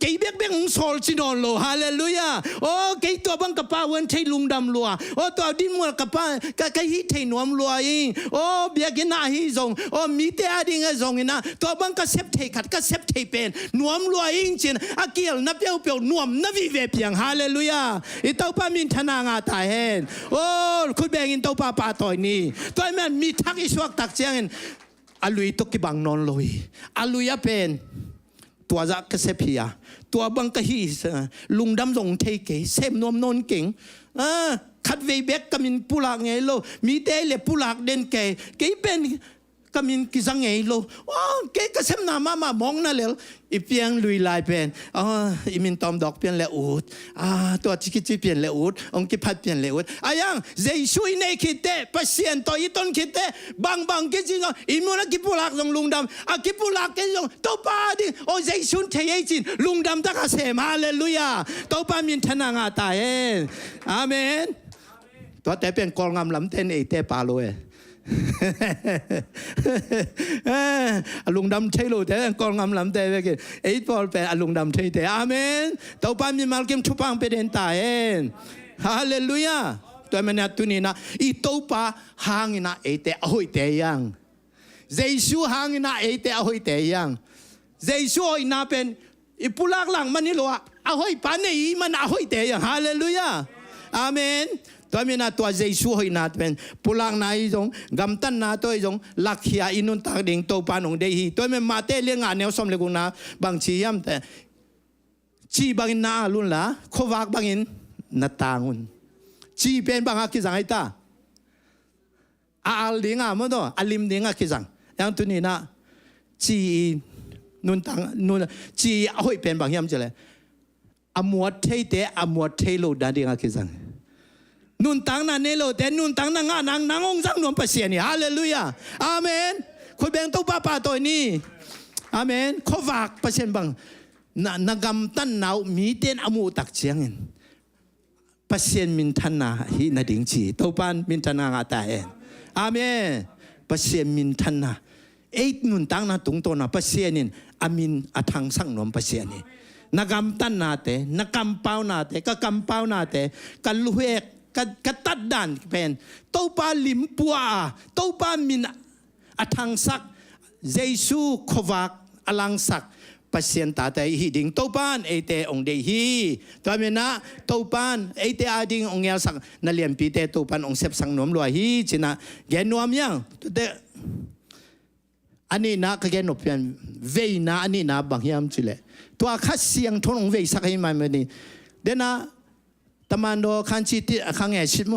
เกย์เบกโซลจินอนโลฮาเลลูยาโอ้เกย์ตัวบังกับปาวันใช้ลุงดำลัวโอ้ตัวดิ้งมัวกับปากับฮิตใช้หนวมลัวอิงโอ้เบียกินอาฮิซงโอ้มีแต่ดิ้งซงอินะตัวบังกับเซฟเทขัดกับเซฟเทเป็นนวมลัวอิงจินอาเกียลนับเปียวนวมนับวิเวเพียงฮาเลลูยาอิตาปามินธนางาตายเห็นโอ้คุณแบงอินตาปาปาตอยนี่ตัวมันมีทักอิสวกตักเจียงอาลุยตกิบังนอนลอยอาลุยเป็นตัวจักเสพียตัวบังกะฮีลุงดำส่งเทเกเซมนวมนนเก่งขัดเวเบกกมินปุลักไงโลมีเตเลปุลักเด่นเกเป็นกมินกิสังเงโลว้าเกก็เซมนามามองนั่นเลยอีเปียงลุยลายเป็นอีมินตอมดอกเปียนเลอุดตัวจิกิจิเปียนเลอุดองกิพัดเปียนเลอุดยังเจสุยในคิดเตปัสเซียนตัวอีต้นคิดเตบางกิจิงอีมุนกิปุลักลงลุงดำกิปุลักกิจงตัวป้าดิโอเจสุนเทียจินลุงดำตะกเสมาเลลูยาตัวป้ามินธนางาตายอาเมนตัวแต่เป็นกองงามลำเต้นเอเตปาโลลุงดำใช่ลูกแต่กองงามลำแต่เวกิไอ้พอลเป็นลุงดำใช่แต่อาเมนตัวป้ามีมาลกิมชุปังเป็นเดินตายฮาเลลูยาตัวมันตุนีนะอีตัวป้าหางนะไอ้แต่โอ้ยแต่ยังเจสูหางนะไอ้แต่โอ้ยแต่ยังเจสูไอ้น่าเป็นอีปุลักหลังมันนี่หรอโอ้ยป้าเนี่ยมันโอ้ยแต่ยังฮาเลลูยาอาเมนตัวมีนาตัวเจสูหอยนาเป็นปุลังนาอีจงกำตันนาตัวอีจงลักเฮียอินุนตากดิ่งตัวปานองเดียตัวมีมาเตเลี้ยงงานแนวสมเลกุนาบางชียมแต่ชีบางอินนาลุนละขวักบางอินนาตาnguนชีเป็นบางอากิจังไอตาอาลดิ่งอ่ะมั้งตัวอาลิมดิ่งอากิจังยังตัวนี้นะชีนุนตังนุนชีหอยเป็นบางยามเจเลยอมวดเทเตอมวดเทโลดาดิ่งอากิจังนุนตังนั่นเนโลแต่นุนตังนั่งนางองจังนวมเปเสียนี่ฮาเลลูยาอาเมนคุณแบงตัวป้าตัวนี้อาเมนขวักเปเสียนบังนกำตันนาวมีเต้นอมูตักเชียงเปเสียนมินทันนาฮีนาดิ่งจีตัวปานมินทันนางาตาเองอาเมนเปเสียนมินทันนาเอ็ดนุนตังนาตุงตัวนาเปเสียนินอามินอาทังสังนวมเปเสียนี่นกำตันนาเตนกำเป้านาเตก็กำเป้านาเตกันลุเอกกัตัดดันเป็นตัวปาลิมปัวตัวปามินอทังสักเจสูขวักอลังสักปัสเซียนตาแต่ฮีดิ่งตัวปานเอเตองเดฮีตัวเมนะตัวปานเอเตอาดิ่งองเอลสักนั่นเลียนปีเตตัวปานองเซฟสังนวมลอยฮีจินะแกนวมยังตัวเตอันนี้นะก็แกนวเปลี่ยนเวนะอันนี้นะบางยามจิเลตัวข้าเสียงทนองเวสักให้มันไม่ดีเดนะตมันโดขันจิตขังเอชิม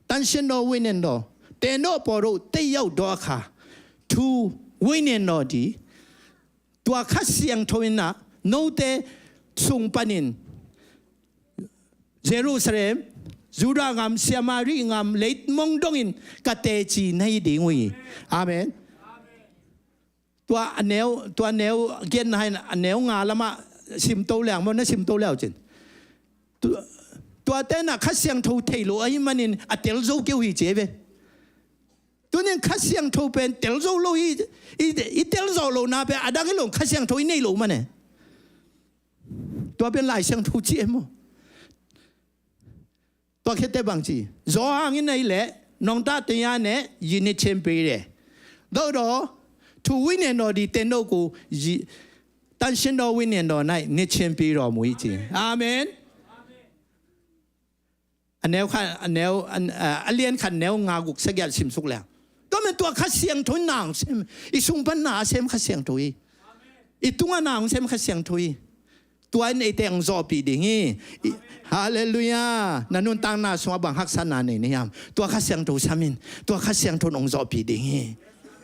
ตันเชนโดวินเนโดเตโนปอรุเตยาวดอค่ะทูวินเนโนดีตัวข้าเสียงทวินะโนเตสุงปนินเยรูซาเล็มจูดางามเซียมารีงามเลดมงดงอินกะเตจีในดิ่งวิอาเมนตัวเนวเกียนให้เนวงาละมาสิมโตแหลงมันน่ะสิมโตแล้วจินตัวเต้นน่ะข้าเสียงทูเทโลไอ้มันนี่อะเตลโซเกี่ยวหิเจ็บตัวนี้ข้าเสียงทูเป็นเตลโซโลอีเตลโซโลน่ะเป็นอะดังให้ลงข้าเสียงทูนี่โลมันเนี่ยตัวเป็นหลายเสียงทูเจ็บมั้งตัวแค่แต่บางทีจอหางนี่แหละ น้องตาเตียเนี่ยยินเชมเปย์โดดทูวินเนอดีเตนโนกูตันเชนโดวินเนอไหนเนเชมเปย์รอมุยจีอาเมนอันแนวขันอันแนวอันเลียนขันแนวงากุกสักอย่างชิมสุกแล้วก็เป็นตัวขัดเสียงทุนนางเซมอีสุงปันนาเซมขัดเสียงทุยอีตัวนางเซมขัดเสียงทุยตัวนี้แต่งจอปีดิ่งฮาเลลูยานันนุนตังนาสวบังฮักษณาเนี่ยยามตัวขัดเสียงทุสามินตัวขัดเสียงทุนองจอปีดิ่ง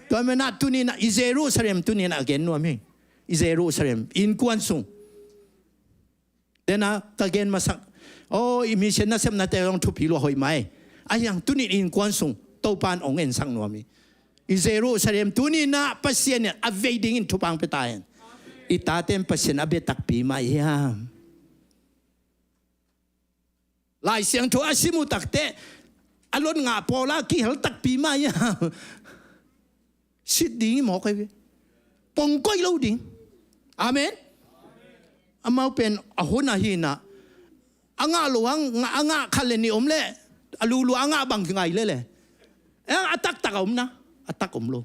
ตัวมันนัดตุนีนะอิเซรูซาเล็มตุนีนะเกนนัวมิอิเซรูซาเล็มอินควนซุงเดนะกะเกนมาสักโอ้อิมิเชนนะเซมนะแต่ลองทุพิโลหอยไหมไอ้ยังตุนีอินควนซุงโตปานองเอ็นสังนัวมิอิเซรูซาเล็มตุนีนะปัสเซียนเนี่ยอเวดิ่งอินทุปังเปตายนอิตาเต็มปัสเซียนอเบตักปีมายามลายเสียงทัวสิมุตักเตะอารมณ์งาพอลากี่หัลตักปีมายามสิดดิ่งหมอกไอ้ปงก้อยเราดิ่งอาเมนอามาเป็นอโหนาฮีนะอ่างาหลวงอ่างาคันเลนิอมเล่อลูลูอ่างาบังไงเลยอัตักตักอมนะอัตักอมโล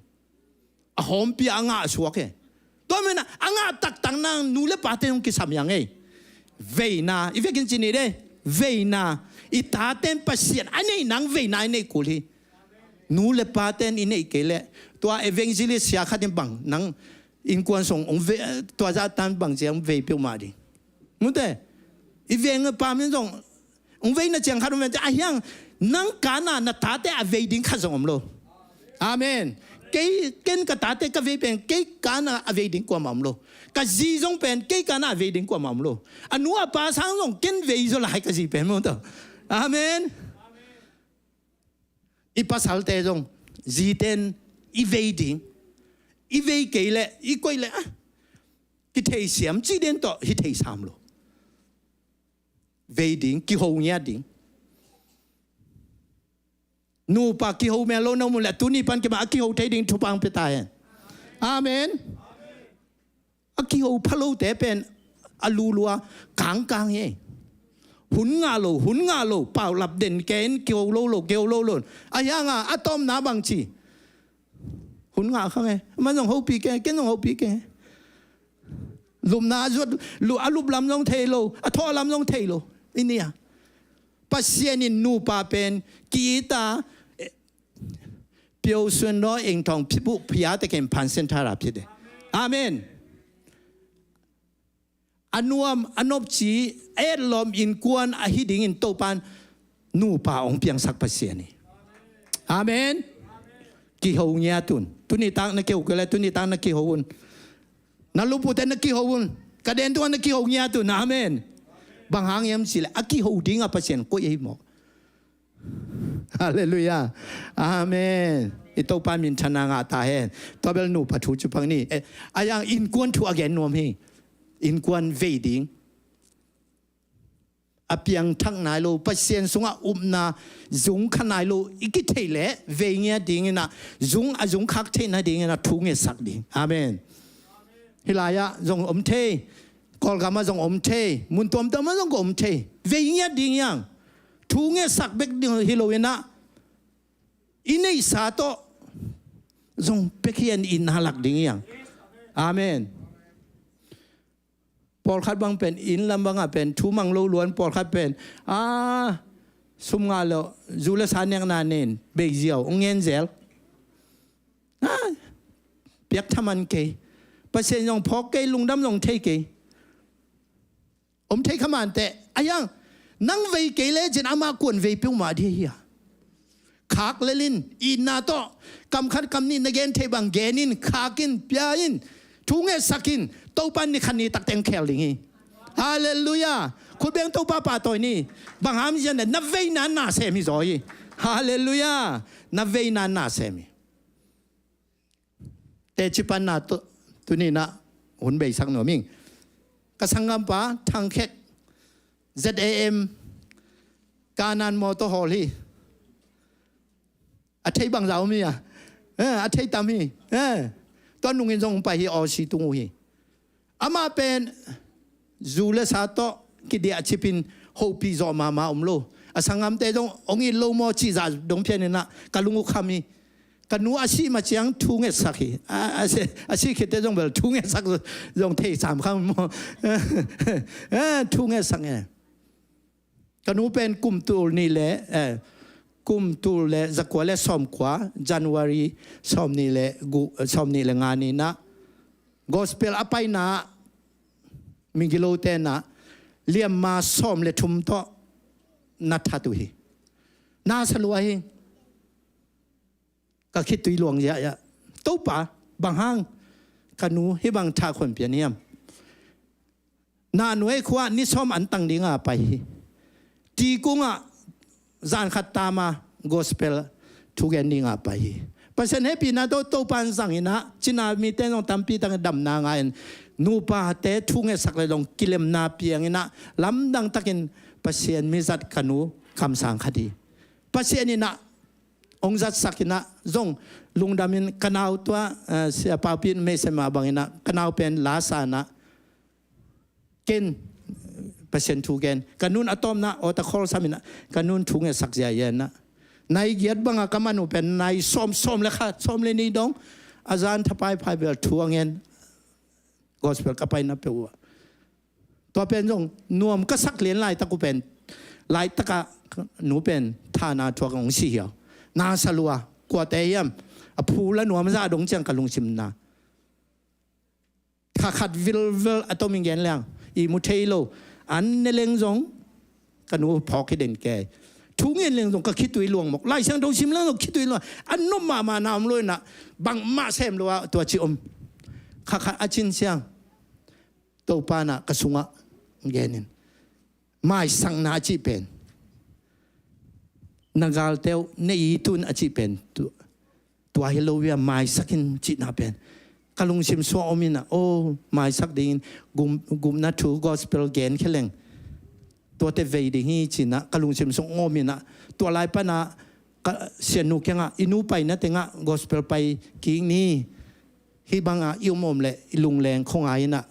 อ่ะหอมปีอ่างาสวกตัวมันนะอ่างาตักตังนางนูเลปาเตยงกิสามยังไงเวน่าอีเวกินจินีเด้เวน่าอีตาเต็มปัสเซียนอันนี้นางเวน่าอันนี้กุลีนูเลปาเตนอินเอเกเลตัวเอเวนจิลิสยาขัดบังนังอินกวนส่งองเวตัวจะตันบังเจียงเวเปียวมาดิมุเตอีเวงปามินส่งองเวน่ะเจียงขัดมันจะอายังนังกานานาตาเตอเวดิงขัดส่งอมโลอาเมนเกินกตาเตกเวเป็นเกกานาอเวดิงกว่ามัมโลกะจีจงเป็นเกกานาอเวดิงกว่ามัมโลอันนัวปาสังส่งเกินเวโซลายกะจีเป็นมุเตอาเมนอีปัสฮัลเตจงจีเตนอีเวดิงอีเวเกเลอีกวยเลกิเทเสียมจีเดนโตฮิเทสามโลเวดิงกิโฮเนียดิงนูปากิโฮเมโลนมุลตุนีปันกิมากิโฮเทดิงทุปังเปตายอาเมนกิโฮพะโลเตเป็นอลูลัวกางเยหุนงาโลเป่าหลับเด่นเกนเกียวโลเกียวโลอายังอะตอมนาบังชีหุนงาข้างไงมันต้องหูปีแกต้องหูปีแกลุมนาจดลุอาลุบลำต้องเทโลอะทอลำต้องเทโลอินเนียปัสเซียนินนูปาเป็นกีตาเปียวส่วนน้อยเองทองพิบุพิยาตะเกมพันเซนทาราพิเดอาเมนอันวมอันนบจีเอ็ดลมอินกวนอหิดิงอินโตปันนูปาองเปียงสักปัสเซียนีอาเมนกิโฮเนียตุนนี่ตังนักเกี่ยวกันเลยตุนี่ตังนักกิโฮวุนนัลุปุเตนักกิโฮวุนกระเด็นตัวนักกิโฮเนียตุนอาเมนบางหางยามสิเลยกิโฮดิงอ่ะปัสเซียนก็ยังหมอกฮาเลลูยาอาเมนอิโตปันมินชนะงาตาเฮนตัวเบลนูปัทุจุพังนี่อายังอินกวนทูอเกนนวมฮีอินกวนเวดิงอเปียงทั้งนายโลปัสเซียนสงอุมนาจุงขนายโลอีกิเทเลเวงเงียดิงนะจุงคักเทนะดิงนะทุงเงสักดิงอาเมนฮิลายะจงอมเทกอลกามาจงอมเทมุนตอมตอมาจงอมเทเวงเงียดิงยังทุงเงสักเบกดิงฮิโลเวนะอินเนสาโตจงเปกียนอินฮาลักดิงยังอาเมนปอลคัดบังเป็นอินลำบังเป็นทูมังโลล้วนปอลคัดเป็นสุมงาโลจูเลสานยังนานเนนเบกเจียวองเงินเซลเปียกทำมันเกยเปอร์เซ็นต์ยองพอเกยลุงดำลงเทเกยอมเทขมันแต่อายังนั่งเวเกยเลยจนอามากวนเวปิ้วมาดีเฮียขากเลลินอินนาโตกำคัดกำนินนเกนเทบังเกนินขากินเปียอินทุงเงสักินโตปันนี่คันนี้ตักเต็งแคลลิงฮาเลลูยาคุณเบงโตป้าป่าตัวนี้บางหามยันนับเวนานนาเซมิจอยฮาเลลูยานับเวนานนาเซมิแต่จิปันนาตัวนี้นะหุ่นเบยสักหน่อยมิงกระสังกัมปะทางแค ZAM การนันมอเตอร์ฮอลลี่อาทิตย์บางเรามีอาทิตย์ตามีตอนนุ่งเงินส่งไปที่ออชิตุงฮีอามาเป็นจูเลสาโตกิเดียชิปินโฮปีจอมาอมโล asangam te dong ongi lo mo chi za dong pian na kalungu khami kanu asi ma chiang thunge sakhi asi khite dong bel thunge sak dong thei sam kham mo thunge sange kanu pen kum tul ni le kum tul le zakwa le som kwa January som ni le ngani na gospel apai na mingilo te na liam ma som le thum to na thatu hi na salua hi ka khit tui luang ya to pa bang hang kanu hi bang tha khon pianiam na nuai khwa ni som an tang dinga pai ti kunga zan khat tama gospel thugen ninga pai pasen happy na to pan sang ina china mi te nong tampi tang dam na nga en nu pa te thunge sak le dong kilem na piang ina lam dang takin pasien mi zat kanu kam sang khadi pasien ina ong zat sakina zong lungdamin kanau tua sia papin me sema bangina kanau pen la sana ken pasien thugen kanun atom na o ta khol samina kanun thunge sak ja yen na nai giat banga kamanu pen nai som le kha som le ni dong azan thapai phai bel thuangen gospel kapai na pewa to pen jong nuam ka sak len lai ta ku pen lai ta ka nu pen thana thuak ong si hiao na salua kwa te yam a phula nuam za dong chang kalung sim na kha khat vil atomin gen lang i mu thailo an ne leng jong kanu phok hi den ke thu ngien leng jong ka khit tui luang mok lai sang dong sim lang khit tui luang an no ma nam loi na bang ma sem lo to chi om kha achin siang to pa na kasunga genin mai sang na chi pen nagal teo nei tun achi pen tu hilovia mai sakin chi na pen kalung sim so omina o mai sak ding gum na thu gospel gen kheleng to te ve ding hi chi na kalung sim so omina to lai pa na sianu kenga inu pai na tenga gospel pai ki ni hi banga iumom le ilung leng khong ai na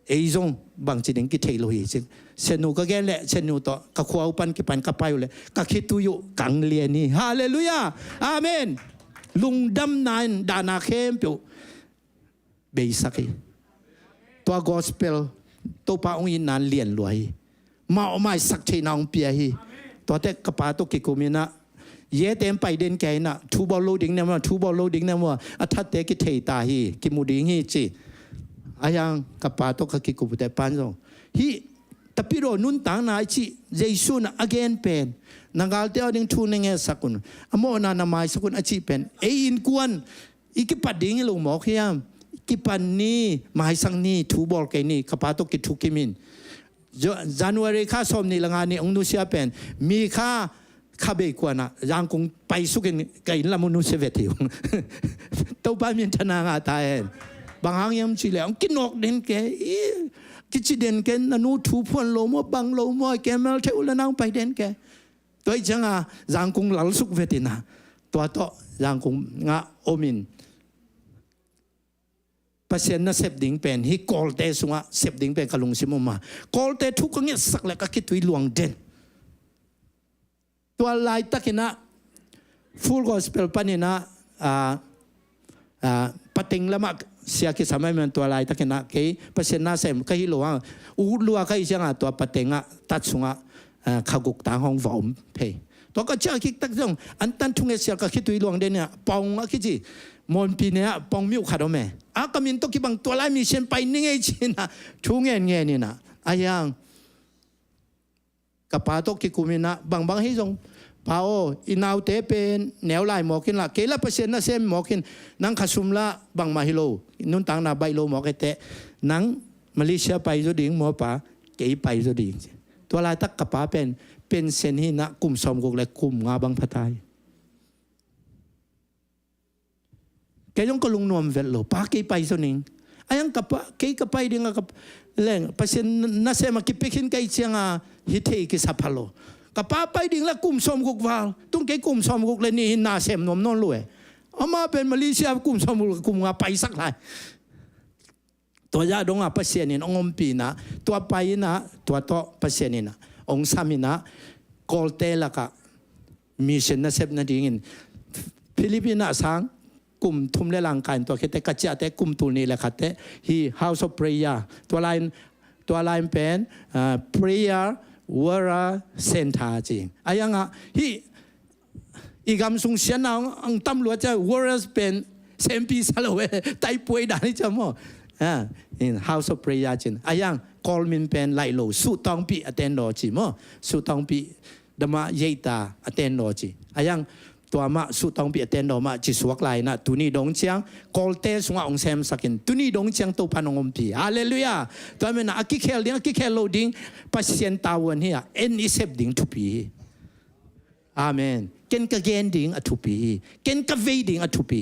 ei zong bang chi ding ki thei lo hi chi senu ka gen le senu to ka khwau pan ki pan ka pai le ka khitu yu kang le ni hallelujah amen lung dam nan dana khem pe be saki to gospel to pa ong in nan lien loi ma o mai sak thei na ong pia hi to te ka pa to ki kumina ye tem pai den kai na thu bo loading na ma thu bo loading na ma athat te ki thei ta hi ki mu ding hi chi ayang kapato ka kikupute panzo hi tapiro nun tang na chi jesu na again pen nangal te oding thu nenge sakun amo na mai sakun achi pen e in kuan ikipading lo mo khiam kipan ni mai sang ni thu bol ke ni kapato ki thu kimin January kha som ni langa ni ong nu sia pen mi kha khabe kwana yang kung pai sukin kai lamunu seveti to pa min thana nga ta en bang hang yam chi le ong kinok den ke kichi den ken nanu thu phon lo mo bang lo mo ke mel the ula nang pai den ke toi changa jang kung lal suk vetina to jang kung nga omin pasien na sep ding pen hi kol te sunga sep ding pen kalung simuma kol te thu ko nge sak le ka kitui luang den to lai takina full gospel panina pating lama sia ki samai men to lai takina ke pasien na sem ka hi loang u lua ka isanga to patenga tatsunga khaguk ta hong vom pe to ka cha ki tak jong an tan thunge sia ka kitui luang den ya pong a ki ji mon pi ne pong miu khado me a kamin to ki bang to lai mi sen pai ni nge china thunge nge ni na ayang kapato ki kumina bang hi jong pao inaw te pen neo lai mokin la kela pasien na sem mokin nang khasumla bang mahilo nun tang na bailo mo kete nang Malaysia pai zo ding mo pa ke pai zo ding to la tak kapa pen sen hi na kum som gok le kum nga bang phatai ke jong ko lung nom vel lo pa ke pai zo ning ayang kapa ke kapai ding ka leng pasien na sem ki pekin kai chianga hi thei ki saphalo kapapai ding la kum som guk wal tung ke kum som guk le ni na sem nom non lue ama pen Malaysia kum som guk kum nga pai sak lai to ya dong a pasien in ongom pi na to pai na to pasien ina ong samina kolte la ka mission na sep na dingin Filipina sang kum thum le lang kan to khete ka cha te kum tu ni la khate hi house of prayer to line pen prayer wara center ji ayanga hi igam sung sian na ang tam lo cha wara pen sempi salowe tai poi da ni cha mo in house of prayer jin ayang call min pen lai lo su tong pi attend lo ji mo su tong pi dama yeita attend lo ji ayangตัวมาสุตองเปียเตนดอมาจิสวกไลนะตุนีดงเชียงกอลเตสงองเซมสักินตุนีดงเชียงตัวพานงมปีฮาเลลูยาตัวเมนะอากิเคลดิ้งอากิเคลโลดิ้งปัสเซียนตาวันเฮียเอ็นอิเซฟดิ้งทุปีอาเมนเกนกะเกนดิ้งอทุปีเกนกะเวดิ้งอทุปี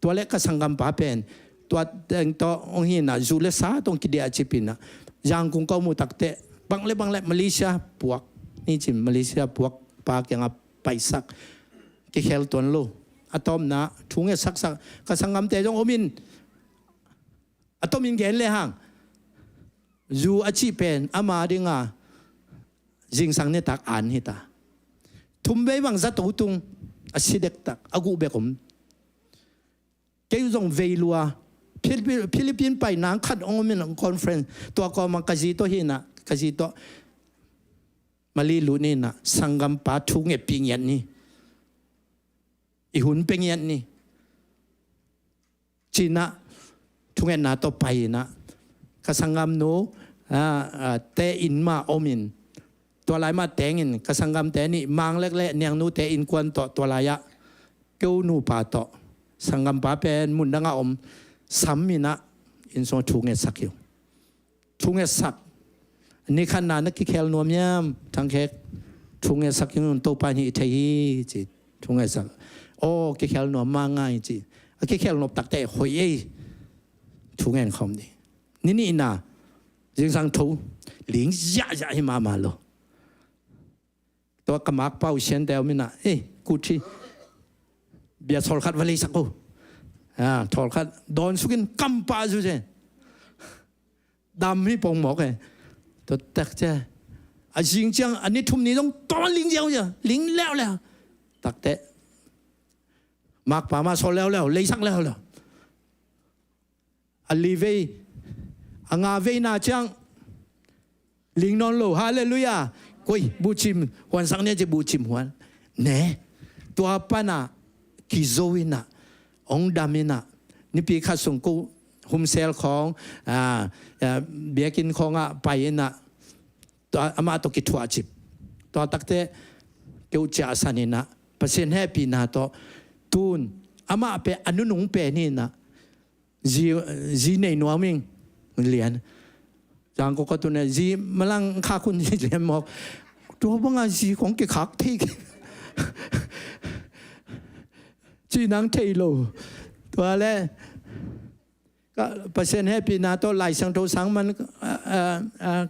ตัวเล็กก็สังกัมปาเป็นตัวเต็งตัวองเฮียนะจูเลสาตรงกิเดียจิปินะยังคงก็มุตักเตะบางเล็มาเลเซียพวกนี่จิมมาเลเซียพวกปากยังไปสักกิเคลตัวโลอะตอมนะทุงเอสักก็สังกัมเตจงอมินอะตอมินเกนเลยห่างจูอาชีเป็นอามาดิงาจิงสังเนตักอ่านฮิตาทุมเบวังจัตุตุงอาศิเด็กตักอากูเบกมเกี่ยวจงเวลัวฟิลิปปินส์ไปนางขัดองมินคอนเฟรนซ์ตัวก็มังกาจิโตฮินะกาจิโตมาลีลูนี่นะสังกัมปาทุงเอปิงยันนี่อีหุ่นเป็นยันนี่จีน่าทุกเงินนาต่อไปนะกสังกัมโนเตอินมาอมินตัวลายมาแต่งินกสังกัมแต่นี่มังเล็กๆเนียงนูเตอินควันต่อตัวลายะเก้านูปาต่อสังกัมปาเป็นมุนดังอมสัมมินะอินโซทุกเงินสักอยู่ทุกเงินสักนี่ขนาดนักกิเคลนวมยามทั้งแขกทุกเงินสักอยู่ตัวไปนี่เทียจีทุกเงินสักโอ้กิเคลนวมมาง่ายจีกิเคลนวมตักแต่หอยทุกเงินคอมนี่นะยิ่งสังทูลิงยะให้มาโลตัวกมักเป้าเชนเดลมินะกูที่เบียร์ทอลคัดวันเลยสักกูทอลคัดโดนสุกินกัมปาสุเจดำให้ปงหมอกตัวตักเจ้าจริงจังอันนี้ทุ่มนี้ต้องตอนลิงเดียวจ้ะลิงแล้วตักแต่มักป่ามาโซแล้วเลยสักแล้วอัลลีเวอังอาเวน่าจังลิงนอนโลฮาเลลูยากุยบูชิมวันสังเนี่ยจะบูชิมวันเน่ตัวป้าน่ะกิโซวิน่ะองดามิน่ะนี่ปีข้าส่งกูโฮมเซลของเบียกินของไปน่ะตัวอามาตัวกิทัวจิบตัวตักเตะเกี่ยวจ่าสันินะเปอร์เซ็นต์แฮปปี้นะตัวตูนอามาเป็นอนุนุงเป็นนี่นะจีในนัวมิงเรียนจางก็ตัวเนี่ยจีมาลังข้าคุณจีเรียนบอกตัวบางจีของเกี่ยขักที่จีนังเทโลตัวแรกก็เปอร์เซ็นต์ให้ปีนาตัวไหลสังโตสังมัน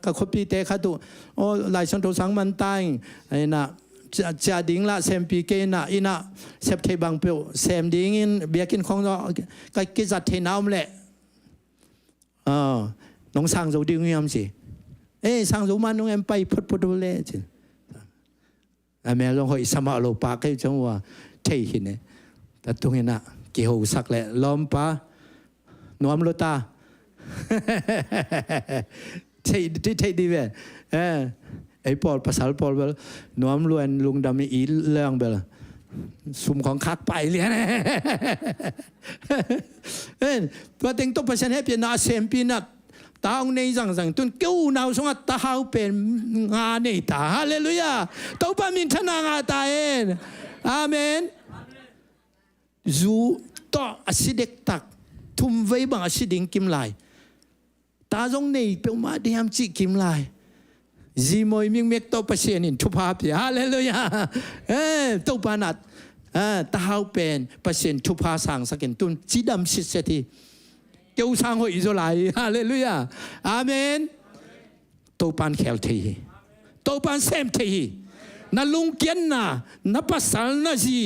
กับคบีเตะขัดตัวโอ้ไหลสังโตสังมันตายไอ้น่ะจะดิ้งละเซมปีเกน่ะอีน่ะเซฟเทบังเปียวเซมดิ้งอินเบียกินของเราก็กิจจัดเทน้ำแหละน้องสร้างเราดิ้งยามสิสร้างเรามันน้องเอ็มไปพุทธเลยจิแม่ลองหอยสมาโลปากให้จังว่าเที่ยหินเนี่ยแต่ตรงนี้น่ะเกี่ยวสักแหละล้อมปะนวมโลตาเที่ยดีเว้ยไอ้ปอลภาษาปอลเบลนวมล้วนลุงดำมีอีเรื่องเบลสุ่มของคักไปเลยนะตัวเต็งตัวประชันให้เป็นนาเซมปีนัดตาองในจังตุนเกี่ยวนาวสงตาเขาเป็นงานในตาฮาเลลูยาตัวปามินชนะงาตาอาเมนจูต่ออาศิเด็กตักทุ่มไว้บางอาศิดิงกิมไลตาจงในเปียวมาเดียมจิกิมไลจีมอยมิงเมกตัวประเสนินทุพาพิฮาเลลูยาตัวปานัดตาเขาเป็นประเสนทุพาสังสกินตุนจีดำสิเสตีเกี่ยวสังหอยอิโซไลฮาเลลูยาอาเมนตัวปานแคลทีตัวปานเซมทีนาลุงเกียนน่ะนาภาษานาจี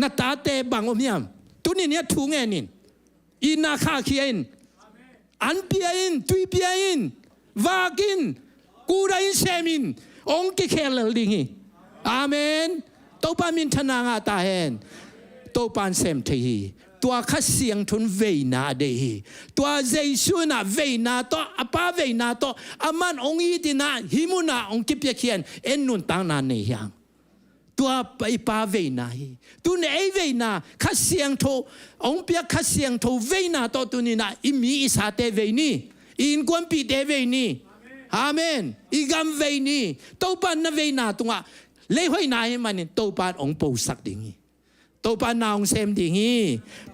นาตาเตบังอมยามตุนี่เนี่ยทุ่งเงินอินาคาเขียนอันเปียนตุยเปียนวากินกูได้เซมินองค์กิเคลลิง อาเมนตัวปานมินทนางาตาเฮนตัวปานเซมเทีตัวข้าเสียงทุนเวนาเดฮีตัวเจสุนาเวนาตัวอปาเวนาตัวอามันองค์อีตินาหิมุนาองค์กิเปียเขียนเอ็นนุนตังนาเนียงตัวไปปาเวนาฮีตัวเนไอเวนาข้าเสียงโทองเปียข้าเสียงโทเวนาตัวตุนีนาอิมีอิสาเตเวนีอินกวนปีเตเวนีอาเมนอีกัมเวนีตัวปานนเวนาตัวเลยห้อยนายมันตัวปานองปูสักดิ่งตัวปานนาองเซมดิ่ง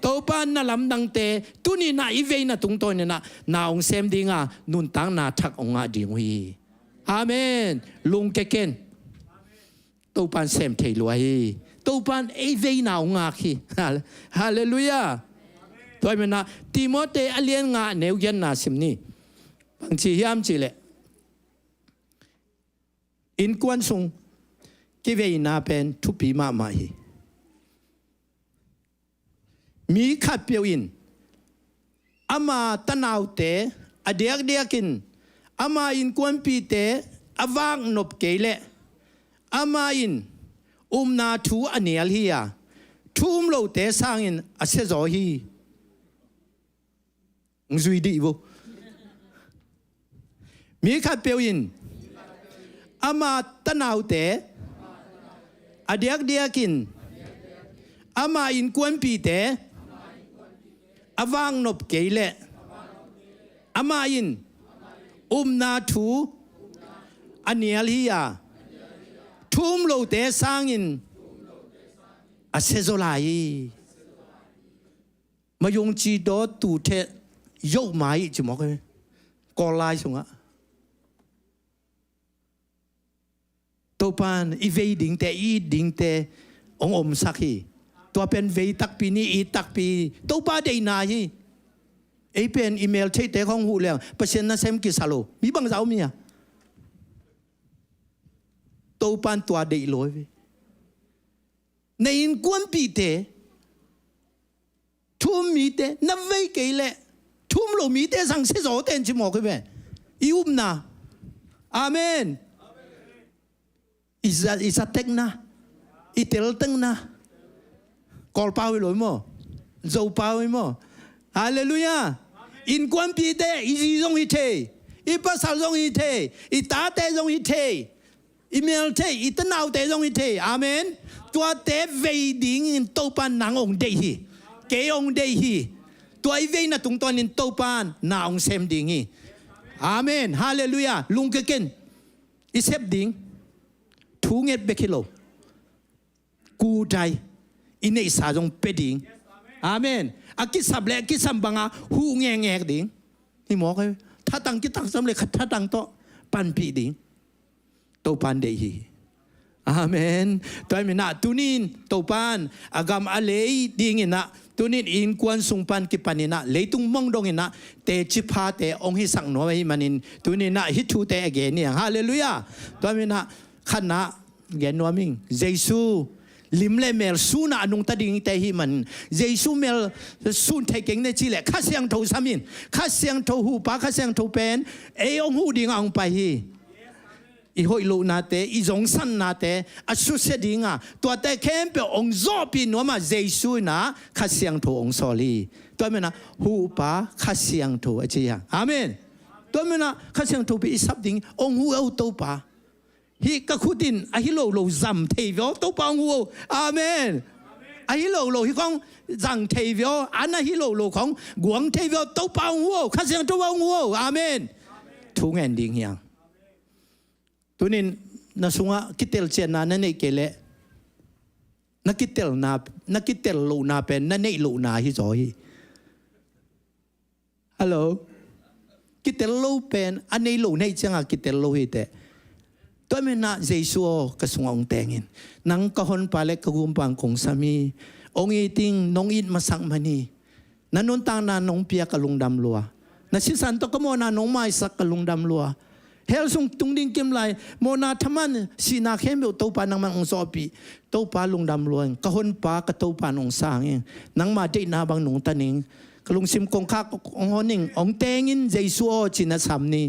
ตัวปานนาลำดังเตตัวนี้นาอีเวนาตรงตัวนี่นาองเซมดิ่งนุนตังนาทักองอาดิ่งฮีอาเมนลุงเกเกนตัวปานเซมเทลวยตัวปานอีเวนาองอาคีฮาเลลูยาตัวมันนะติโมเตอเลียนงาเนวเย็นนาสิมนี่บางทียามจีเลอินกวนซุงกิเวนาเป็นทุปีมาไม่มีขัดเปียวอินอามาตะนาวเตอเดียกกินอามาอินกวนปีเตอวางนบเกเลอามาอินนาทูอันเนียลฮียทูโลเตสร้างอินอาเซจอฮีงซุยดีบุมีขัดเปียวอินอามาตะนาวเตอเดียกกินอามาอินกวนปีเตอวางนบเกเลอามาอินนาทูอันเนียลฮียาทุ่มโลเตสร้างอินอาเซโซลายมายงจีโดตูเทยกไม้จิมอกเลยกอลายสงะตัวปานอีเวดิงเตอีดิงเตองอมสักฮีตัวเป็นเวตักปีนี้อีตักปีตัวป้าได้นาฮีไอเป็นอีเมลใช้แต่ของหูแล้วเปอร์เซ็นต์นั้นเซมกิสาโลมีบางเจ้ามีอ่ะตัวปานตัวได้ลอยในอินกวนปีเตทุ่มมีเตนับเวกเล่ทุ่มโลมีเตสังเสจโอเตนจิมอกเว้อีอุมนาอาเมนอิสเต็กนะอิเตลตึงนะกอลปาวิลอยมั้งโจปาวิมั้งฮาเลลูยาอินกวนปีเตอิจิจงอิเทอิปัสสาวจงอิเทอิตาเตจงอิเทอิเมลเทอิตนาวเตจงอิเทอาเมนตัวเตเวดิงตัวปานนางองเดฮีเกองเดฮีตัวอีเวน่ะตรงตัวนี้ตัวปานนางเซมดิงฮีอาเมนฮาเลลูยาลุงเกเกนอิเซบดิงทูเงตเบคิโลกูใจอินเนสาจงเปดิงอาเมนอากิสับเล่กิสัมบังอาหูแงดิงนี่หมอเขาถ้าตั้งกิตั้งสำเร็จถ้าตั้งโตปันปีดิงโตปันเดฮีอาเมนตัวมินาตุนินโตปันอากามอเลดิงินะตุนินอินกวนสุงปันกิปันินะเลตุงมองดงินะเตจิพาเตองฮิสังโนไอมันินตุนินะฮิทูเตเกเนี่ยฮาเลลูยาตัวมินะขันนะเกนวามิงเยซูลิมเลเมลซูนานุงตาดิงเตหิมันเยซูเมลซูนเทกิงเนจิเลข้าเสียงโทสามินข้าเสียงโทหูปาข้าเสียงโทเป็นเอองหูดิงองไปฮีอีหอยลูนาเตอีจงสันนาเตอสุเสดิงาตัวเตเข้มเปองจอปีนัวมาเยซูนะข้าเสียงโทองสอลีตัวมันนะหูปาข้าเสียงโทอเจียอาเมนตัวมันนะข้าเสียงโทไปอีสับดิงองหูเอาตัวปาฮิกะคุดินอะฮิโลโลซัมเทวิโอตัวปาองหูอาเมนอะฮิโลโลฮิของจังเทวิโออันนะฮิโลโลของกวงเทวิโอตัวปาองหูข้าเสียงตัวองหูอาเมนทุกแห่งดิ่งยังตัวนี้น่าสงสารคิดเตลเจนานั่นเองเลยนักคิดเตลลูนาเป็นนั่นเองลูนาฮิจอยฮัลโหลคิดเตลลูเป็นอันนี้ลูนี่จังคิดเตลลูฮิเตตัวมันน่าเจสัวกระสวงแต่งอินนังกะฮอนปาเล็กกะกุมปังคงสามีองค์อีติงน้องอินมาสังมันนี่นั่นนนตางนาน้องเปียกะลุงดำลัวนั่นสิสันตกโมนาน้องไม้สักกะลุงดำลัวเฮลซุงตุงดิงเกมไลโมนาทมันสีนาเข้มอยู่ตัวปานังมันองซอปีตัวปาลุงดำลวนกะฮนปากะตัวปานองสางเองนังมาเจนาบังหนงตานิงกะลุงซิมกงคักองฮอนิงองเตงินเจซัวจินะซัมนี่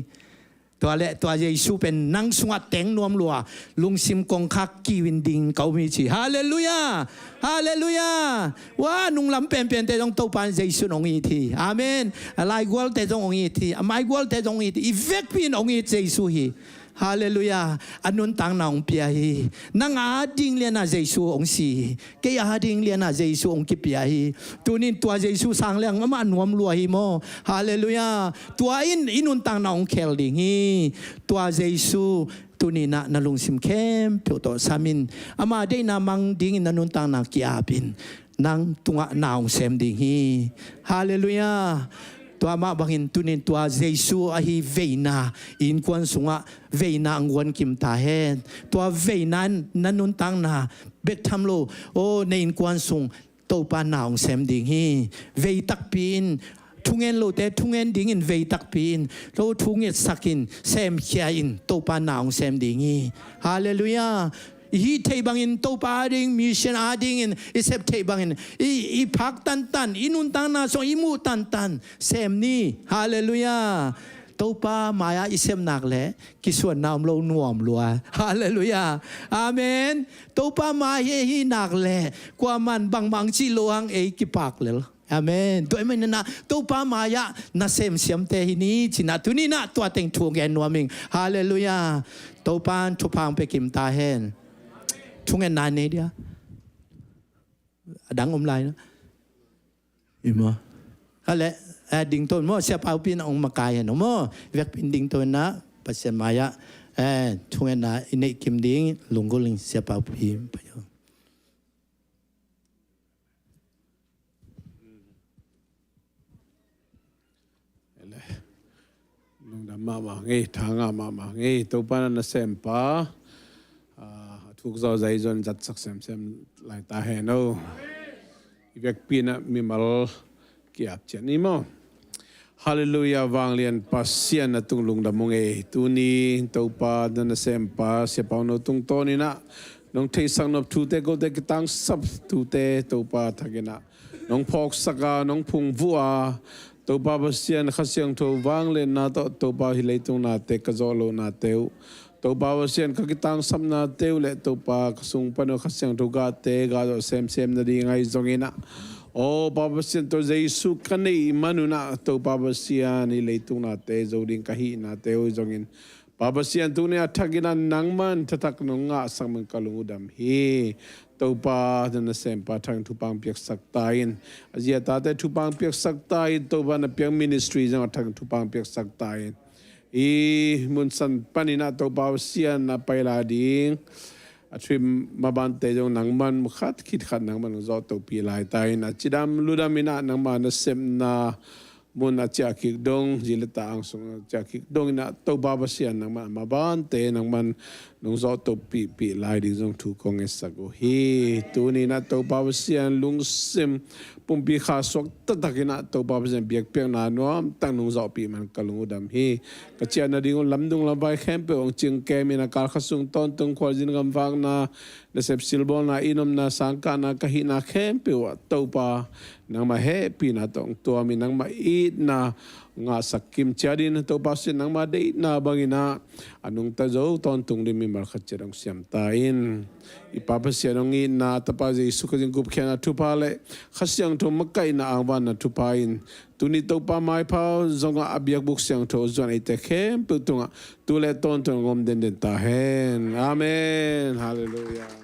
ต ตัวเละตัวเยซูเป็นนังสุงแตงนวมลัวลุงซิมกงคักกีวินดิงเกามีชีฮาเลลูยาฮาเลลูยาว่านุ่งลำเป็นแต่ต้องตัวปานเยซูองอีทีอาเมนอะไรกวลแต่ต้ององอีทีไม่กวลแต่ต้องอีทีอีเวกพินองอีเยซูฮีฮาเลลูยาอันนุนตังนาองเปียฮีนังอาดิงเลียนาเยซูองสีเกียอาดิงเลียนาเยซูองกิเปียฮีตัวนี้ตัวเยซูสังเลียงมานวมลัวฮีโมฮาเลลูยาตัวอินุนตังนาองเคลดิงฮีตัวเยซูตัวนี้นะลุงซิมเข้มเปียวตัวสามินอามาได้นามังดิงนันนุนตังนากีอาบินนังตัวนาองเซมดิงฮีฮาเลลูยาตัวมาบังอินตุนินตัวเยซูอาฮีเวนาอินควนสุงะเวนาอังวนกิมตาเฮนตัวเวนั้นนันนุนตังนาเบกทำโลโอในอินควนสุงโตปานาองเซมดิงฮีเวตักปีนทุ่งเงินโลแต่ทุ่งเงินดิ่งอินเวตักปีนโลทุ่งเงินสักินเซมเขียอินโตปานาองเซมดิงฮีฮาเลลูยาฮีเทบังอินโตปาดิงมิชชันอาดิงอินอิเซปเทบังอินอีพักตันอินุนตังนาส่งอิมูตันเซมนี่ฮาเลลูยาโตปามายาอิเซมนักแหละกิส่วนนามโลนวมลัวฮาเลลูยาอาเมนโตปามาเฮฮีนักแหละกว่ามันบางจิโลหังเอกิปากเลยอาเมนตัวไม่นนะตัวปามายะนาเซมเสียมเตหินีจินาตุนีนะตัวเต็งทวงแกนนัวมิงฮาเลลูยาตัวปานทุพังไปกิมตาเฮนทุ่งเงินนานนี้เดียดังอมลายนะอีมั้งอะไรดิ่งต้นมั่วเสียเปล่าปีนองมากายเนาะมั่วเวกเป็นดิ่งต้นนะปัจเจมายะทุ่งเงินนาอินเนกิมดิ่งลุงกุลิงเสียเปล่าปีนไปอยู่ลุงดำมาไงทางมาไงตัวปานนั่นเซมป้าทุกใจจนจัดสักเซมหลายตาเห็นเอาอีเวกปีน่ะมีมาลเกียบเจนี่มั้งฮาเลลูยาวางเลียนปัสเซียนตุงลุงดำมงตัวนี้ตัวปาดันเซมป้าเสียเปาโนตุงโตนี่นะน้องเทสังนบทูเตโกเตกิตังซับทูเตตัวปาทักนะน้องพอกสกาน้องพุงวัวตัวปาปัสเซียนขัดเสียงตัววางเลียนนาตัวปาฮิเลตุงนาเตกโจโลนาเตวตัวปาวเสียนก็กิตังสัมนาเตวเลตัวปากสุงปนขัดเสียงทุกาเตกาโดเซมนาดีไงจงอินะโอ้ปาวเสียนตัวเจสุกันนี่มานุนะตัวปาวเสียนนี่เลยตุนาเตจดิงกะฮีนาเตวจงอินปาวเสียนตัวเนี่ยทักกินันนังมันทักนงะสังมันกลุงดำฮีตัวปาดันเซมปาทางทุปังเปียกสักตายินอาเจียตาเตทุปังเปียกสักตายินตัวปานเปียกมินิสทรีจังทางทุปังเปียกสักตายินมุนสันปนินาตัวบาวเสียนนาไปลาดิงทริมมาบันเตจงนังมันมุขัดคิดขัดนังมันจอตัวปีลายตายนะจิดามลุดามินานังมันเซมนามุนอาจจะคิกดงจิลตาอังสงจะคิกดงนะตัวบาวเสียนนังมันมาบันเตนังมันนงจอตัวปีลายดิจงถูกกงเอสกฮีตัวนี้นะตัวบาวเสียนลุงเซมปุ่มปีขาสกตัดกินะตัวบาวเสียนเบียกเปียงนาโนมตั้งนงจอปีมันกลุงดำฮีกระเจียนนาดิงลำดุงลำใบแคมเปองจึงแกมินาการขสุงตอนตึงควาจินกำฟังนาเดเซปซิลบอลนาอินอมนาสังกานาคหินาแคมเปวตัวปานังมาเฮปีนาตองตัวมีนังมาอีนางาสักกิมเชียดินตัวปาสินังมาได้นาบางอินาอันุงตาโจตอนตุงดิมิมาขัดเจริญเสียมตาอินอีปาปเสียนงอินนาตาปาเจสุขจิงกุบเขียนทุพาเลขัดเสียงทุมักไกนาอังวานทุพาอินตุนิตัวปาไม้พาวจงอาเบียกบุกเสียงทุจวนไอเตเข้มปุตุงตุเลตอนตุงงมเด่นตาเฮนอาเมนฮาเลลูยา